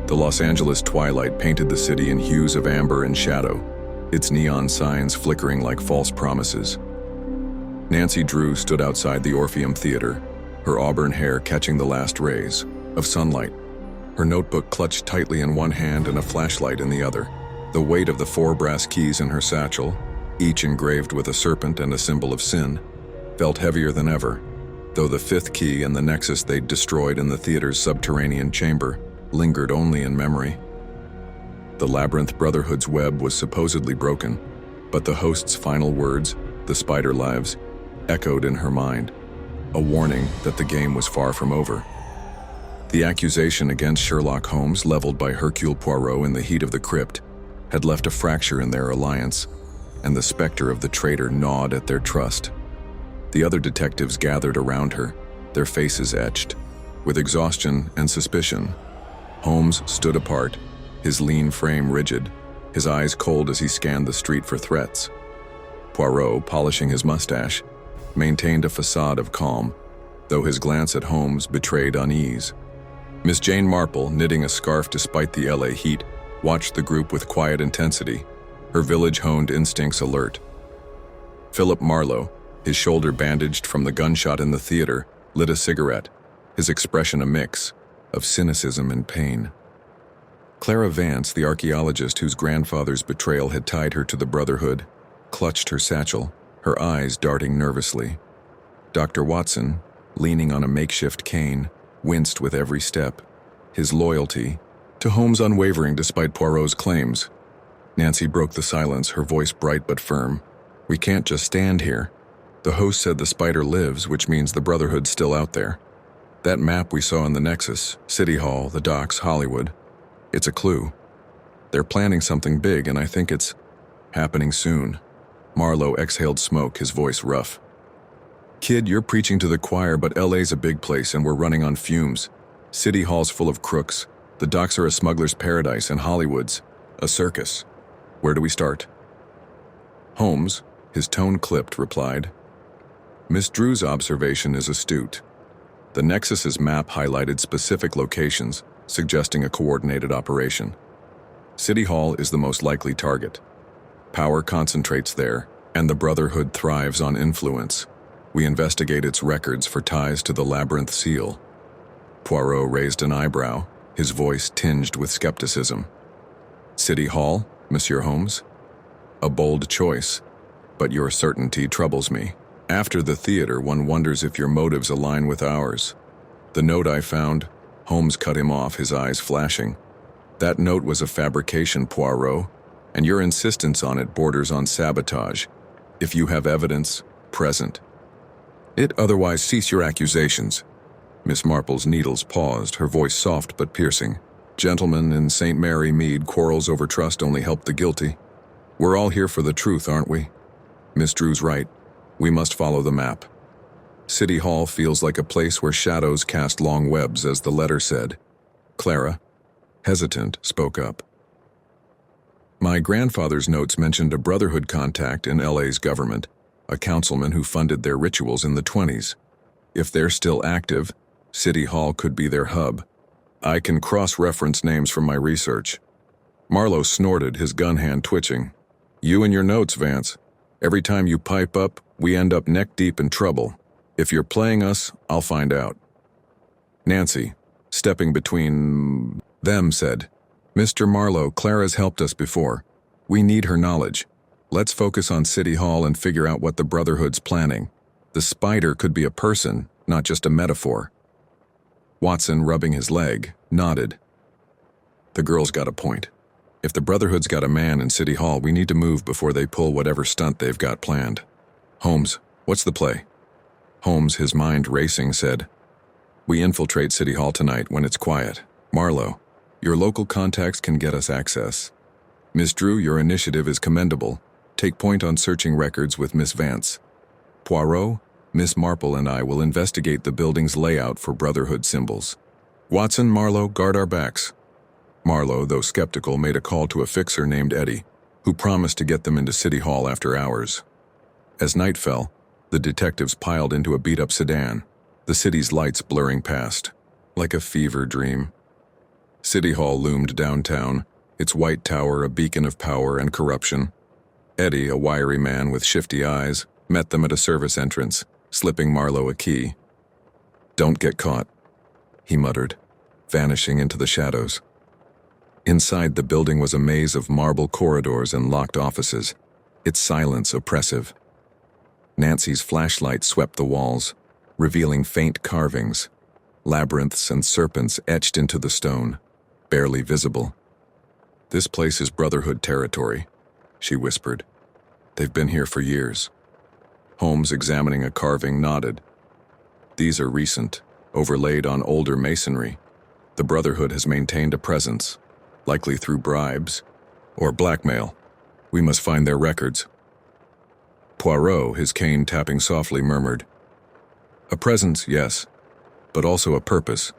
The Los Angeles twilight painted the city in hues of amber and shadow, its neon signs flickering like false promises. Nancy Drew stood outside the Orpheum Theater, her auburn hair catching the last rays of sunlight, her notebook clutched tightly in one hand and a flashlight in the other. The weight of the 4 brass keys in her satchel, each engraved with a serpent and a symbol of sin, felt heavier than ever, though the 5th key and the nexus they'd destroyed in the theater's subterranean chamber lingered only in memory. The Labyrinth Brotherhood's web was supposedly broken, but the host's final words, "the spider lives," echoed in her mind, a warning that the game was far from over. The accusation against Sherlock Holmes, leveled by Hercule Poirot in the heat of the crypt, had left a fracture in their alliance, and the specter of the traitor gnawed at their trust. The other detectives gathered around her, their faces etched with exhaustion and suspicion. Holmes stood apart, his lean frame rigid, his eyes cold as he scanned the street for threats. Poirot, polishing his mustache, maintained a facade of calm, though his glance at Holmes betrayed unease. Miss Jane Marple, knitting a scarf despite the LA heat, watched the group with quiet intensity, her village-honed instincts alert. Philip Marlowe, his shoulder bandaged from the gunshot in the theater, lit a cigarette, his expression a mix of cynicism and pain. Clara Vance, the archaeologist whose grandfather's betrayal had tied her to the Brotherhood, clutched her satchel, her eyes darting nervously. Dr. Watson, leaning on a makeshift cane, winced with every step, his loyalty to Holmes unwavering despite Poirot's claims. Nancy broke the silence, her voice bright but firm. "We can't just stand here. The host said the spider lives, which means the Brotherhood's still out there. That map we saw in the Nexus, City Hall, the docks, Hollywood, it's a clue. They're planning something big, and I think it's happening soon." Marlowe exhaled smoke, his voice rough. "Kid, you're preaching to the choir, but LA's a big place and we're running on fumes. City Hall's full of crooks, the docks are a smuggler's paradise, and Hollywood's a circus. Where do we start?" Holmes, his tone clipped, replied, "Miss Drew's observation is astute. The Nexus's map highlighted specific locations, suggesting a coordinated operation. City Hall is the most likely target. Power concentrates there, and the Brotherhood thrives on influence. We investigate its records for ties to the Labyrinth Seal. Poirot raised an eyebrow, his voice tinged with skepticism. City Hall, Monsieur Holmes? A bold choice, but your certainty troubles me. After the theater, one wonders if your motives align with ours. The note I found, Holmes cut him off, his eyes flashing. That note was a fabrication, Poirot, and your insistence on it borders on sabotage. If you have evidence, present it, otherwise cease your accusations. Miss Marple's needles paused, her voice soft but piercing. Gentlemen in St. Mary Mead, quarrels over trust only help the guilty. We're all here for the truth, aren't we? Miss Drew's right. We must follow the map. City Hall feels like a place where shadows cast long webs, as the letter said. Clara, hesitant, spoke up. My grandfather's notes mentioned a Brotherhood contact in LA's government, a councilman who funded their rituals in the 20s. If they're still active, City Hall could be their hub. I can cross-reference names from my research. Marlowe snorted, his gun hand twitching. You and your notes, Vance. Every time you pipe up, we end up neck-deep in trouble. If you're playing us, I'll find out. Nancy, stepping between them, said, Mr. Marlowe, Clara's helped us before. We need her knowledge. Let's focus on City Hall and figure out what the Brotherhood's planning. The spider could be a person, not just a metaphor. Watson, rubbing his leg, nodded. The girl's got a point. If the Brotherhood's got a man in City Hall, we need to move before they pull whatever stunt they've got planned. Holmes, what's the play? Holmes, his mind racing, said, We infiltrate City Hall tonight when it's quiet. Marlowe, your local contacts can get us access. Miss Drew, your initiative is commendable. Take point on searching records with Miss Vance. Poirot, Miss Marple and I will investigate the building's layout for Brotherhood symbols. Watson, Marlowe, guard our backs. Marlowe, though skeptical, made a call to a fixer named Eddie, who promised to get them into City Hall after hours. As night fell, the detectives piled into a beat-up sedan, the city's lights blurring past, like a fever dream. City Hall loomed downtown, its white tower a beacon of power and corruption. Eddie, a wiry man with shifty eyes, met them at a service entrance, slipping Marlowe a key. Don't get caught, he muttered, vanishing into the shadows. Inside the building was a maze of marble corridors and locked offices, its silence oppressive. Nancy's flashlight swept the walls, revealing faint carvings, labyrinths and serpents etched into the stone, barely visible. This place is Brotherhood territory, she whispered. They've been here for years. Holmes, examining a carving, nodded. These are recent, overlaid on older masonry. The Brotherhood has maintained a presence, likely through bribes or blackmail. We must find their records. Poirot, his cane tapping softly, murmured, A presence, yes, but also a purpose.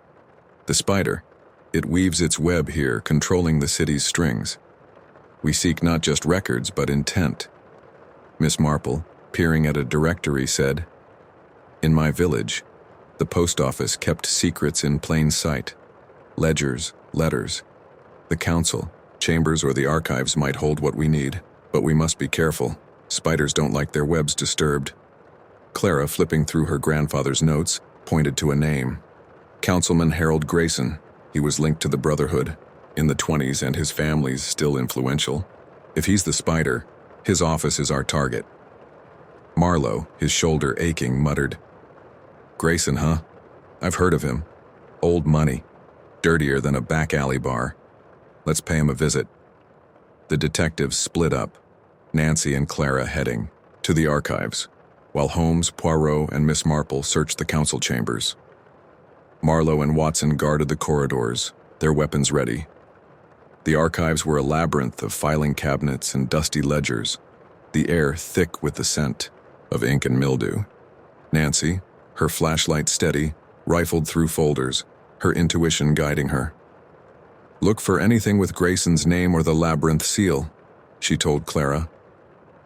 The spider, it weaves its web here, controlling the city's strings. We seek not just records, but intent. Miss Marple, peering at a directory, said, In my village, the post office kept secrets in plain sight. Ledgers, letters. The council, chambers, or the archives might hold what we need, but we must be careful. Spiders don't like their webs disturbed. Clara, flipping through her grandfather's notes, pointed to a name. Councilman Harold Grayson. He was linked to the Brotherhood, in the 20s, and his family's still influential. If he's the spider, his office is our target. Marlowe, his shoulder aching, muttered, Grayson, huh? I've heard of him. Old money. Dirtier than a back alley bar. Let's pay him a visit. The detectives split up, Nancy and Clara heading to the archives, while Holmes, Poirot, and Miss Marple searched the council chambers. Marlowe and Watson guarded the corridors, their weapons ready. The archives were a labyrinth of filing cabinets and dusty ledgers, the air thick with the scent of ink and mildew. Nancy, her flashlight steady, rifled through folders, her intuition guiding her. Look for anything with Grayson's name or the labyrinth seal, she told Clara.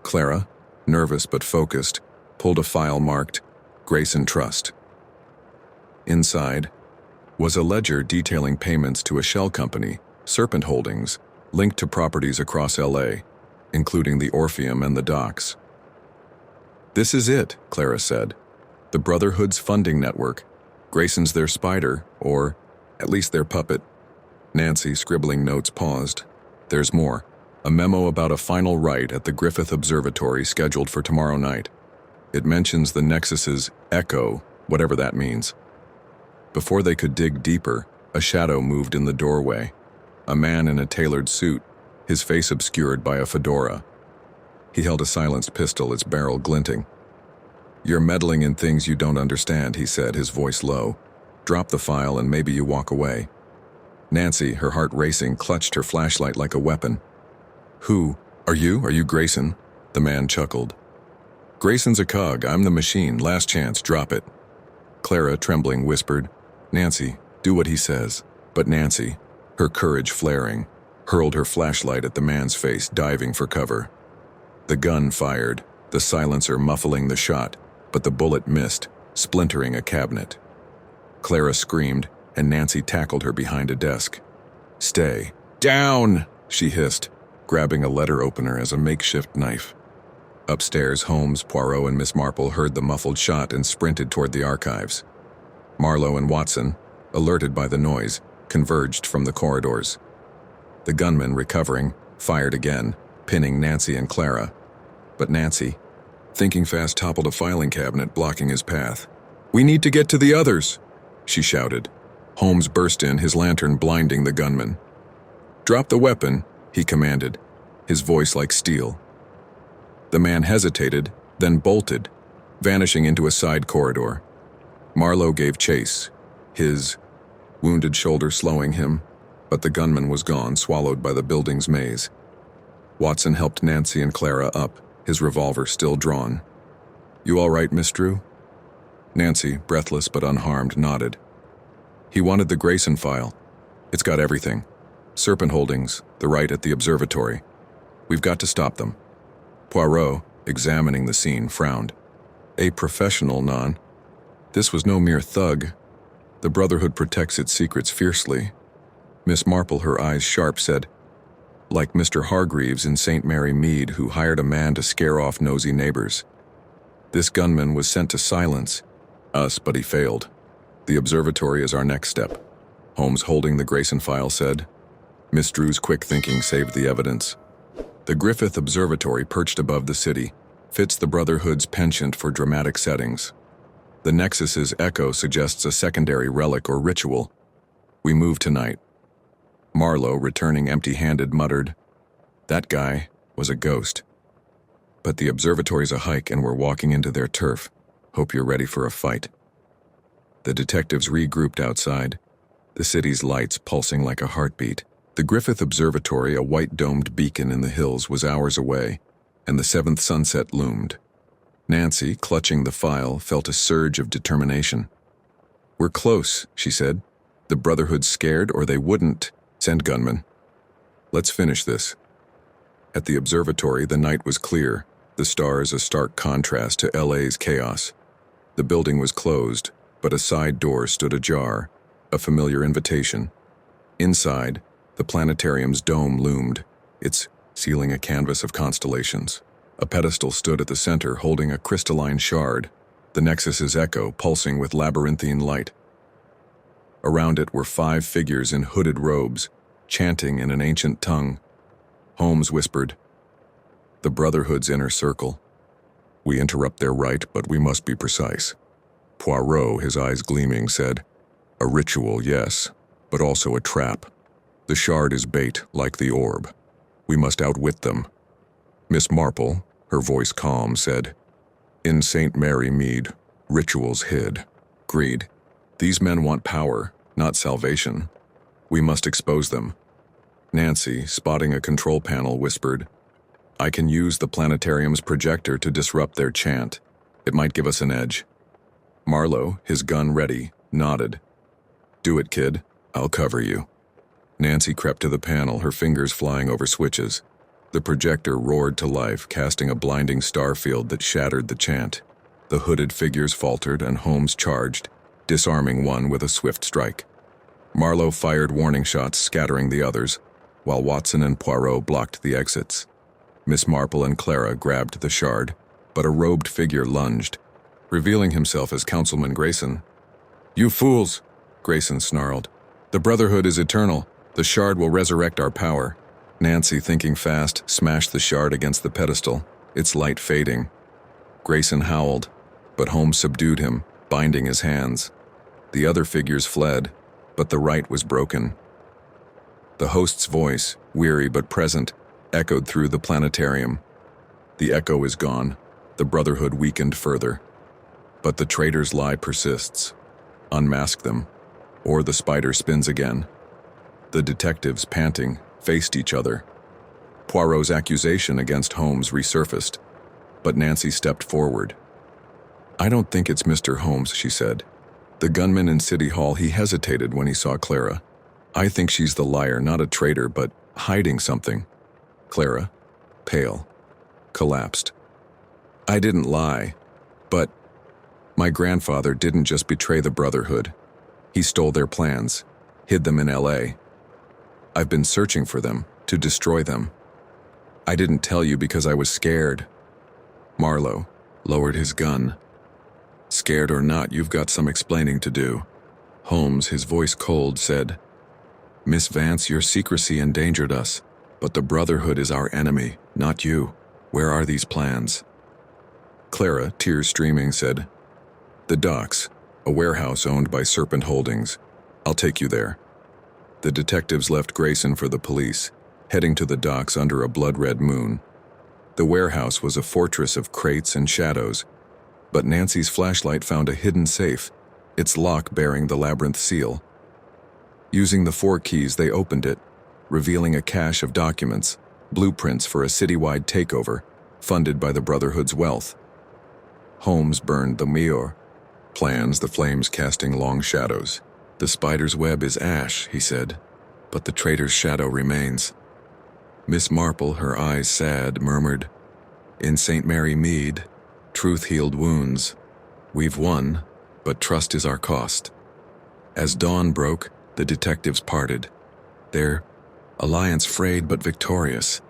Clara, nervous but focused, pulled a file marked Grayson Trust. Inside was a ledger detailing payments to a shell company, Serpent Holdings, linked to properties across LA. including the Orpheum and the docks. "This is it," Clara said. "The Brotherhood's funding network. Grayson's their spider, or at least their puppet." Nancy, scribbling notes, paused. "There's more. A memo about a final rite at the Griffith Observatory scheduled for tomorrow night. It mentions the Nexus's echo, whatever that means." Before they could dig deeper, a shadow moved in the doorway. A man in a tailored suit, his face obscured by a fedora. He held a silenced pistol, its barrel glinting. "You're meddling in things you don't understand," he said, his voice low. "Drop the file and maybe you walk away." Nancy, her heart racing, clutched her flashlight like a weapon. "Who? Are you Grayson?" The man chuckled. "Grayson's a cog, I'm the machine. Last chance, drop it." Clara, trembling, whispered, "Nancy, do what he says." But Nancy, her courage flaring, hurled her flashlight at the man's face, diving for cover. The gun fired, the silencer muffling the shot, but the bullet missed, splintering a cabinet. Clara screamed, and Nancy tackled her behind a desk. "Stay down," she hissed, grabbing a letter opener as a makeshift knife. Upstairs, Holmes, Poirot, and Miss Marple heard the muffled shot and sprinted toward the archives. Marlowe and Watson, alerted by the noise, converged from the corridors. The gunman, recovering, fired again, pinning Nancy and Clara. But Nancy, thinking fast, toppled a filing cabinet, blocking his path. "We need to get to the others," she shouted. Holmes burst in, his lantern blinding the gunman. "Drop the weapon," he commanded, his voice like steel. The man hesitated, then bolted, vanishing into a side corridor. Marlowe gave chase, his wounded shoulder slowing him, but the gunman was gone, swallowed by the building's maze. Watson helped Nancy and Clara up, his revolver still drawn. "You all right, Miss Drew?" Nancy, breathless but unharmed, nodded. "He wanted the Grayson file. It's got everything. Serpent Holdings, the right at the observatory. We've got to stop them." Poirot, examining the scene, frowned. "A professional, non. This was no mere thug. The Brotherhood protects its secrets fiercely." Miss Marple, her eyes sharp, said, "Like Mr. Hargreaves in St. Mary Mead, who hired a man to scare off nosy neighbors. This gunman was sent to silence us, but he failed. The observatory is our next step." Holmes, holding the Grayson file, said. Miss Drew's quick thinking saved the evidence. The Griffith Observatory, perched above the city, fits the Brotherhood's penchant for dramatic settings. The Nexus's echo suggests a secondary relic or ritual. "We move tonight." Marlowe, returning empty-handed, muttered, "That guy was a ghost. But the observatory's a hike and we're walking into their turf. Hope you're ready for a fight." The detectives regrouped outside, the city's lights pulsing like a heartbeat. The Griffith Observatory, a white-domed beacon in the hills, was hours away, and the seventh sunset loomed. Nancy, clutching the file, felt a surge of determination. "We're close," she said. "The Brotherhood's scared, or they wouldn't send gunmen. Let's finish this." At the observatory, the night was clear, the stars a stark contrast to LA's chaos. The building was closed, but a side door stood ajar, a familiar invitation. Inside, the planetarium's dome loomed, its ceiling a canvas of constellations. A pedestal stood at the center, holding a crystalline shard, the Nexus's echo pulsing with labyrinthine light. Around it were 5 figures in hooded robes, chanting in an ancient tongue. Holmes whispered, "The Brotherhood's inner circle. We interrupt their rite, but we must be precise." Poirot, his eyes gleaming, said, "A ritual, yes, but also a trap. The shard is bait, like the orb. We must outwit them." Miss Marple, her voice calm, said, "In St. Mary Mead, rituals hid. Greed. These men want power, not salvation. We must expose them." Nancy, spotting a control panel, whispered, "I can use the planetarium's projector to disrupt their chant. It might give us an edge." Marlowe, his gun ready, nodded. "Do it, kid. I'll cover you." Nancy crept to the panel, her fingers flying over switches. The projector roared to life, casting a blinding star field that shattered the chant. The hooded figures faltered, and Holmes charged, disarming one with a swift strike. Marlowe fired warning shots, scattering the others, while Watson and Poirot blocked the exits. Miss Marple and Clara grabbed the shard, but a robed figure lunged, revealing himself as Councilman Grayson. "You fools!" Grayson snarled. "The Brotherhood is eternal. The shard will resurrect our power." Nancy, thinking fast, smashed the shard against the pedestal, its light fading. Grayson howled, but Holmes subdued him, binding his hands. The other figures fled, but the rite was broken. The host's voice, weary but present, echoed through the planetarium. The echo is gone, the Brotherhood weakened further. But the traitor's lie persists. Unmask them, or the spider spins again. The detectives, panting, faced each other. Poirot's accusation against Holmes resurfaced, but Nancy stepped forward. "I don't think it's Mr. Holmes," she said. "The gunman in City Hall, he hesitated when he saw Clara. I think she's the liar, not a traitor, but hiding something." Clara, pale, collapsed. "I didn't lie, but my grandfather didn't just betray the Brotherhood. He stole their plans, hid them in LA. I've been searching for them, to destroy them. I didn't tell you because I was scared." Marlowe lowered his gun. "Scared or not, you've got some explaining to do." Holmes, his voice cold, said, "Miss Vance, your secrecy endangered us, but the Brotherhood is our enemy, not you. Where are these plans?" Clara, tears streaming, said, "The docks, a warehouse owned by Serpent Holdings. I'll take you there." The detectives left Grayson for the police, heading to the docks under a blood-red moon. The warehouse was a fortress of crates and shadows, but Nancy's flashlight found a hidden safe, its lock bearing the labyrinth seal. Using the 4 keys, they opened it, revealing a cache of documents, blueprints for a citywide takeover, funded by the Brotherhood's wealth. Holmes burned the mirror, plans, the flames casting long shadows. "The spider's web is ash," he said, "but the traitor's shadow remains." Miss Marple, her eyes sad, murmured, "In St. Mary Mead, truth healed wounds. We've won, but trust is our cost." As dawn broke, the detectives parted, their alliance frayed but victorious.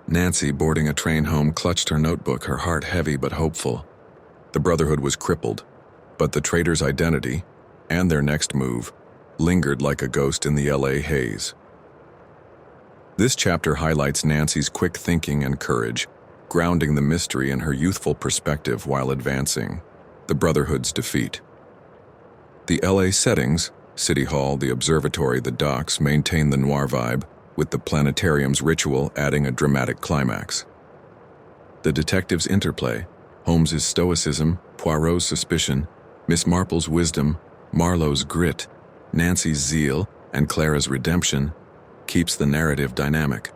Nancy, boarding a train home, clutched her notebook, her heart heavy but hopeful. The Brotherhood was crippled, but the traitor's identity, and their next move, lingered like a ghost in the LA haze. This chapter highlights Nancy's quick thinking and courage, grounding the mystery in her youthful perspective while advancing the Brotherhood's defeat. The LA settings, City Hall, the observatory, the docks, maintain the noir vibe, with the planetarium's ritual adding a dramatic climax. The detectives' interplay, Holmes's stoicism, Poirot's suspicion, Miss Marple's wisdom, Marlowe's grit, Nancy's zeal, and Clara's redemption, keeps the narrative dynamic.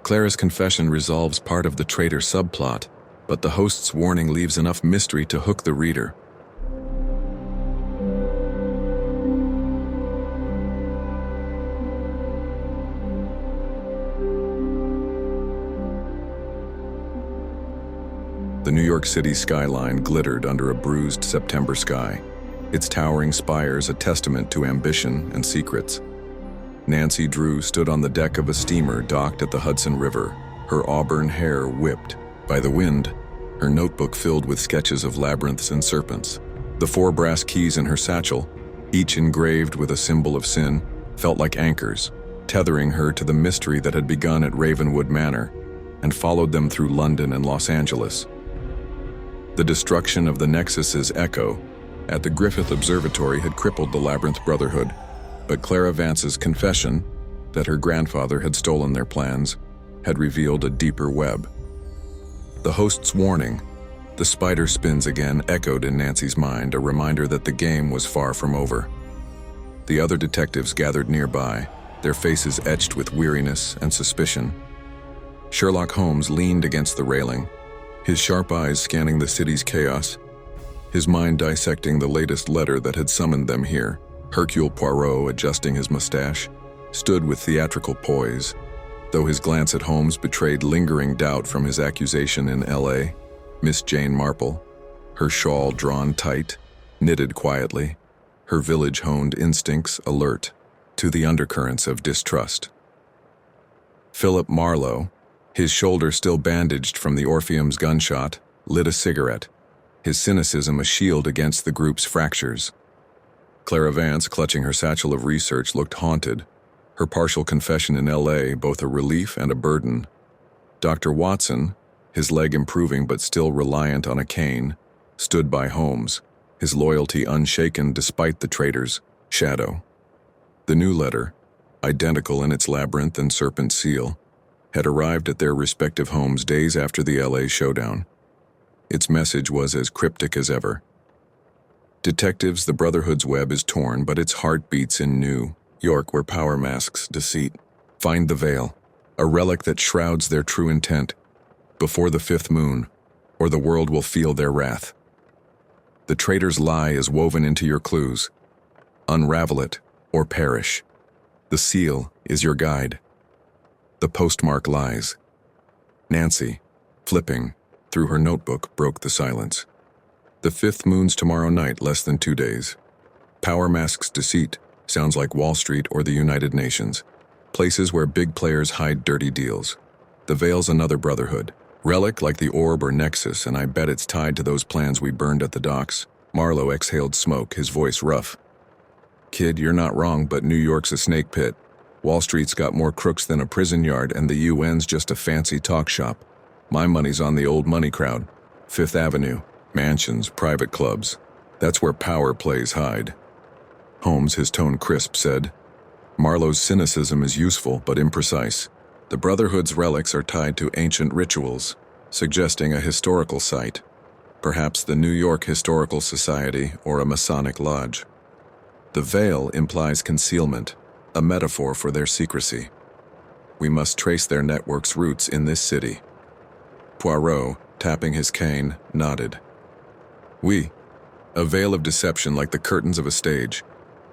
Clara's confession resolves part of the traitor subplot, but the host's warning leaves enough mystery to hook the reader. The New York City skyline glittered under a bruised September sky, its towering spires a testament to ambition and secrets. Nancy Drew stood on the deck of a steamer docked at the Hudson River, her auburn hair whipped by the wind, her notebook filled with sketches of labyrinths and serpents. The 4 brass keys in her satchel, each engraved with a symbol of sin, felt like anchors, tethering her to the mystery that had begun at Ravenwood Manor and followed them through London and Los Angeles. The destruction of the Nexus's echo at the Griffith Observatory had crippled the Labyrinth Brotherhood, but Clara Vance's confession that her grandfather had stolen their plans had revealed a deeper web. The host's warning, "The spider spins again," echoed in Nancy's mind, a reminder that the game was far from over. The other detectives gathered nearby, their faces etched with weariness and suspicion. Sherlock Holmes leaned against the railing, his sharp eyes scanning the city's chaos, his mind dissecting the latest letter that had summoned them here. Hercule Poirot, adjusting his mustache, stood with theatrical poise, though his glance at Holmes betrayed lingering doubt from his accusation in LA. Miss Jane Marple, her shawl drawn tight, knitted quietly, her village-honed instincts alert to the undercurrents of distrust. Philip Marlowe, His shoulder still bandaged from the Orpheum's gunshot, lit a cigarette, his cynicism a shield against the group's fractures. Clara Vance, clutching her satchel of research, looked haunted, her partial confession in L.A. both a relief and a burden. Dr. Watson, his leg improving but still reliant on a cane, stood by Holmes, his loyalty unshaken despite the traitor's shadow. The new letter, identical in its labyrinth and serpent seal, had arrived at their respective homes days after the L.A. showdown. Its message was as cryptic as ever. Detectives, the Brotherhood's web is torn, but its heart beats in New York, where power masks deceit. Find the veil, a relic that shrouds their true intent, before the fifth moon, or the world will feel their wrath. The traitor's lie is woven into your clues. Unravel it, or perish. The seal is your guide. The postmark lies. Nancy, flipping through her notebook, broke the silence. The fifth moon's tomorrow night, less than 2 days. Power masks deceit sounds like Wall Street or the United Nations, places where big players hide dirty deals. The veil's another brotherhood, relic like the orb or nexus, and I bet it's tied to those plans we burned at the docks. Marlowe exhaled smoke, his voice rough. Kid, you're not wrong, but New York's a snake pit. Wall Street's got more crooks than a prison yard, and the UN's just a fancy talk shop. My money's on the old money crowd. Fifth Avenue, mansions, private clubs. That's where power plays hide. Holmes, his tone crisp, said, Marlowe's cynicism is useful but imprecise. The Brotherhood's relics are tied to ancient rituals, suggesting a historical site, perhaps the New York Historical Society or a Masonic lodge. The veil implies concealment, a metaphor for their secrecy. We must trace their network's roots in this city. Poirot, tapping his cane, nodded. A veil of deception like the curtains of a stage.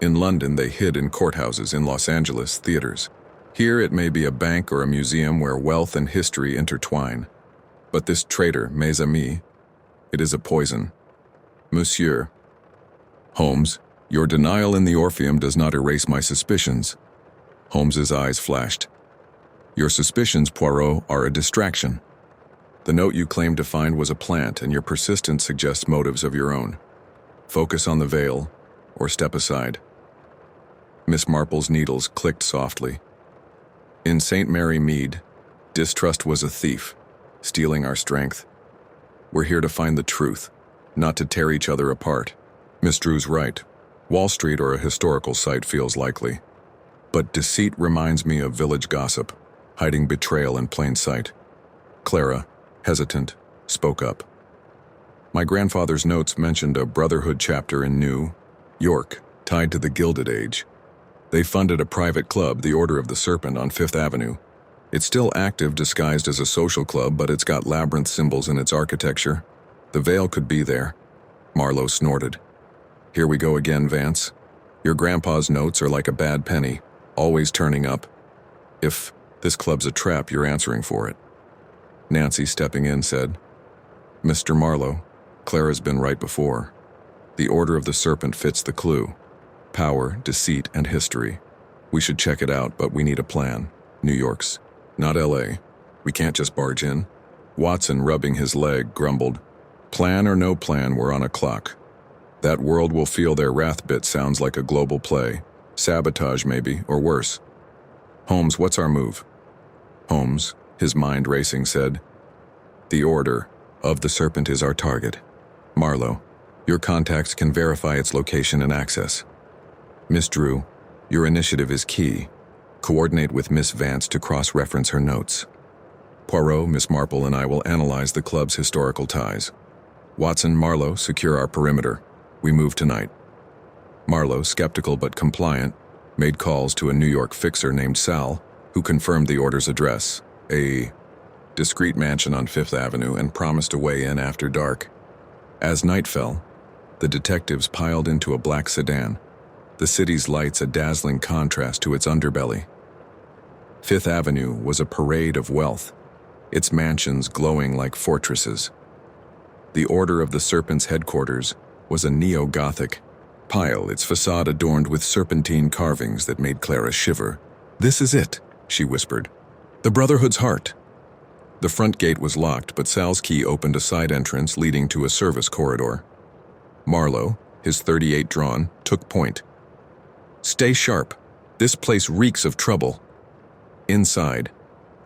In London, they hid in courthouses, in Los Angeles, theaters. Here it may be a bank or a museum where wealth and history intertwine. But this traitor, mes amis, it is a poison. Monsieur. Holmes, your denial in the Orpheum does not erase my suspicions. Holmes's eyes flashed. Your suspicions, Poirot, are a distraction. The note you claimed to find was a plant, and your persistence suggests motives of your own. Focus on the veil, or step aside. Miss Marple's needles clicked softly. In St. Mary Mead, distrust was a thief, stealing our strength. We're here to find the truth, not to tear each other apart. Miss Drew's right. Wall Street or a historical site feels likely. But deceit reminds me of village gossip, hiding betrayal in plain sight. Clara, hesitant, spoke up. My grandfather's notes mentioned a Brotherhood chapter in New York, tied to the Gilded Age. They funded a private club, the Order of the Serpent, on Fifth Avenue. It's still active, disguised as a social club, but it's got labyrinth symbols in its architecture. The veil could be there. Marlowe snorted. Here we go again, Vance. Your grandpa's notes are like a bad penny, always turning up. If this club's a trap, you're answering for it. Nancy, stepping in, said, Mr. Marlowe, Clara's been right before. The Order of the Serpent fits the clue. Power, deceit, and history. We should check it out, but we need a plan. New York's, not L.A. We can't just barge in. Watson, rubbing his leg, grumbled, Plan or no plan, we're on a clock. That world will feel their wrath bit sounds like a global play. Sabotage, maybe, or worse. Holmes, what's our move? Holmes, his mind racing, said, The Order of the Serpent is our target. Marlowe, your contacts can verify its location and access. Miss Drew, your initiative is key. Coordinate with Miss Vance to cross-reference her notes. Poirot, Miss Marple, and I will analyze the club's historical ties. Watson, Marlowe, secure our perimeter. We move tonight. Marlowe, skeptical but compliant, made calls to a New York fixer named Sal, who confirmed the order's address, a discreet mansion on Fifth Avenue, and promised a way in after dark. As night fell, the detectives piled into a black sedan, the city's lights a dazzling contrast to its underbelly. Fifth Avenue was a parade of wealth, its mansions glowing like fortresses. The Order of the Serpent's headquarters was a neo-Gothic pile, its facade adorned with serpentine carvings that made Clara shiver. This is it, she whispered. The Brotherhood's heart. The front gate was locked, but Sal's key opened a side entrance leading to a service corridor. Marlowe, his .38 drawn, took point. "Stay sharp. This place reeks of trouble." Inside,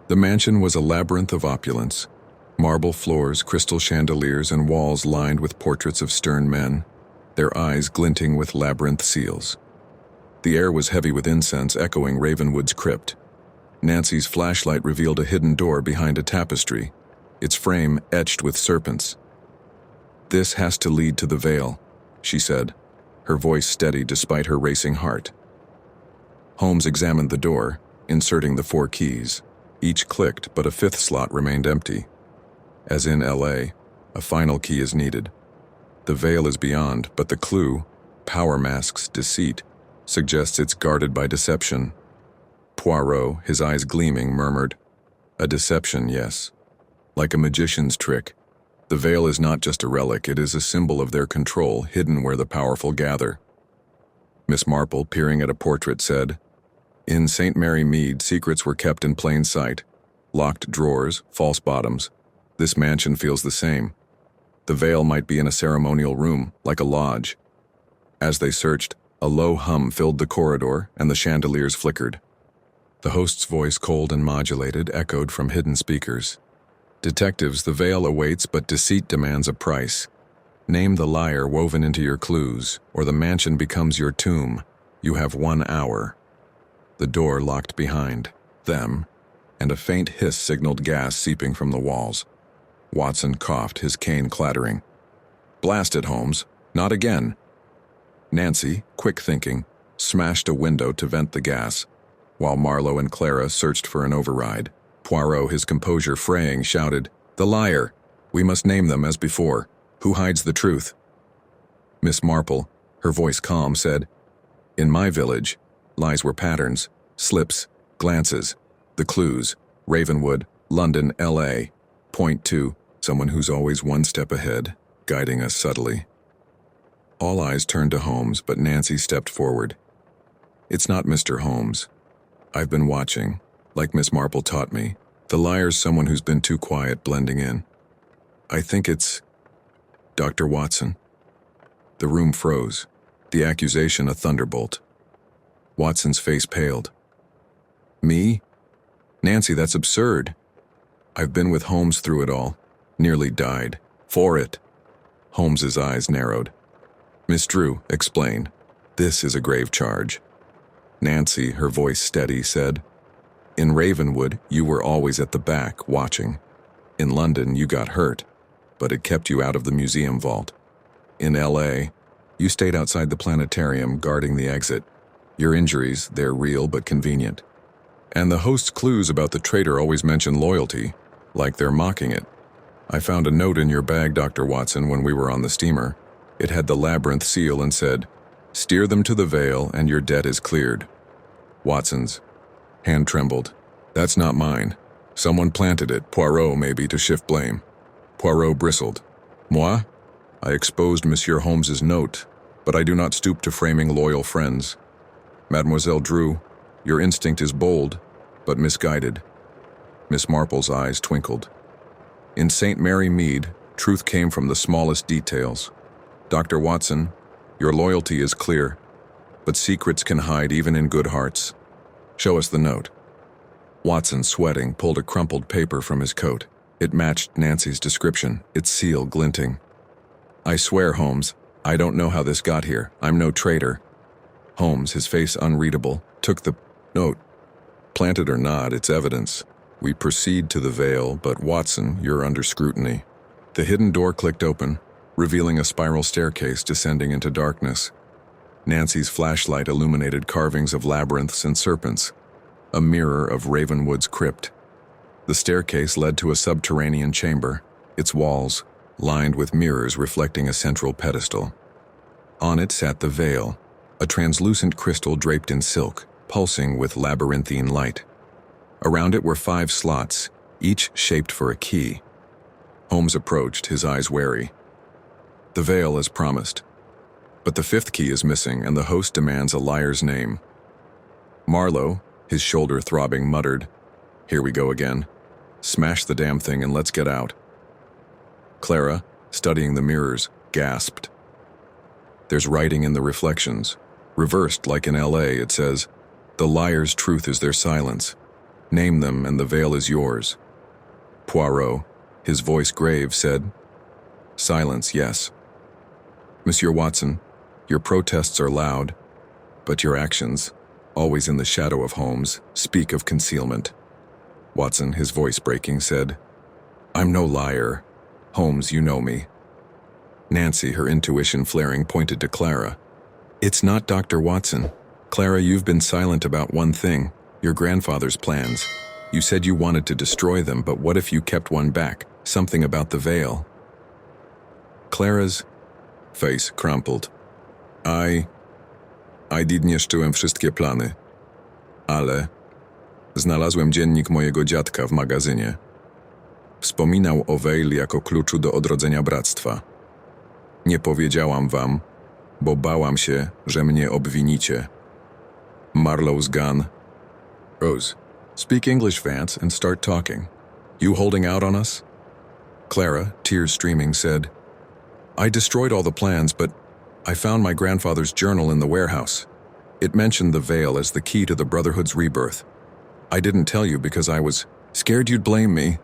the mansion was a labyrinth of opulence. Marble floors, crystal chandeliers, and walls lined with portraits of stern men, their eyes glinting with labyrinth seals. The air was heavy with incense echoing Ravenwood's crypt. Nancy's flashlight revealed a hidden door behind a tapestry, its frame etched with serpents. "This has to lead to the veil," she said, her voice steady despite her racing heart. Holmes examined the door, inserting the 4 keys. Each clicked, but a 5th slot remained empty. As in LA, a final key is needed. The veil is beyond, but the clue, power masks deceit, suggests it's guarded by deception. Poirot, his eyes gleaming, murmured, "A deception, yes. Like a magician's trick. The veil is not just a relic, it is a symbol of their control, hidden where the powerful gather." Miss Marple, peering at a portrait, said, "In St. Mary Mead, secrets were kept in plain sight. Locked drawers, false bottoms. This mansion feels the same. The veil might be in a ceremonial room, like a lodge." As they searched, a low hum filled the corridor and the chandeliers flickered. The host's voice, cold and modulated, echoed from hidden speakers. "Detectives, the veil awaits, but deceit demands a price. Name the liar woven into your clues, or the mansion becomes your tomb. You have 1 hour." The door locked behind them, and a faint hiss signaled gas seeping from the walls. Watson coughed, his cane clattering. "Blast it, Holmes. Not again." Nancy, quick thinking, smashed a window to vent the gas, while Marlowe and Clara searched for an override. Poirot, his composure fraying, shouted, "The liar! We must name them as before. Who hides the truth?" Miss Marple, her voice calm, said, "In my village, lies were patterns, slips, glances, the clues, Ravenwood, London, LA. Point 2, someone who's always 1 step ahead, guiding us subtly." All eyes turned to Holmes, but Nancy stepped forward. "It's not Mr. Holmes. I've been watching, like Miss Marple taught me. The liar's someone who's been too quiet, blending in. I think it's Dr. Watson." The room froze, the accusation a thunderbolt. Watson's face paled. "Me? Nancy, that's absurd. I've been with Holmes through it all. Nearly died. For it." Holmes's eyes narrowed. "Miss Drew, explain. This is a grave charge." Nancy, her voice steady, said, "In Ravenwood, you were always at the back, watching. In London, you got hurt, but it kept you out of the museum vault. In LA, you stayed outside the planetarium, guarding the exit. Your injuries, they're real but convenient. And the host's clues about the traitor always mention loyalty, like they're mocking it. I found a note in your bag, Dr. Watson, when we were on the steamer. It had the labyrinth seal and said, 'Steer them to the veil and your debt is cleared.'" Watson's hand trembled. "That's not mine. Someone planted it, Poirot maybe, to shift blame." Poirot bristled. "Moi? I exposed Monsieur Holmes's note, but I do not stoop to framing loyal friends. Mademoiselle Drew, your instinct is bold, but misguided." Miss Marple's eyes twinkled. "In St. Mary Mead, truth came from the smallest details. Dr. Watson, your loyalty is clear, but secrets can hide even in good hearts. Show us the note." Watson, sweating, pulled a crumpled paper from his coat. It matched Nancy's description, its seal glinting. "I swear, Holmes, I don't know how this got here. I'm no traitor." Holmes, his face unreadable, took the note. "Planted or not, it's evidence. We proceed to the veil, but Watson, you're under scrutiny." The hidden door clicked open, revealing a spiral staircase descending into darkness. Nancy's flashlight illuminated carvings of labyrinths and serpents, a mirror of Ravenwood's crypt. The staircase led to a subterranean chamber, its walls lined with mirrors reflecting a central pedestal. On it sat the veil, a translucent crystal draped in silk, pulsing with labyrinthine light. Around it were 5 slots, each shaped for a key. Holmes approached, his eyes wary. "The veil as promised. But the 5th key is missing, and the host demands a liar's name." Marlowe, his shoulder throbbing, muttered, "Here we go again." Smash the damn thing and let's get out. Clara, studying the mirrors, gasped. There's writing in the reflections. Reversed like in LA, it says, "The liar's truth is their silence. Name them and the veil is yours." Poirot, his voice grave, said, "Silence, yes. Monsieur Watson, your protests are loud, but your actions, always in the shadow of Holmes, speak of concealment." Watson, his voice breaking, said, "I'm no liar. Holmes, you know me." Nancy, her intuition flaring, pointed to Clara. "It's not Dr. Watson. Clara, you've been silent about one thing, your grandfather's plans. You said you wanted to destroy them, but what if you kept one back? Something about the veil." Clara's face crumpled. I niszczyłem wszystkie plany, ale znalazłem dziennik mojego dziadka w magazynie. Wspominał o Veil jako kluczu do odrodzenia bractwa. Nie powiedziałam wam, bo bałam się, że mnie obwinicie. Marlowe's gun. Rose, speak English, Vance, and start talking. You holding out on us? Clara, tears streaming, said, "I destroyed all the plans, but I found my grandfather's journal in the warehouse. It mentioned the veil as the key to the Brotherhood's rebirth. I didn't tell you because I was scared you'd blame me."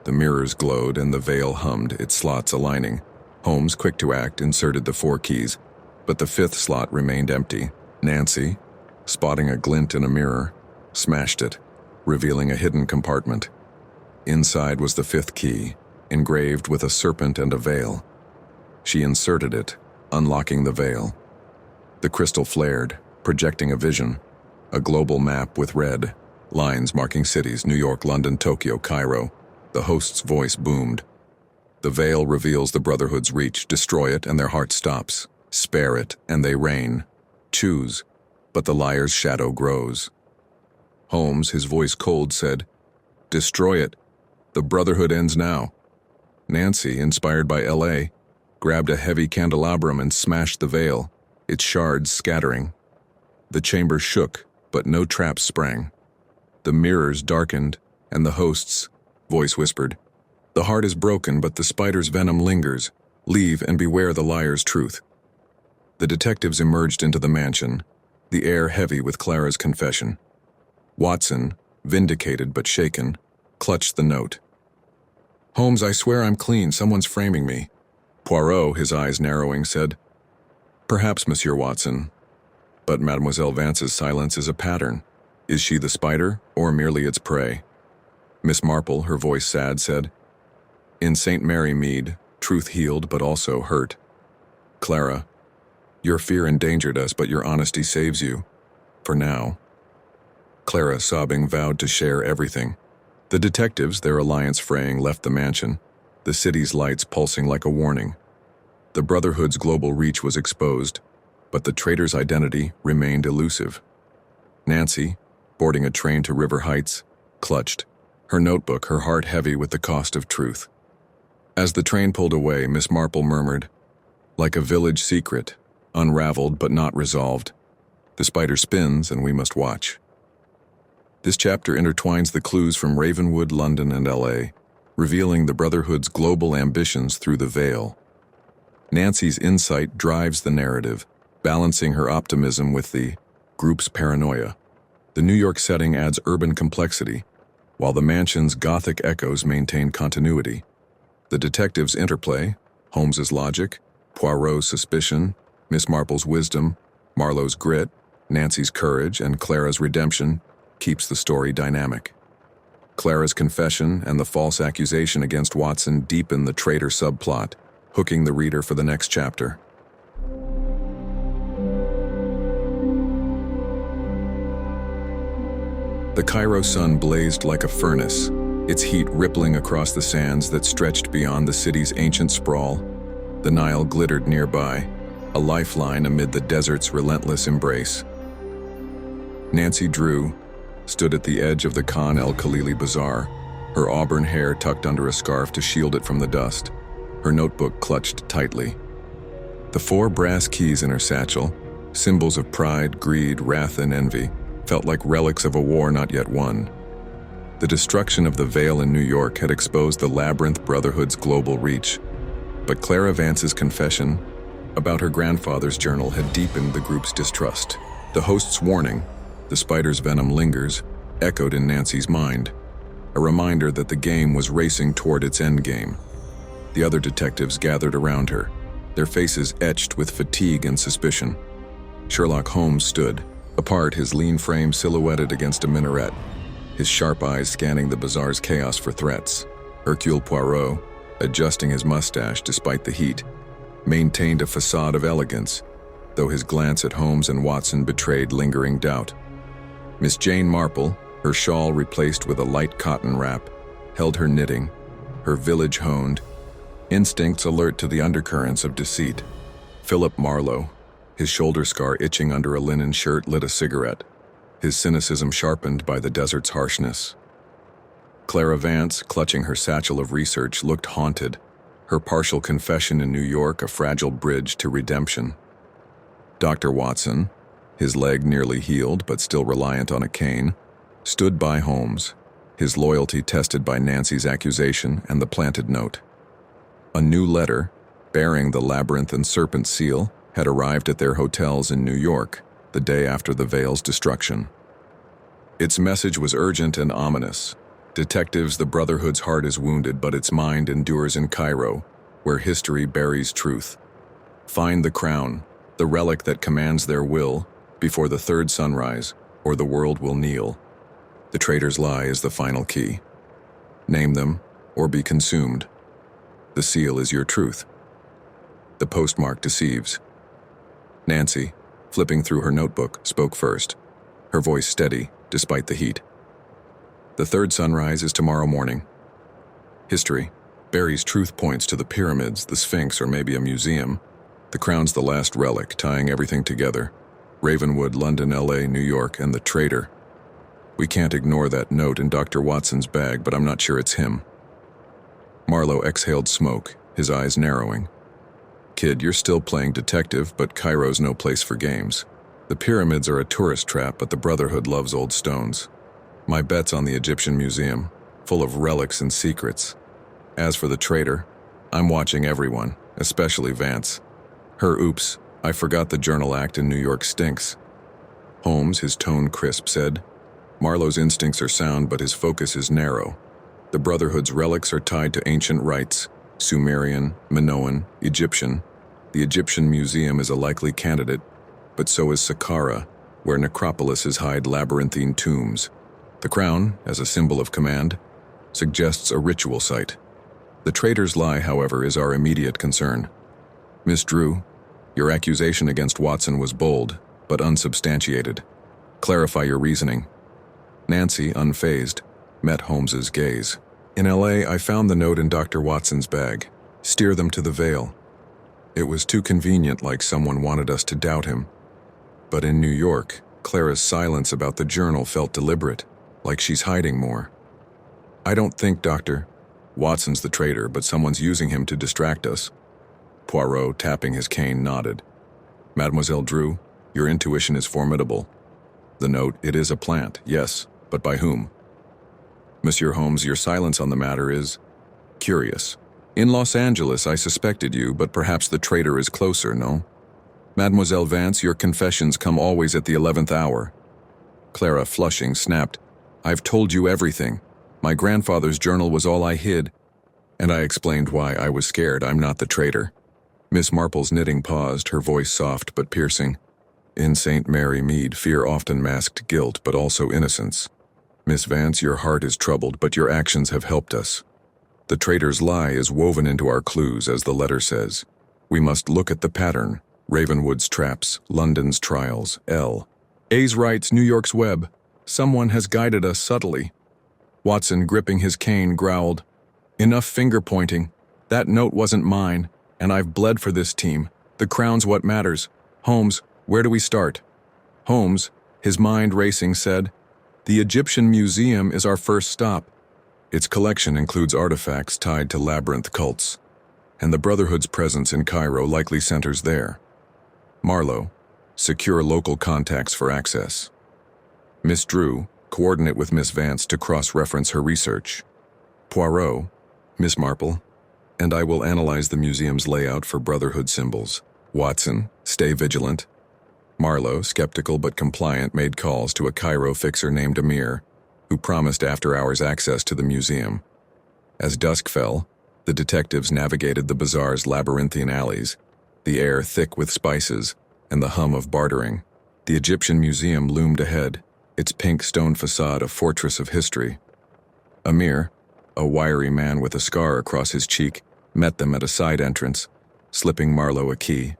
The mirrors glowed and the veil hummed, its slots aligning. Holmes, quick to act, inserted the 4 keys, but the 5th slot remained empty. Nancy, spotting a glint in a mirror, smashed it, revealing a hidden compartment. Inside was the 5th key, engraved with a serpent and a veil. She inserted it, unlocking the veil. The crystal flared, projecting a vision, a global map with red lines marking cities: New York, London, Tokyo, Cairo. The host's voice boomed. The veil reveals the Brotherhood's reach. Destroy it and their heart stops. Spare it and they reign. Choose, but the liar's shadow grows. Holmes, his voice cold, said, "Destroy it. The Brotherhood ends now." Nancy, inspired by LA, grabbed a heavy candelabrum and smashed the veil, its shards scattering. The chamber shook, but no traps sprang. The mirrors darkened, and the host's voice whispered, "The heart is broken, but the spider's venom lingers. Leave and beware the liar's truth." The detectives emerged into the mansion, the air heavy with Clara's confession. Watson, vindicated but shaken, clutched the note. "Holmes, I swear I'm clean. Someone's framing me." Poirot, his eyes narrowing, said, "Perhaps, Monsieur Watson, but Mademoiselle Vance's silence is a pattern. Is she the spider, or merely its prey?" Miss Marple, her voice sad, said, "In St. Mary Mead, truth healed but also hurt. Clara, your fear endangered us, but your honesty saves you. For now." Clara, sobbing, vowed to share everything. The detectives, their alliance fraying, left the mansion, the city's lights pulsing like a warning. The Brotherhood's global reach was exposed, but the traitor's identity remained elusive. Nancy, boarding a train to River Heights, clutched, her notebook, her heart heavy with the cost of truth. As the train pulled away, Miss Marple murmured, "Like a village secret, unraveled but not resolved. The spider spins and we must watch." This chapter intertwines the clues from Ravenwood, London, and LA, revealing the Brotherhood's global ambitions through the veil. Nancy's insight drives the narrative, balancing her optimism with the group's paranoia. The New York setting adds urban complexity, while the mansion's Gothic echoes maintain continuity. The detectives' interplay, Holmes's logic, Poirot's suspicion, Miss Marple's wisdom, Marlowe's grit, Nancy's courage, and Clara's redemption, keeps the story dynamic. Clara's confession and the false accusation against Watson deepen the traitor subplot, hooking the reader for the next chapter. The Cairo sun blazed like a furnace, its heat rippling across the sands that stretched beyond the city's ancient sprawl. The Nile glittered nearby, a lifeline amid the desert's relentless embrace. Nancy Drew stood at the edge of the Khan el-Khalili Bazaar, her auburn hair tucked under a scarf to shield it from the dust, her notebook clutched tightly. The 4 brass keys in her satchel, symbols of pride, greed, wrath, and envy, felt like relics of a war not yet won. The destruction of the Veil in New York had exposed the Labyrinth Brotherhood's global reach, but Clara Vance's confession about her grandfather's journal had deepened the group's distrust. The host's warning, "The spider's venom lingers," echoed in Nancy's mind, a reminder that the game was racing toward its endgame. The other detectives gathered around her, their faces etched with fatigue and suspicion. Sherlock Holmes stood, apart, his lean frame silhouetted against a minaret, his sharp eyes scanning the bazaar's chaos for threats. Hercule Poirot, adjusting his mustache despite the heat, maintained a facade of elegance, though his glance at Holmes and Watson betrayed lingering doubt. Miss Jane Marple, her shawl replaced with a light cotton wrap, held her knitting, her village honed, instincts alert to the undercurrents of deceit. Philip Marlowe, his shoulder scar itching under a linen shirt, lit a cigarette, his cynicism sharpened by the desert's harshness. Clara Vance, clutching her satchel of research, looked haunted, her partial confession in New York a fragile bridge to redemption. Dr. Watson, his leg nearly healed but still reliant on a cane, stood by Holmes, his loyalty tested by Nancy's accusation and the planted note. A new letter, bearing the labyrinth and serpent seal, had arrived at their hotels in New York the day after the Veil's destruction. Its message was urgent and ominous. Detectives, the Brotherhood's heart is wounded, but its mind endures in Cairo, where history buries truth. Find the crown, the relic that commands their will, before the third sunrise, or the world will kneel. The traitor's lie is the final key. Name them, or be consumed. The seal is your truth. The postmark deceives. Nancy, flipping through her notebook, spoke first, her voice steady despite the heat. The third sunrise is tomorrow morning. History buries truth points to the pyramids, the Sphinx, or maybe a museum. The crown's the last relic, tying everything together. Ravenwood, London, LA, New York, and the traitor. We can't ignore that note in Dr. Watson's bag, but I'm not sure it's him. Marlowe exhaled smoke, his eyes narrowing. Kid, you're still playing detective, but Cairo's no place for games. The pyramids are a tourist trap, but the Brotherhood loves old stones. My bet's on the Egyptian Museum, full of relics and secrets. As for the traitor, I'm watching everyone, especially Vance. Her oops, I forgot the Journal Act in New York stinks. Holmes, his tone crisp, said, Marlowe's instincts are sound, but his focus is narrow. The Brotherhood's relics are tied to ancient rites, Sumerian, Minoan, Egyptian. The Egyptian Museum is a likely candidate, but so is Saqqara, where necropolises hide labyrinthine tombs. The crown, as a symbol of command, suggests a ritual site. The traitor's lie, however, is our immediate concern. Miss Drew, your accusation against Watson was bold, but unsubstantiated. Clarify your reasoning. Nancy, unfazed, met Holmes's gaze. In LA, I found the note in Dr. Watson's bag. Steer them to the Veil. It was too convenient, like someone wanted us to doubt him. But in New York, Clara's silence about the journal felt deliberate, like she's hiding more. I don't think Dr. Watson's the traitor, but someone's using him to distract us. Poirot, tapping his cane, nodded. Mademoiselle Drew, your intuition is formidable. The note, it is a plant, yes, but by whom? Monsieur Holmes, your silence on the matter is curious. In Los Angeles, I suspected you, but perhaps the traitor is closer, no? Mademoiselle Vance, your confessions come always at the 11th hour. Clara, flushing, snapped, I've told you everything. My grandfather's journal was all I hid, and I explained why I was scared. I'm not the traitor. Miss Marple's knitting paused, her voice soft but piercing. In St. Mary Mead, fear often masked guilt, but also innocence. Miss Vance, your heart is troubled, but your actions have helped us. The traitor's lie is woven into our clues, as the letter says. We must look at the pattern. Ravenwood's traps, London's trials, A's writes, New York's web. Someone has guided us subtly. Watson, gripping his cane, growled, Enough finger-pointing. That note wasn't mine, and I've bled for this team. The crown's what matters. Holmes, where do we start? Holmes, his mind racing, said, The Egyptian Museum is our first stop. Its collection includes artifacts tied to labyrinth cults, and the Brotherhood's presence in Cairo likely centers there. Marlowe, secure local contacts for access. Miss Drew, Coordinate with Miss Vance to cross-reference her research. Poirot, Miss Marple, and I will analyze the museum's layout for Brotherhood symbols. Watson, stay vigilant. Marlowe, skeptical but compliant, made calls to a Cairo fixer named Amir, who promised after-hours access to the museum. As dusk fell, the detectives navigated the bazaar's labyrinthine alleys, the air thick with spices and the hum of bartering. The Egyptian museum loomed ahead, its pink stone facade a fortress of history. Amir, a wiry man with a scar across his cheek, met them at a side entrance, slipping Marlowe a key.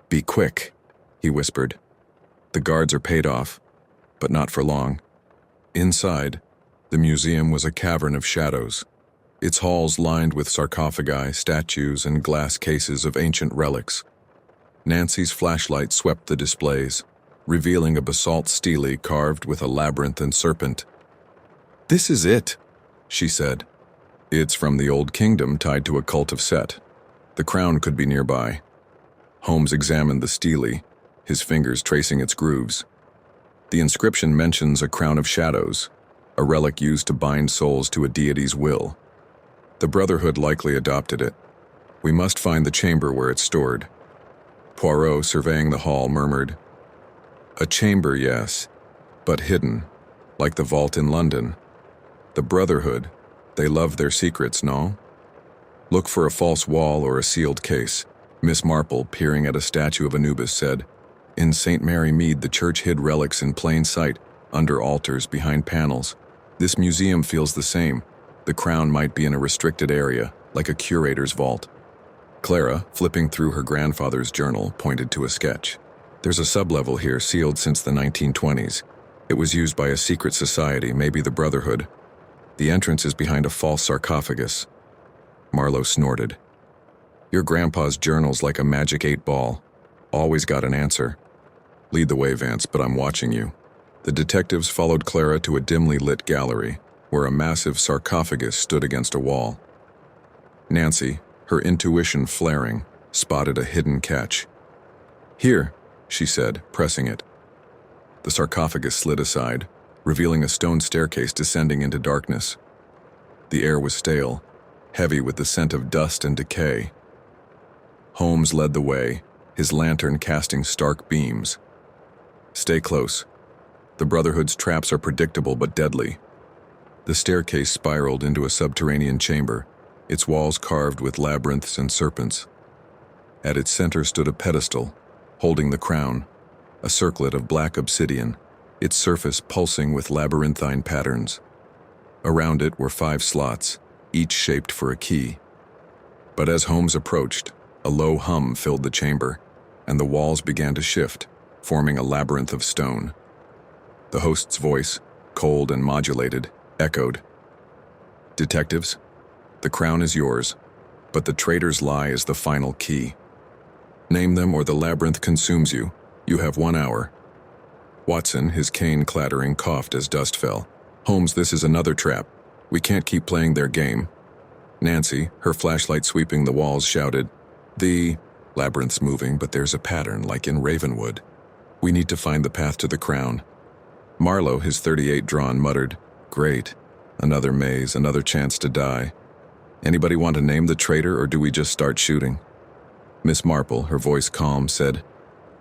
"Be quick," he whispered. "The guards are paid off, but not for long." Inside, the museum was a cavern of shadows, its halls lined with sarcophagi, statues, and glass cases of ancient relics. Nancy's flashlight swept the displays, revealing a basalt stele carved with a labyrinthine serpent. "This is it," she said. "It's from the Old Kingdom tied to a cult of Set. The crown could be nearby." Holmes examined the stele, his fingers tracing its grooves. The inscription mentions a crown of shadows, a relic used to bind souls to a deity's will. The Brotherhood likely adopted it. "We must find the chamber where it's stored." Poirot, surveying the hall, murmured, "A chamber, yes, but hidden, like the vault in London. The Brotherhood, they love their secrets, no? Look for a false wall or a sealed case." Miss Marple, peering at a statue of Anubis, said, "In St. Mary Mead, the church hid relics in plain sight, under altars, behind panels. This museum feels the same. The crown might be in a restricted area, like a curator's vault." Clara, flipping through her grandfather's journal, pointed to a sketch. "There's a sublevel here sealed since the 1920s. It was used by a secret society, maybe the Brotherhood. The entrance is behind a false sarcophagus." Marlowe snorted. "Your grandpa's journal's like a magic 8-ball. Always got an answer. Lead the way, Vance, but I'm watching you." The detectives followed Clara to a dimly lit gallery, where a massive sarcophagus stood against a wall. Nancy, her intuition flaring, spotted a hidden catch. "Here," she said, pressing it. The sarcophagus slid aside, revealing a stone staircase descending into darkness. The air was stale, heavy with the scent of dust and decay. Holmes led the way, his lantern casting stark beams. "Stay close. The Brotherhood's traps are predictable but deadly." The staircase spiraled into a subterranean chamber, its walls carved with labyrinths and serpents. At its center stood a pedestal, holding the crown, a circlet of black obsidian, its surface pulsing with labyrinthine patterns. Around it were 5 slots, each shaped for a key. But as Holmes approached, a low hum filled the chamber, and the walls began to shift, forming a labyrinth of stone. The host's voice, cold and modulated, echoed. "Detectives, the crown is yours, but the traitor's lie is the final key. Name them or the labyrinth consumes you. You have 1 hour." Watson, his cane clattering, coughed as dust fell. "Holmes, this is another trap. We can't keep playing their game." Nancy, her flashlight sweeping the walls, shouted, "The labyrinth's moving, but there's a pattern, like in Ravenwood. We need to find the path to the crown." Marlowe, his .38 drawn, muttered, "Great. Another maze, another chance to die. Anybody want to name the traitor, or do we just start shooting?" Miss Marple, her voice calm, said,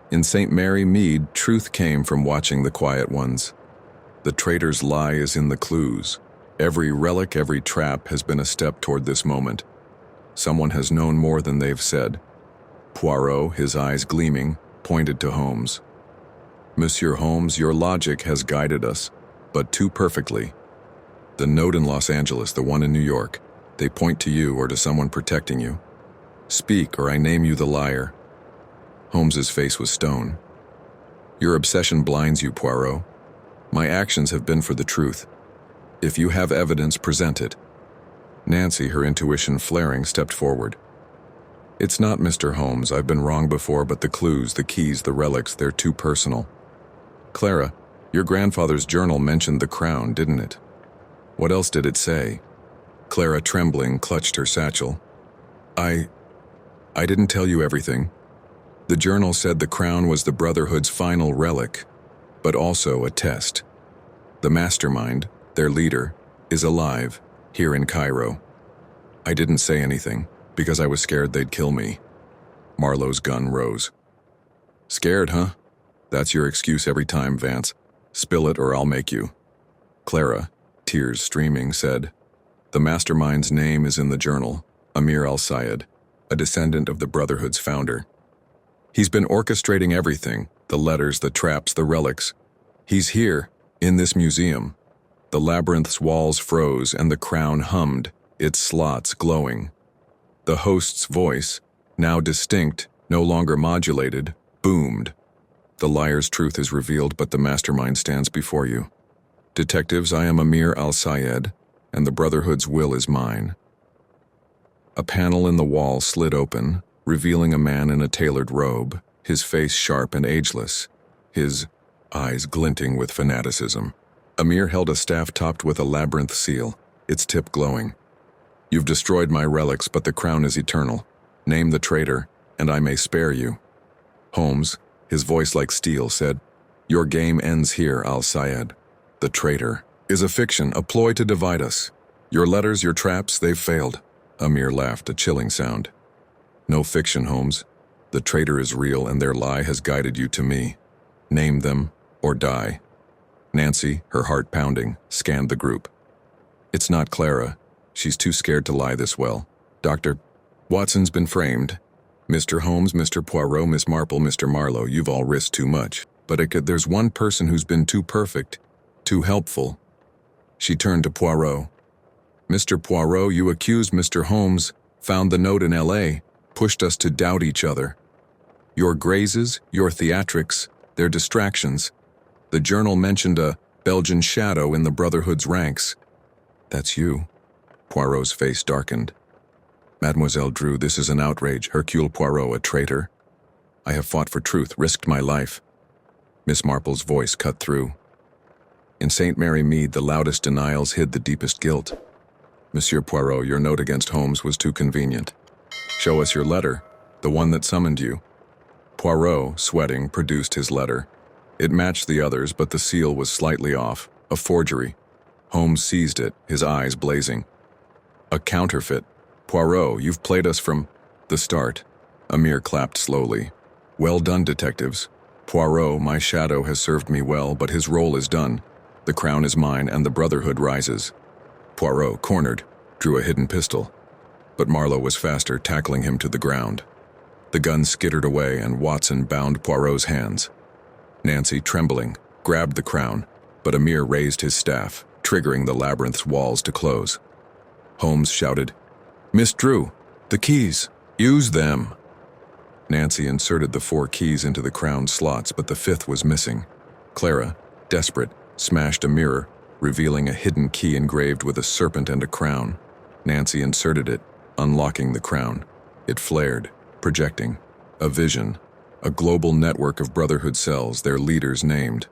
"In St. Mary Mead, truth came from watching the quiet ones. The traitor's lie is in the clues. Every relic, every trap has been a step toward this moment. Someone has known more than they've said." Poirot, his eyes gleaming, pointed to Holmes. "Monsieur Holmes, your logic has guided us, but too perfectly. The note in Los Angeles, the one in New York, they point to you or to someone protecting you. Speak, or I name you the liar." Holmes's face was stone. "Your obsession blinds you, Poirot. My actions have been for the truth. If you have evidence, present it." Nancy, her intuition flaring, stepped forward. "It's not Mr. Holmes. I've been wrong before, but the clues, the keys, the relics, they're too personal. Clara, your grandfather's journal mentioned the crown, didn't it? What else did it say?" Clara, trembling, clutched her satchel. I didn't tell you everything. The journal said the crown was the Brotherhood's final relic, but also a test. The mastermind, their leader, is alive, here in Cairo. I didn't say anything, because I was scared they'd kill me. Marlowe's gun rose. Scared, huh? That's your excuse every time, Vance. Spill it or I'll make you. Clara, tears streaming, said, The mastermind's name is in the journal, Amir al-Sayed, a descendant of the Brotherhood's founder. He's been orchestrating everything, the letters, the traps, the relics. He's here, in this museum. The labyrinth's walls froze and the crown hummed, its slots glowing. The host's voice, now distinct, no longer modulated, boomed. The liar's truth is revealed, but the mastermind stands before you. Detectives, I am Amir al-Sayed, and the Brotherhood's will is mine. A panel in the wall slid open, revealing a man in a tailored robe, his face sharp and ageless, his eyes glinting with fanaticism. Amir held a staff topped with a labyrinth seal, its tip glowing. You've destroyed my relics, but the crown is eternal. Name the traitor, and I may spare you. Holmes, his voice like steel, said, Your game ends here, al-Sayed. The traitor is a fiction, a ploy to divide us. Your letters, your traps, they've failed. Amir laughed, a chilling sound. No fiction, Holmes. The traitor is real, and their lie has guided you to me. Name them, or die. Nancy, her heart pounding, scanned the group. It's not Clara. She's too scared to lie this well. Dr. Watson's been framed. Mr. Holmes, Mr. Poirot, Miss Marple, Mr. Marlowe, you've all risked too much. But there's one person who's been too perfect, too helpful. She turned to Poirot. Mr. Poirot, you accused Mr. Holmes, found the note in L.A., pushed us to doubt each other. Your grazes, your theatrics, their distractions. The journal mentioned a Belgian shadow in the Brotherhood's ranks. That's you. Poirot's face darkened. Mademoiselle Drew, this is an outrage. Hercule Poirot, a traitor. I have fought for truth, risked my life. Miss Marple's voice cut through. In St. Mary Mead, the loudest denials hid the deepest guilt. Monsieur Poirot, your note against Holmes was too convenient. Show us your letter, the one that summoned you. Poirot, sweating, produced his letter. It matched the others, but the seal was slightly off, a forgery. Holmes seized it, his eyes blazing. A counterfeit. Poirot, you've played us from the start. Amir clapped slowly. Well done, detectives. Poirot, my shadow has served me well, but his role is done. The crown is mine, and the Brotherhood rises. Poirot, cornered, drew a hidden pistol. But Marlowe was faster, tackling him to the ground. The gun skittered away, and Watson bound Poirot's hands. Nancy, trembling, grabbed the crown, but Amir raised his staff, triggering the labyrinth's walls to close. Holmes shouted, Miss Drew, the keys, use them. Nancy inserted the 4 keys into the crown slots, but the 5th was missing. Clara, desperate, smashed a mirror, revealing a hidden key engraved with a serpent and a crown. Nancy inserted it, unlocking the crown. It flared, projecting. A vision. A global network of Brotherhood cells, their leaders named.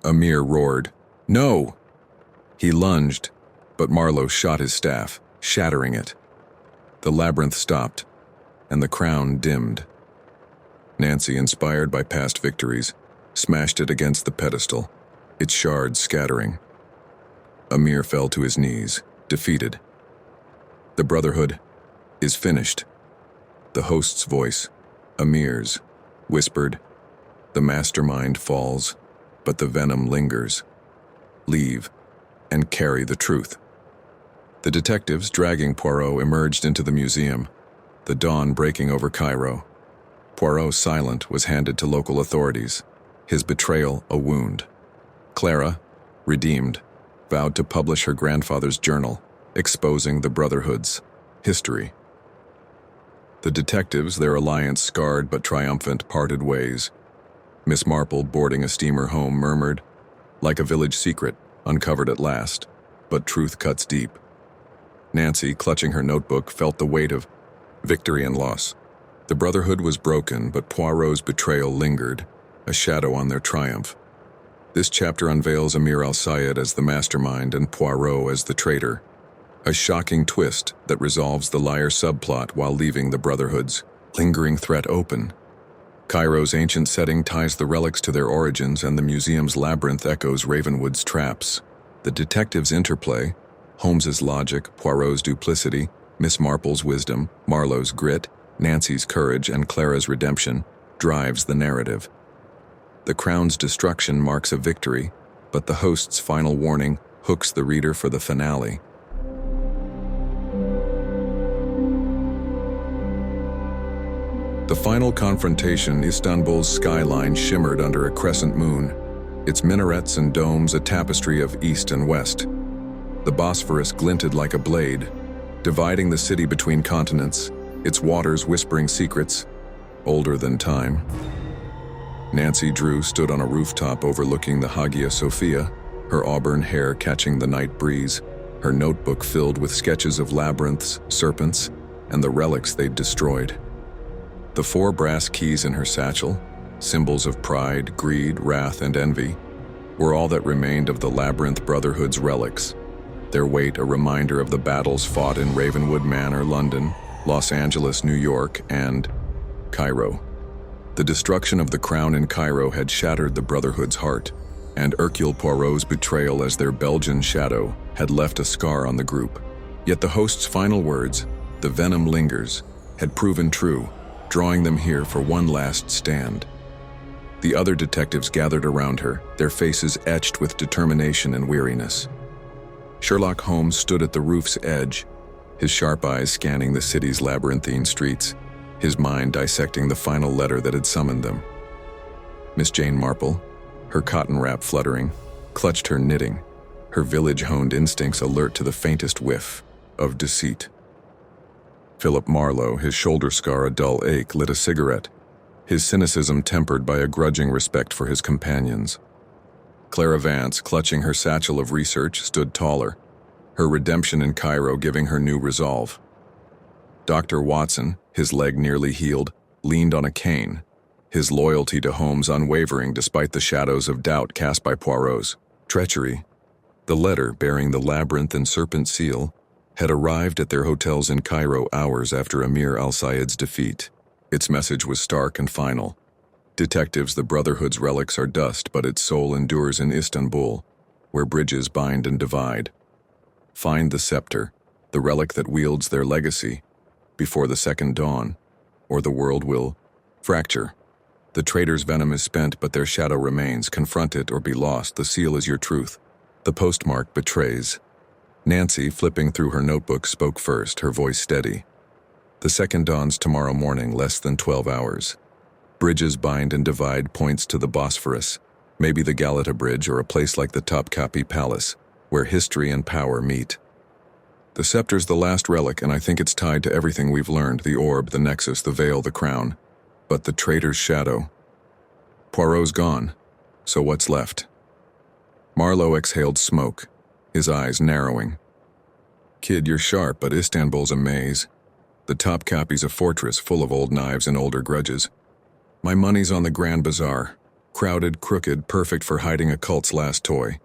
Amir roared, No! He lunged, but Marlowe shot his staff, shattering it. The labyrinth stopped, and the crown dimmed. Nancy, inspired by past victories, smashed it against the pedestal, its shards scattering. Amir fell to his knees, defeated. The Brotherhood is finished. The host's voice, Amir's, whispered, The mastermind falls, but the venom lingers. Leave, and carry the truth. The detectives, dragging Poirot, emerged into the museum, the dawn breaking over Cairo. Poirot, silent, was handed to local authorities, his betrayal a wound. Clara, redeemed, vowed to publish her grandfather's journal, exposing the Brotherhood's history. The detectives, their alliance scarred but triumphant, parted ways. Miss Marple, boarding a steamer home, murmured, Like a village secret, uncovered at last, but truth cuts deep. Nancy, clutching her notebook, felt the weight of victory and loss. The Brotherhood was broken, but Poirot's betrayal lingered, a shadow on their triumph. This chapter unveils Amir al-Sayed as the mastermind and Poirot as the traitor, a shocking twist that resolves the liar subplot while leaving the Brotherhood's lingering threat open. Cairo's ancient setting ties the relics to their origins, and the museum's labyrinth echoes Ravenwood's traps. The detectives' interplay, Holmes's logic, Poirot's duplicity, Miss Marple's wisdom, Marlowe's grit, Nancy's courage, and Clara's redemption, drives the narrative. The crown's destruction marks a victory, but the host's final warning hooks the reader for the finale. The final confrontation, Istanbul's skyline shimmered under a crescent moon, its minarets and domes a tapestry of east and west. The Bosphorus glinted like a blade, dividing the city between continents, its waters whispering secrets, older than time. Nancy Drew stood on a rooftop overlooking the Hagia Sophia, her auburn hair catching the night breeze, her notebook filled with sketches of labyrinths, serpents, and the relics they'd destroyed. The 4 brass keys in her satchel, symbols of pride, greed, wrath, and envy, were all that remained of the Labyrinth Brotherhood's relics, their weight a reminder of the battles fought in Ravenwood Manor, London, Los Angeles, New York, and Cairo. The destruction of the crown in Cairo had shattered the Brotherhood's heart, and Hercule Poirot's betrayal as their Belgian shadow had left a scar on the group. Yet the host's final words, "The venom lingers," had proven true, drawing them here for one last stand. The other detectives gathered around her, their faces etched with determination and weariness. Sherlock Holmes stood at the roof's edge, his sharp eyes scanning the city's labyrinthine streets, his mind dissecting the final letter that had summoned them. Miss Jane Marple, her cotton wrap fluttering, clutched her knitting, her village-honed instincts alert to the faintest whiff of deceit. Philip Marlowe, his shoulder scar a dull ache, lit a cigarette, his cynicism tempered by a grudging respect for his companions. Clara Vance, clutching her satchel of research, stood taller, her redemption in Cairo giving her new resolve. Dr. Watson, his leg nearly healed, leaned on a cane, his loyalty to Holmes unwavering despite the shadows of doubt cast by Poirot's treachery. The letter bearing the labyrinth and serpent seal had arrived at their hotels in Cairo hours after Amir al-Sayed's defeat. Its message was stark and final. Detectives, the Brotherhood's relics are dust, but its soul endures in Istanbul, where bridges bind and divide. Find the scepter, the relic that wields their legacy, before the second dawn, or the world will fracture. The traitor's venom is spent, but their shadow remains. Confront it or be lost. The seal is your truth. The postmark betrays. Nancy, flipping through her notebook, spoke first, her voice steady. The second dawns tomorrow morning, less than 12 hours. Bridges bind and divide points to the Bosphorus, maybe the Galata Bridge or a place like the Topkapi Palace, where history and power meet. The scepter's the last relic, and I think it's tied to everything we've learned, the orb, the nexus, the veil, the crown. But the traitor's shadow. Poirot's gone, so what's left? Marlowe exhaled smoke, his eyes narrowing. Kid, you're sharp, but Istanbul's a maze. The Topkapi's a fortress full of old knives and older grudges. My money's on the Grand Bazaar. Crowded, crooked, perfect for hiding a cult's last toy.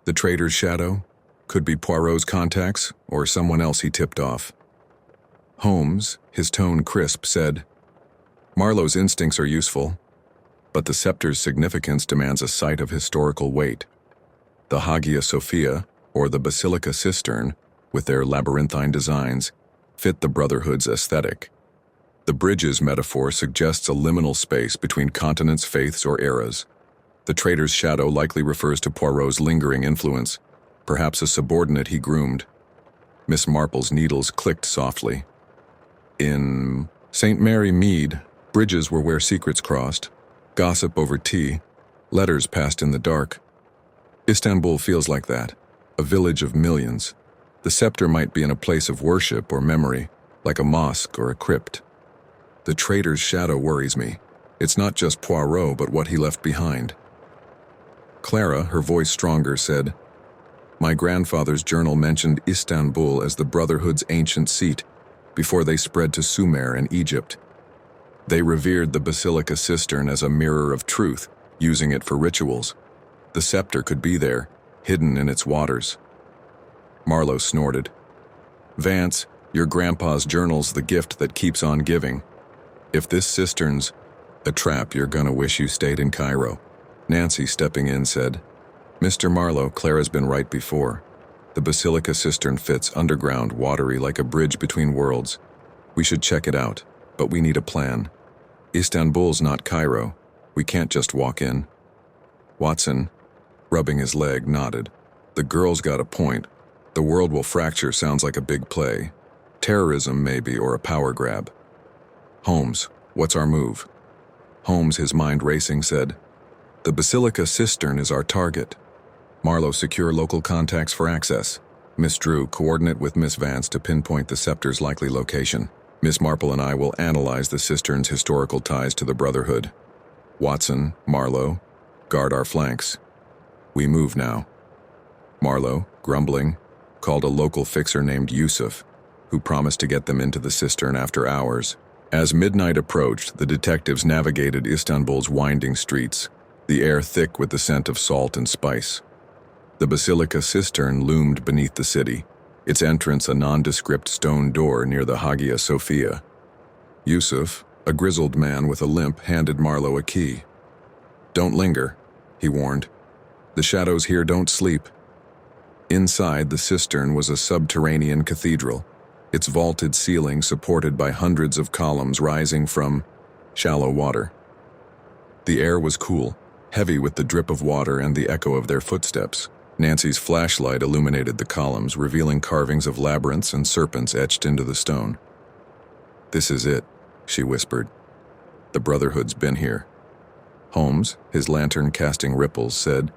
The traitor's shadow? Could be Poirot's contacts, or someone else he tipped off. Holmes, his tone crisp, said, Marlowe's instincts are useful, but the scepter's significance demands a site of historical weight. The Hagia Sophia, or the Basilica Cistern, with their labyrinthine designs, fit the Brotherhood's aesthetic. The bridges metaphor suggests a liminal space between continents, faiths, or eras. The traitor's shadow likely refers to Poirot's lingering influence, perhaps a subordinate he groomed. Miss Marple's needles clicked softly. In St. Mary Mead, bridges were where secrets crossed, gossip over tea, letters passed in the dark. Istanbul feels like that, a village of millions. The scepter might be in a place of worship or memory, like a mosque or a crypt. The traitor's shadow worries me. It's not just Poirot, but what he left behind. Clara, her voice stronger, said, My grandfather's journal mentioned Istanbul as the Brotherhood's ancient seat before they spread to Sumer and Egypt. They revered the Basilica Cistern as a mirror of truth, using it for rituals. The scepter could be there, hidden in its waters. Marlowe snorted. Vance, your grandpa's journal's the gift that keeps on giving. If this cistern's A trap you're gonna wish you stayed in Cairo. Nancy, stepping in, said, Mr. Marlowe, Clara's been right before. The basilica cistern fits underground, watery like a bridge between worlds. We should check it out, but we need a plan. Istanbul's not Cairo. We can't just walk in. Watson, rubbing his leg, nodded. The girl's got a point. The world will fracture sounds like a big play. Terrorism, maybe, or a power grab. Holmes, what's our move? Holmes, his mind racing, said, The basilica cistern is our target. Marlowe, secure local contacts for access. Miss Drew, coordinate with Miss Vance to pinpoint the scepter's likely location. Miss Marple and I will analyze the cistern's historical ties to the Brotherhood. Watson, Marlowe, guard our flanks. We move now. Marlowe, grumbling, called a local fixer named Yusuf, who promised to get them into the cistern after hours. As midnight approached, the detectives navigated Istanbul's winding streets, the air thick with the scent of salt and spice. The basilica cistern loomed beneath the city, its entrance a nondescript stone door near the Hagia Sophia. Yusuf, a grizzled man with a limp, handed Marlowe a key. Don't linger, he warned. The shadows here don't sleep. Inside the cistern was a subterranean cathedral, its vaulted ceiling supported by hundreds of columns rising from shallow water. The air was cool, heavy with the drip of water and the echo of their footsteps. Nancy's flashlight illuminated the columns, revealing carvings of labyrinths and serpents etched into the stone. This is it, she whispered. The Brotherhood's been here. Holmes, his lantern casting ripples, said,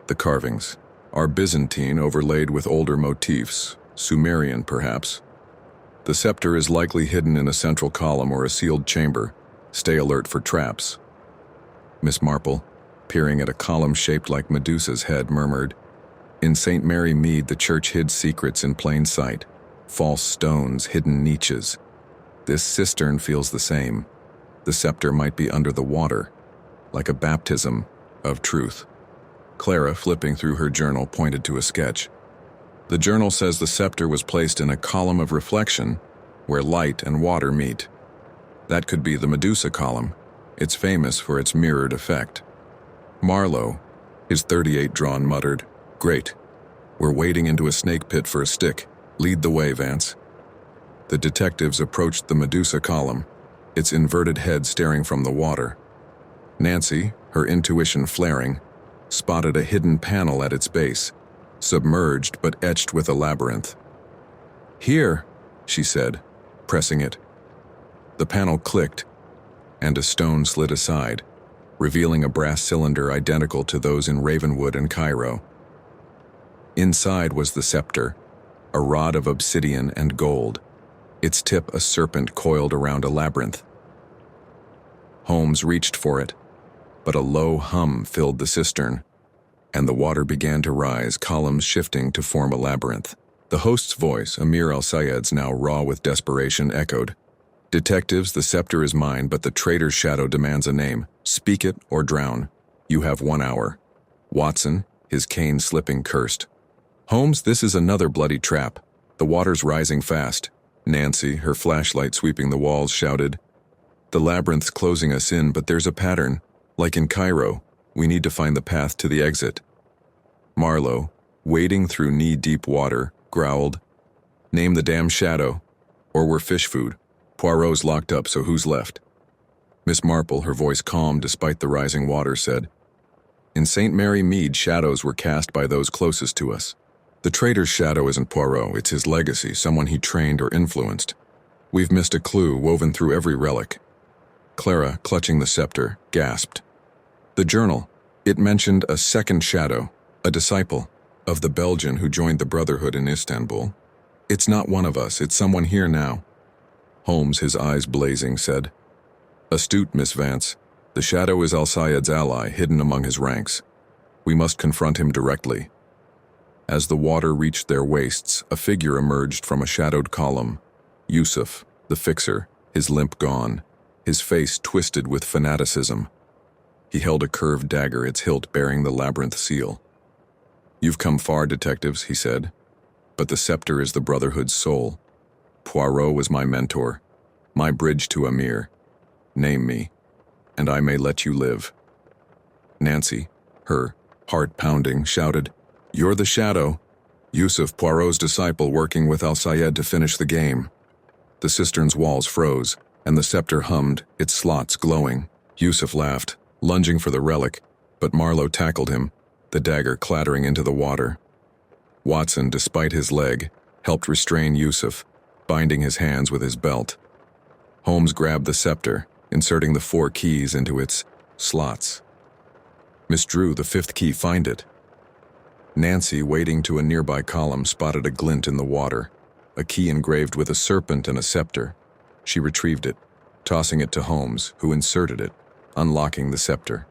The carvings are Byzantine overlaid with older motifs, Sumerian perhaps. The scepter is likely hidden in a central column or a sealed chamber. Stay alert for traps. Miss Marple, peering at a column shaped like Medusa's head, murmured, In St. Mary Mead, the church hid secrets in plain sight, false stones, hidden niches. This cistern feels the same. The scepter might be under the water, like a baptism of truth. Clara, flipping through her journal, pointed to a sketch. The journal says the scepter was placed in a column of reflection where light and water meet. That could be the Medusa column. It's famous for its mirrored effect. Marlowe, his .38 drawn, muttered, Great. We're wading into a snake pit for a stick. Lead the way, Vance. The detectives approached the Medusa column, its inverted head staring from the water. Nancy, her intuition flaring, spotted a hidden panel at its base, submerged but etched with a labyrinth. Here, she said, pressing it. The panel clicked, and a stone slid aside, revealing a brass cylinder identical to those in Ravenwood and Cairo. Inside was the scepter, a rod of obsidian and gold, its tip a serpent coiled around a labyrinth. Holmes reached for it, but a low hum filled the cistern, and the water began to rise, columns shifting to form a labyrinth. The host's voice, Amir al-Sayed's now raw with desperation, echoed, Detectives, the scepter is mine, but the traitor's shadow demands a name. Speak it or drown. You have 1 hour. Watson, his cane slipping, cursed. Holmes, this is another bloody trap. The water's rising fast. Nancy, her flashlight sweeping the walls, shouted, The labyrinth's closing us in, but there's a pattern. Like in Cairo, we need to find the path to the exit. Marlowe, wading through knee-deep water, growled, Name the damn shadow, or we're fish food. Poirot's locked up, so who's left? Miss Marple, her voice calm despite the rising water, said, In St. Mary Mead, shadows were cast by those closest to us. The traitor's shadow isn't Poirot, it's his legacy, someone he trained or influenced. We've missed a clue woven through every relic. Clara, clutching the scepter, gasped. The journal, it mentioned a second shadow, a disciple, of the Belgian who joined the Brotherhood in Istanbul. It's not one of us, it's someone here now. Holmes, his eyes blazing, said, Astute, Miss Vance. The shadow is al-Sayed's ally, hidden among his ranks. We must confront him directly. As the water reached their waists, a figure emerged from a shadowed column. Yusuf, the fixer, his limp gone, his face twisted with fanaticism. He held a curved dagger, its hilt bearing the labyrinth seal. You've come far, detectives, he said, but the scepter is the Brotherhood's soul. Poirot was my mentor, my bridge to Amir. Name me. and I may let you live." Nancy, her heart pounding, shouted, "You're the shadow. Yusuf Poirot's disciple working with Al-Sayed to finish the game." The cistern's walls froze, and the scepter hummed, its slots glowing. Yusuf laughed, lunging for the relic, but Marlowe tackled him, the dagger clattering into the water. Watson, despite his leg, helped restrain Yusuf, binding his hands with his belt. Holmes grabbed the scepter, inserting the 4 keys into its slots. Miss Drew, the 5th key, find it. Nancy, wading to a nearby column, spotted a glint in the water, a key engraved with a serpent and a scepter. She retrieved it, tossing it to Holmes, who inserted it, unlocking the scepter.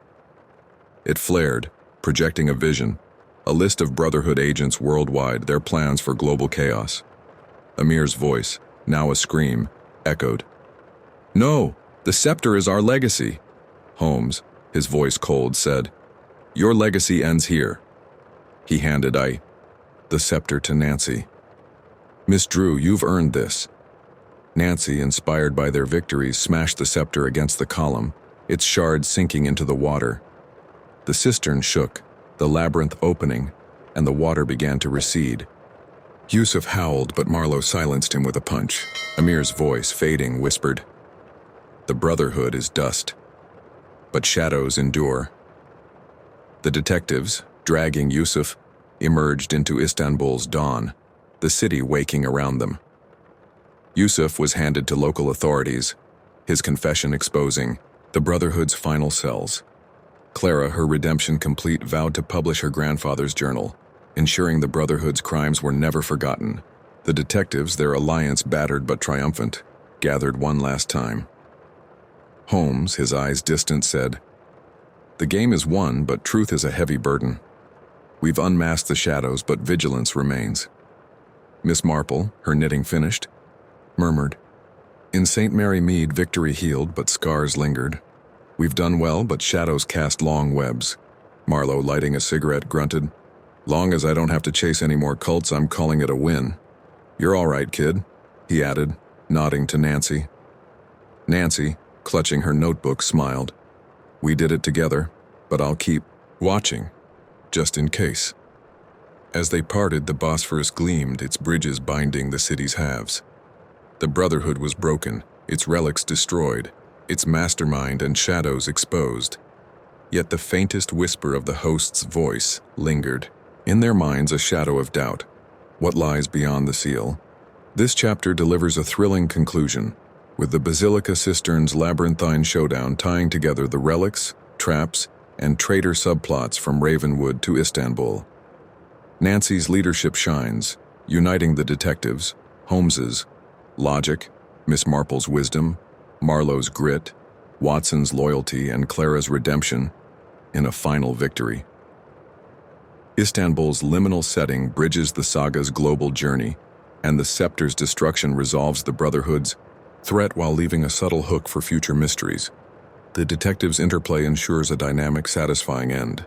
It flared, projecting a vision, a list of Brotherhood agents worldwide, their plans for global chaos. Amir's voice, now a scream, echoed. "No, the scepter is our legacy." Holmes, his voice cold, said, "Your legacy ends here." He handed the scepter to Nancy. "Miss Drew, you've earned this." Nancy, inspired by their victories, smashed the scepter against the column, its shards sinking into the water. The cistern shook, the labyrinth opening, and the water began to recede. Yusuf howled, but Marlowe silenced him with a punch. Amir's voice, fading, whispered, "The Brotherhood is dust, but shadows endure." The detectives, dragging Yusuf, emerged into Istanbul's dawn, the city waking around them. Yusuf was handed to local authorities, his confession exposing the Brotherhood's final cells. Clara, her redemption complete, vowed to publish her grandfather's journal, ensuring the Brotherhood's crimes were never forgotten. The detectives, their alliance battered but triumphant, gathered one last time. Holmes, his eyes distant, said, "The game is won, but truth is a heavy burden. We've unmasked the shadows, but vigilance remains." Miss Marple, her knitting finished, murmured, "In St. Mary Mead, victory healed, but scars lingered. We've done well, but shadows cast long webs." Marlowe, lighting a cigarette, grunted, "Long as I don't have to chase any more cults, I'm calling it a win." "You're all right, kid," he added, nodding to Nancy. Nancy, clutching her notebook, smiled. "We did it together, but I'll keep watching, just in case." As they parted, the Bosphorus gleamed, its bridges binding the city's halves. The Brotherhood was broken, its relics destroyed, its mastermind and shadows exposed. Yet the faintest whisper of the host's voice lingered, in their minds a shadow of doubt. What lies beyond the seal? This chapter delivers a thrilling conclusion, with the Basilica Cistern's labyrinthine showdown tying together the relics, traps, and traitor subplots from Ravenwood to Istanbul. Nancy's leadership shines, uniting the detectives, Holmes's logic, Miss Marple's wisdom, Marlowe's grit, Watson's loyalty, and Clara's redemption in a final victory. Istanbul's liminal setting bridges the saga's global journey, and the scepter's destruction resolves the Brotherhood's threat while leaving a subtle hook for future mysteries. The detectives' interplay ensures a dynamic, satisfying end.